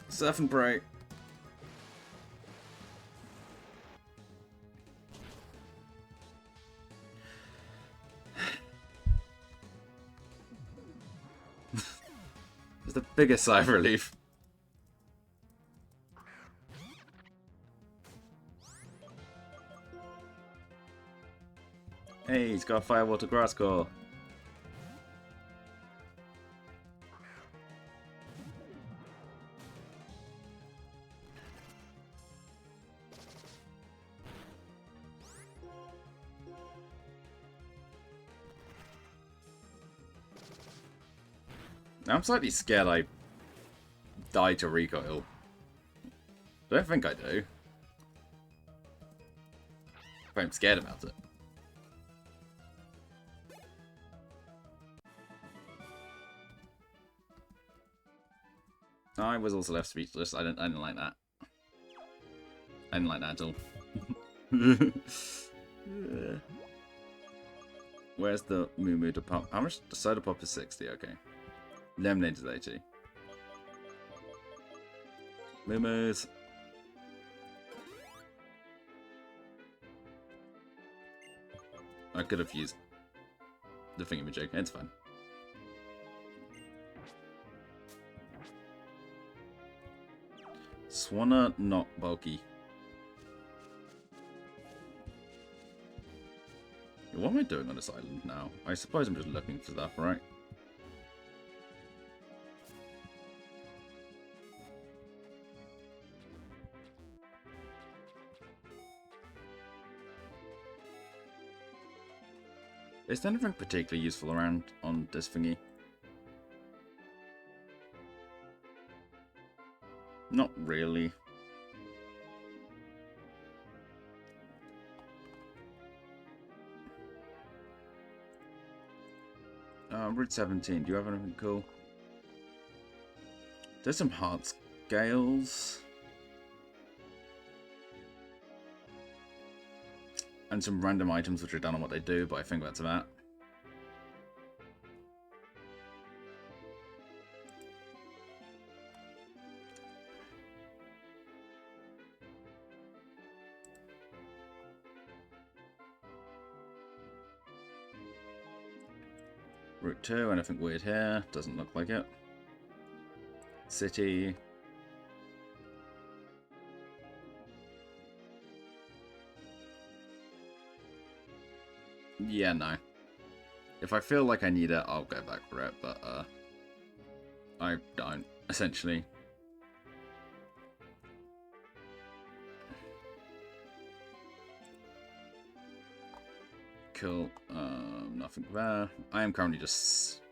Speaker 1: Surf and Prey. It's the biggest sigh of relief. Hey, he's got a Firewater Grass Core. I'm slightly scared I die to recoil. Don't think I do. But I'm scared about it. I was also left speechless. I didn't like that. I didn't like that at all. Where's the Moo Moo to pop? How much? The soda pop is 60, okay. Lemonade is 80. Moo Moos. I could have used the thingamajig. It's fine. Swanna, not bulky. What am I doing on this island now? I suppose I'm just looking for stuff, right? Is there anything particularly useful around on this thingy? Not really. Route 17. Do you have anything cool? There's some heart scales. And some random items which I don't know what they do, but I think that's that. Route 2, anything weird here? Doesn't look like it. City. Yeah, no. If I feel like I need it, I'll go back for it, but I don't, essentially. Cool. Nothing there. I am currently just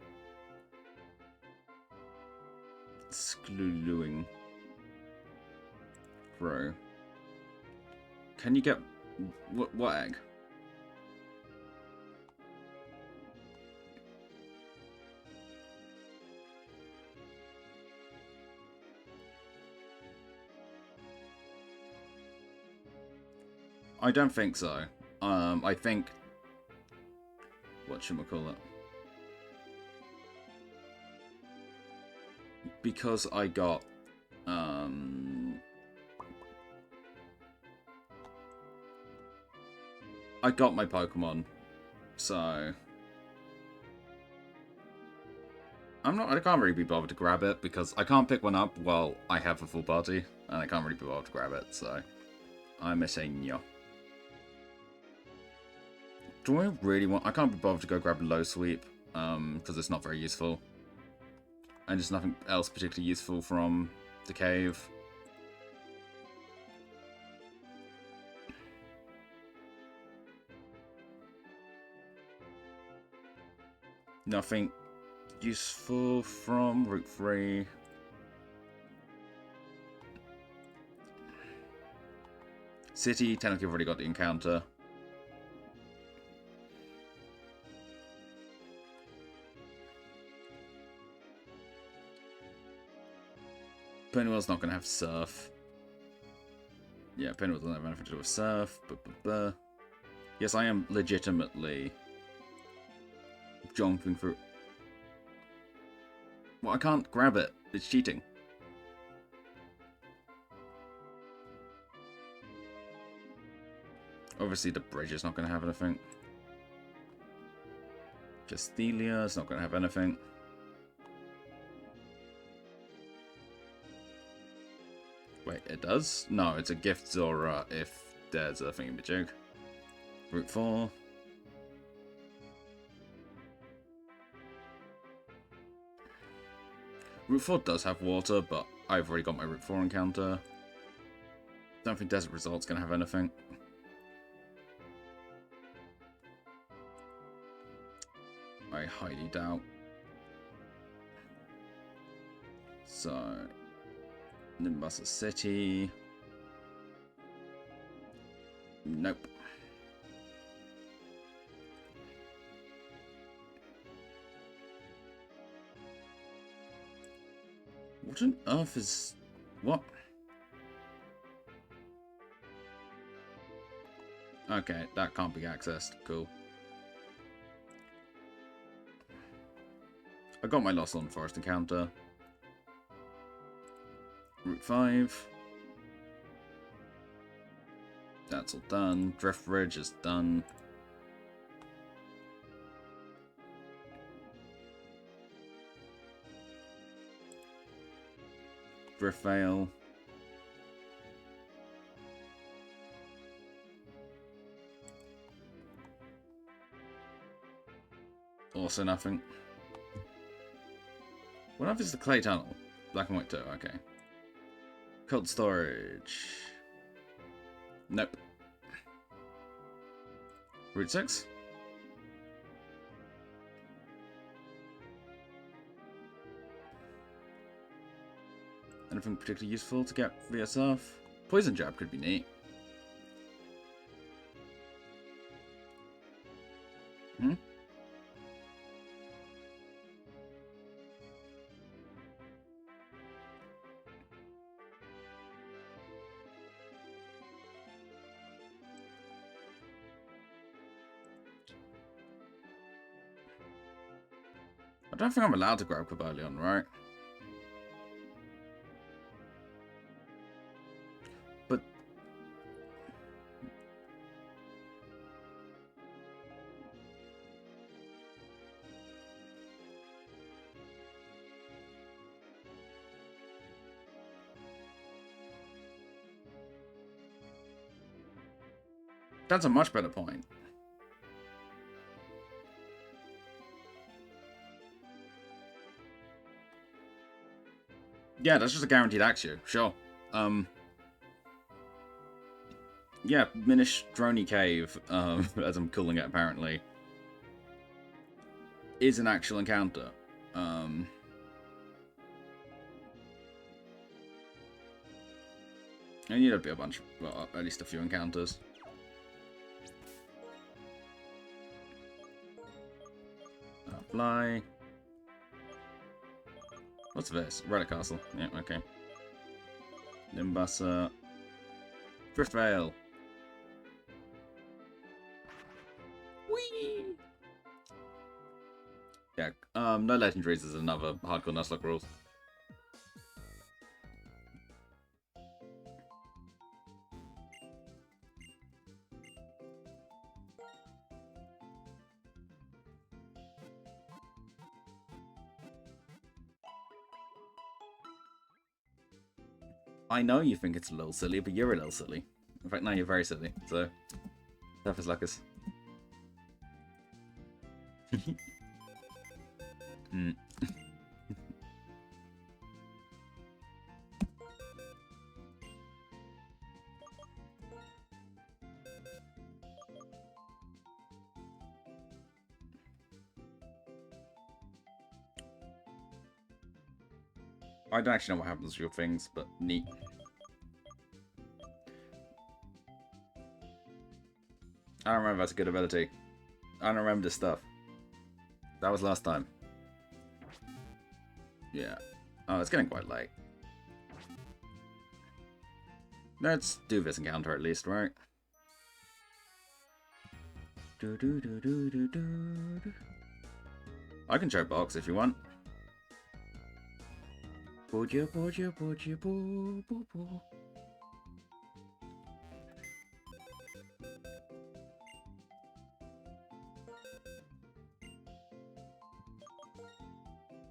Speaker 1: screwing through. Can you get what egg? I don't think so. I think whatchamacallit. Because I got my Pokemon, so I can't really be bothered to grab it because I can't pick one up while I have a full party, and I can't really be bothered to grab it, so I'm a senior. Do I really want... I can't be bothered to go grab a low sweep, because it's not very useful. And there's nothing else particularly useful from the cave. Nothing useful from Route 3. City, technically I've already got the encounter. Pennywell's not going to have surf. Yeah, Pennywell doesn't have anything to do with surf. Yes, I am legitimately jumping through. Well, I can't grab it. It's cheating. Obviously, the bridge is not going to have anything. Castelia is not going to have anything. Wait, it does? No, it's a gift Zora if there's a thingamajig. Route 4. Route 4 does have water, but I've already got my Route 4 encounter. Don't think Desert Resort's gonna have anything. I highly doubt. So... Nimbasa City. Nope. What on earth is... What? Okay, that can't be accessed. Cool. I got my Lost on Forest encounter. Route 5. That's all done. Drift Ridge is done. Drift Vale. Also nothing. What if it's the clay tunnel? Black and white too, okay. Cold storage. Nope. Route 6. Anything particularly useful to get via surf? Poison Jab could be neat. I don't think I'm allowed to grab Cobalion, right? But... That's a much better point. Yeah, that's just a guaranteed Axio. Sure. Yeah, Minish Droney Cave, as I'm calling it apparently, is an actual encounter. I need to be a bunch, well, at least a few encounters. Fly. What's this? Relic Castle. Yeah, okay. Nimbasa. Drift Veil. Whee! Yeah, no legendaries is another hardcore Nuzlocke rules. I know you think it's a little silly, but you're a little silly. In fact, no, you're very silly, so... Tough as Lucas. I don't actually know what happens to your things, but neat. I don't remember that's a good ability. I don't remember this stuff. That was last time. Yeah. Oh, it's getting quite late. Let's do this encounter at least, right? I can show box if you want.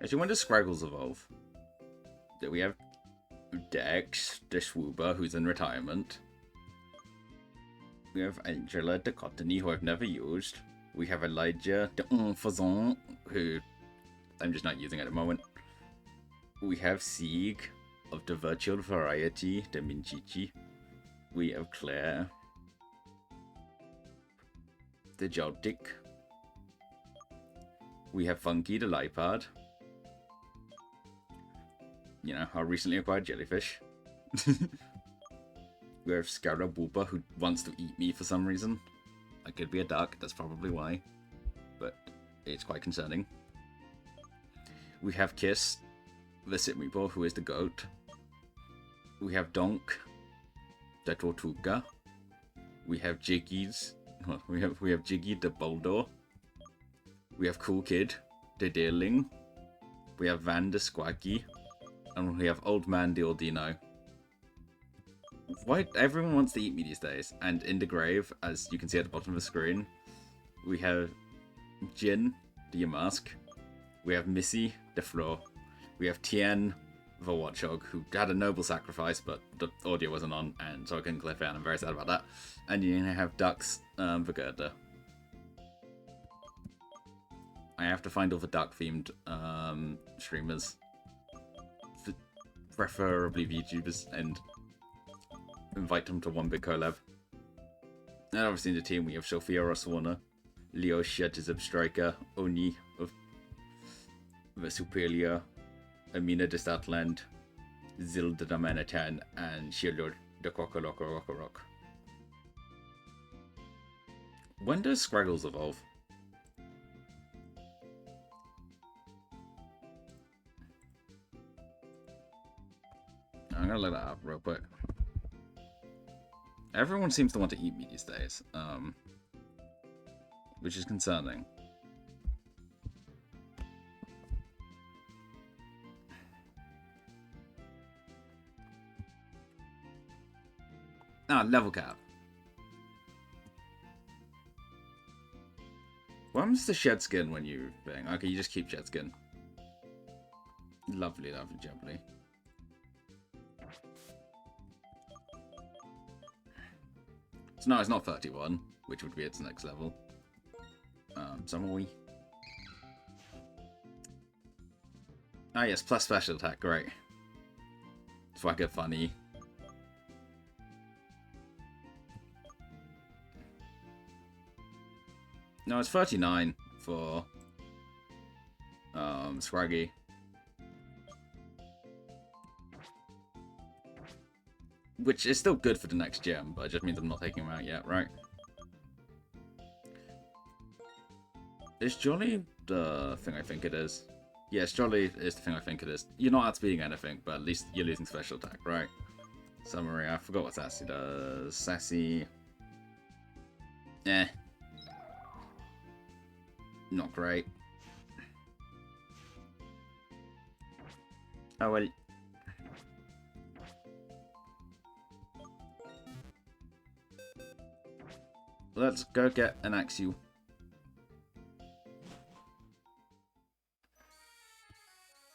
Speaker 1: Actually, when does Scraggles evolve? We have Dex, the Swoober, who's in retirement. We have Angela, the Cottony, who I've never used. We have Elijah, the Enfazon, who I'm just not using at the moment. We have Sieg, of the Virtual Variety, the Minchichi. We have Claire, the Joltik. We have Funky, the Lipard. You know, our recently acquired jellyfish. We have Scarabuba, who wants to eat me for some reason. I could be a duck, that's probably why. But it's quite concerning. We have Kiss, the Sitmeeple, who is the goat. We have Donk, the Tortuga. We have Jiggies. We have Jiggy, the Bulldog. We have Cool Kid, the Deerling. We have Van, the Squacky. And we have Old Man, the Ordino. Why everyone wants to eat me these days? And in the grave, as you can see at the bottom of the screen, we have Jin, the Yamask. We have Missy, the Floor. We have Tien, the Watchog, who had a noble sacrifice, but the audio wasn't on, and so I couldn't clip it, and I'm very sad about that. And you have Ducks, the Gerda. I have to find all the duck-themed streamers. Preferably VTubers, and invite them to one big collab. And obviously in the team we have Sophia Roswana, Leo Shetizub Striker, Oni of the Superlia, Amina de Statland, Zilda the Manatan, and Shilor the Kokoloko. When does Scraggles evolve? I'm gonna look that up real quick. Everyone seems to want to eat me these days, which is concerning. Ah, level cap. What happens to shed skin when you thing? Okay, you just keep shed skin. Lovely, lovely, jubbly. So no, it's not 31, which would be its next level. Summary. Ah yes, plus special attack, great. Swagger funny. No, it's 39 for Scraggy. Which is still good for the next gem, but it just means I'm not taking him out yet, right? Is Jolly the thing I think it is? Yes, Jolly is the thing I think it is. You're not outspeeding anything, but at least you're losing special attack, right? Summary, I forgot what Sassy does. Sassy... Eh. Not great. Oh well. Let's go get an Axew.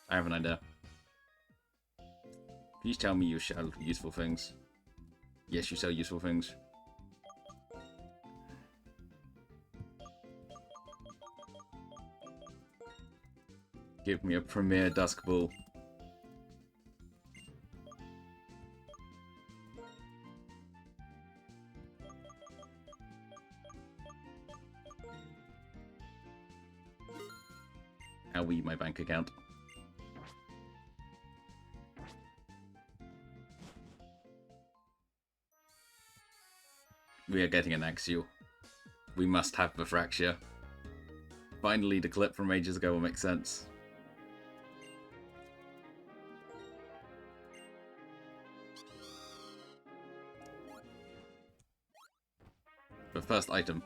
Speaker 1: I have an idea. Please tell me you sell useful things. Yes, you sell useful things. Give me a Premier Dusk Ball. I'll leave my bank account. We are getting an Axew. We must have the Fracture. Finally, the clip from ages ago will make sense. The first item.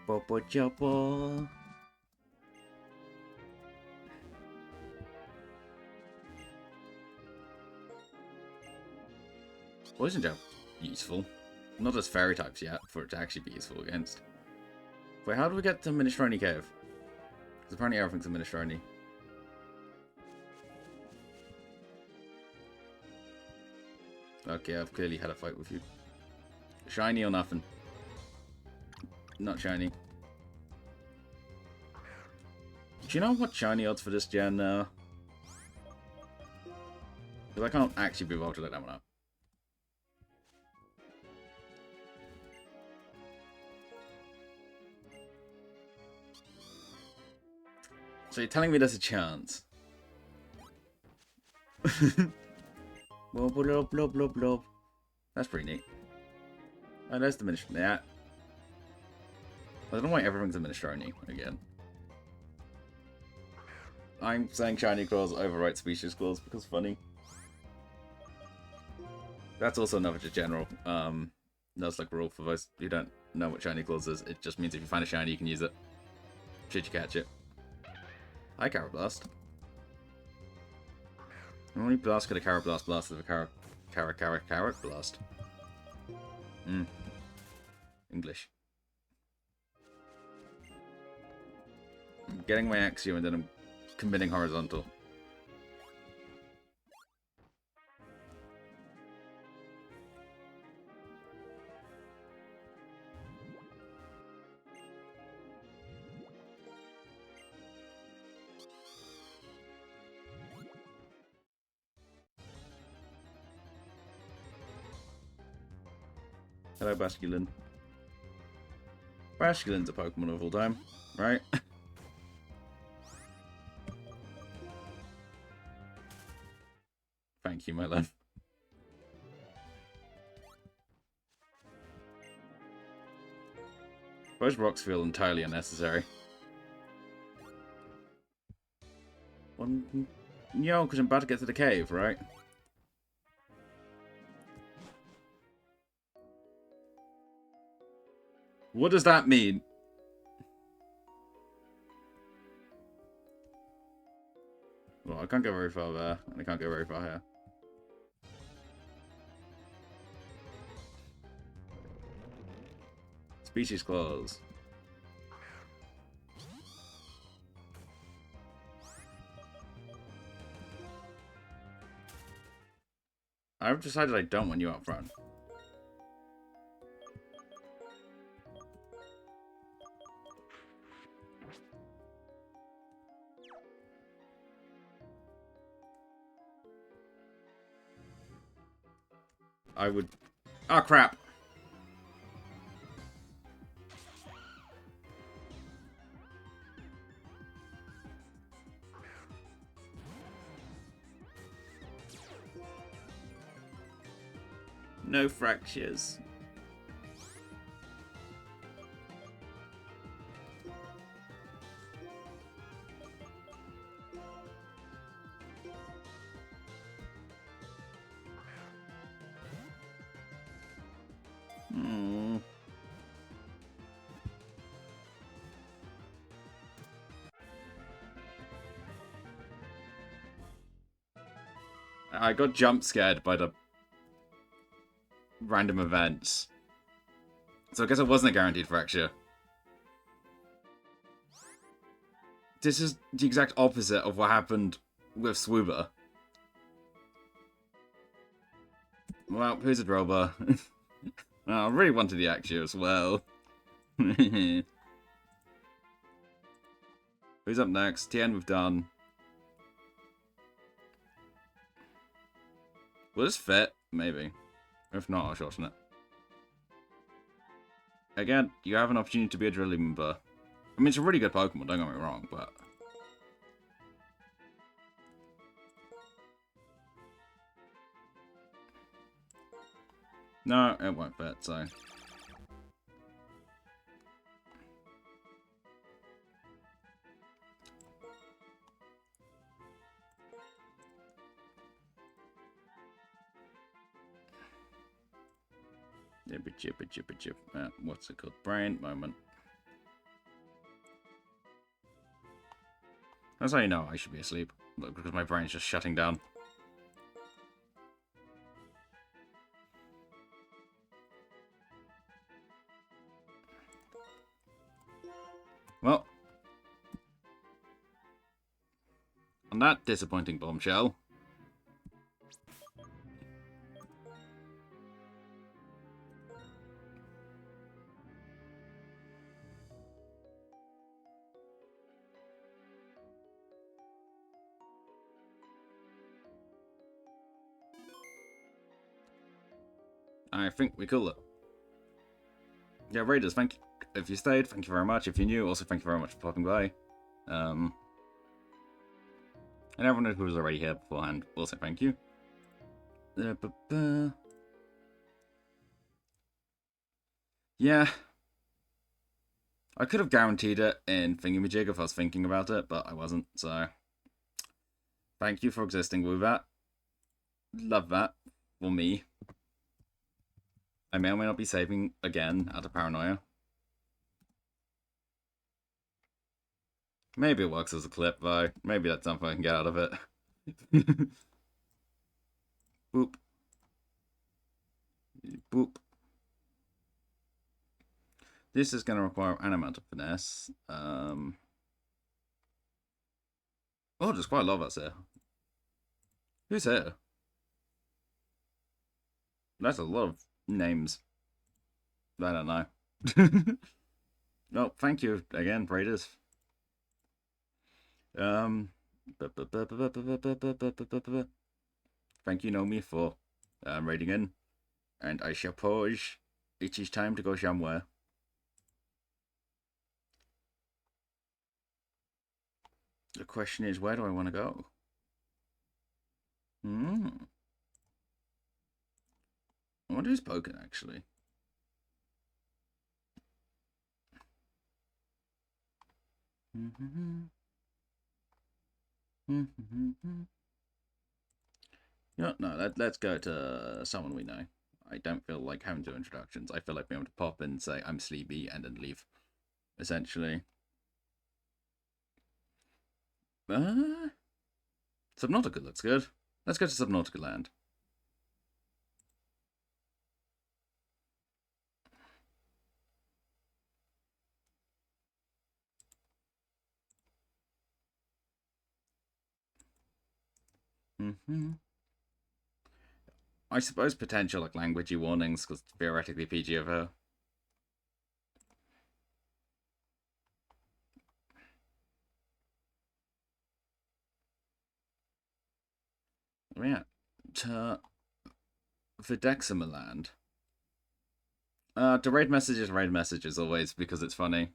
Speaker 1: Bobo Jobbo. Poison Jab. Useful. Not as fairy types yet, for it to actually be useful against. Wait, how do we get to Minestrone Cave? Because apparently everything's a Minestrone. Okay, I've clearly had a fight with you. Shiny or nothing? Not shiny. Do you know what shiny odds for this gen now? Because I can't actually be able to let that one up. So you're telling me there's a chance? Blob, blob, blob, blob, blob. That's pretty neat. Oh, there's the Minestrone. Yeah. I don't know why everything's a Minestrone again. I'm saying shiny claws overwrite species claws because funny. That's also another just general Nuzlocke rule for those who don't know what shiny claws is. It just means if you find a shiny, you can use it. Should you catch it. Hi, Carablast. Only blast could a Carablast blast with a Carrot blast. English. I'm getting my Axew and then I'm committing horizontal. Hello, Basculin. Basculin's a Pokemon of all time, right? Thank you, my love. Those rocks feel entirely unnecessary. Yo, because I'm about to get to the cave, right? What does that mean? Well, I can't go very far there, and I can't go very far here. Species clause. I've decided I don't want you up front. I would... Oh, crap. No fractures. I got jump scared by the random events. So I guess it wasn't a guaranteed fracture. This is the exact opposite of what happened with Swoober. Well, who's a Drober? Well, I really wanted the Axio as well. Who's up next? Tien we've done. Will this fit? Maybe. If not, I'll shorten it. Again, you have an opportunity to be a Drilly member. I mean, it's a really good Pokemon, don't get me wrong, but... No, it won't fit, so... Chip. What's it called? Brain moment. That's how you know I should be asleep. Look, because my brain's just shutting down. Well. On that disappointing bombshell. I think we call it. Yeah, Raiders, thank you. If you stayed, thank you very much. If you're new, also thank you very much for popping by. And everyone who was already here beforehand, also thank you. Yeah. I could have guaranteed it in Thingamajig if I was thinking about it, but I wasn't, so... Thank you for existing with that. Love that. For me. I may or may not be saving again out of paranoia. Maybe it works as a clip, though. Maybe that's something I can get out of it. Boop. Boop. This is going to require an amount of finesse. Oh, there's quite a lot of us here. Who's here? That's a lot of names. I don't know. Well, thank you again, Raiders. Thank you, Nomi, for raiding in. And I suppose it is time to go somewhere. The question is, where do I want to go? What is Pokken, actually? No, let's go to someone we know. I don't feel like having to do introductions. I feel like being able to pop in and say, I'm Sleeby, and then leave. Essentially. Subnautica looks good. Let's go to Subnautica Land. I suppose potential like languagey warnings, because theoretically PG of her. Yeah. To Videxima land. To raid messages always, because it's funny.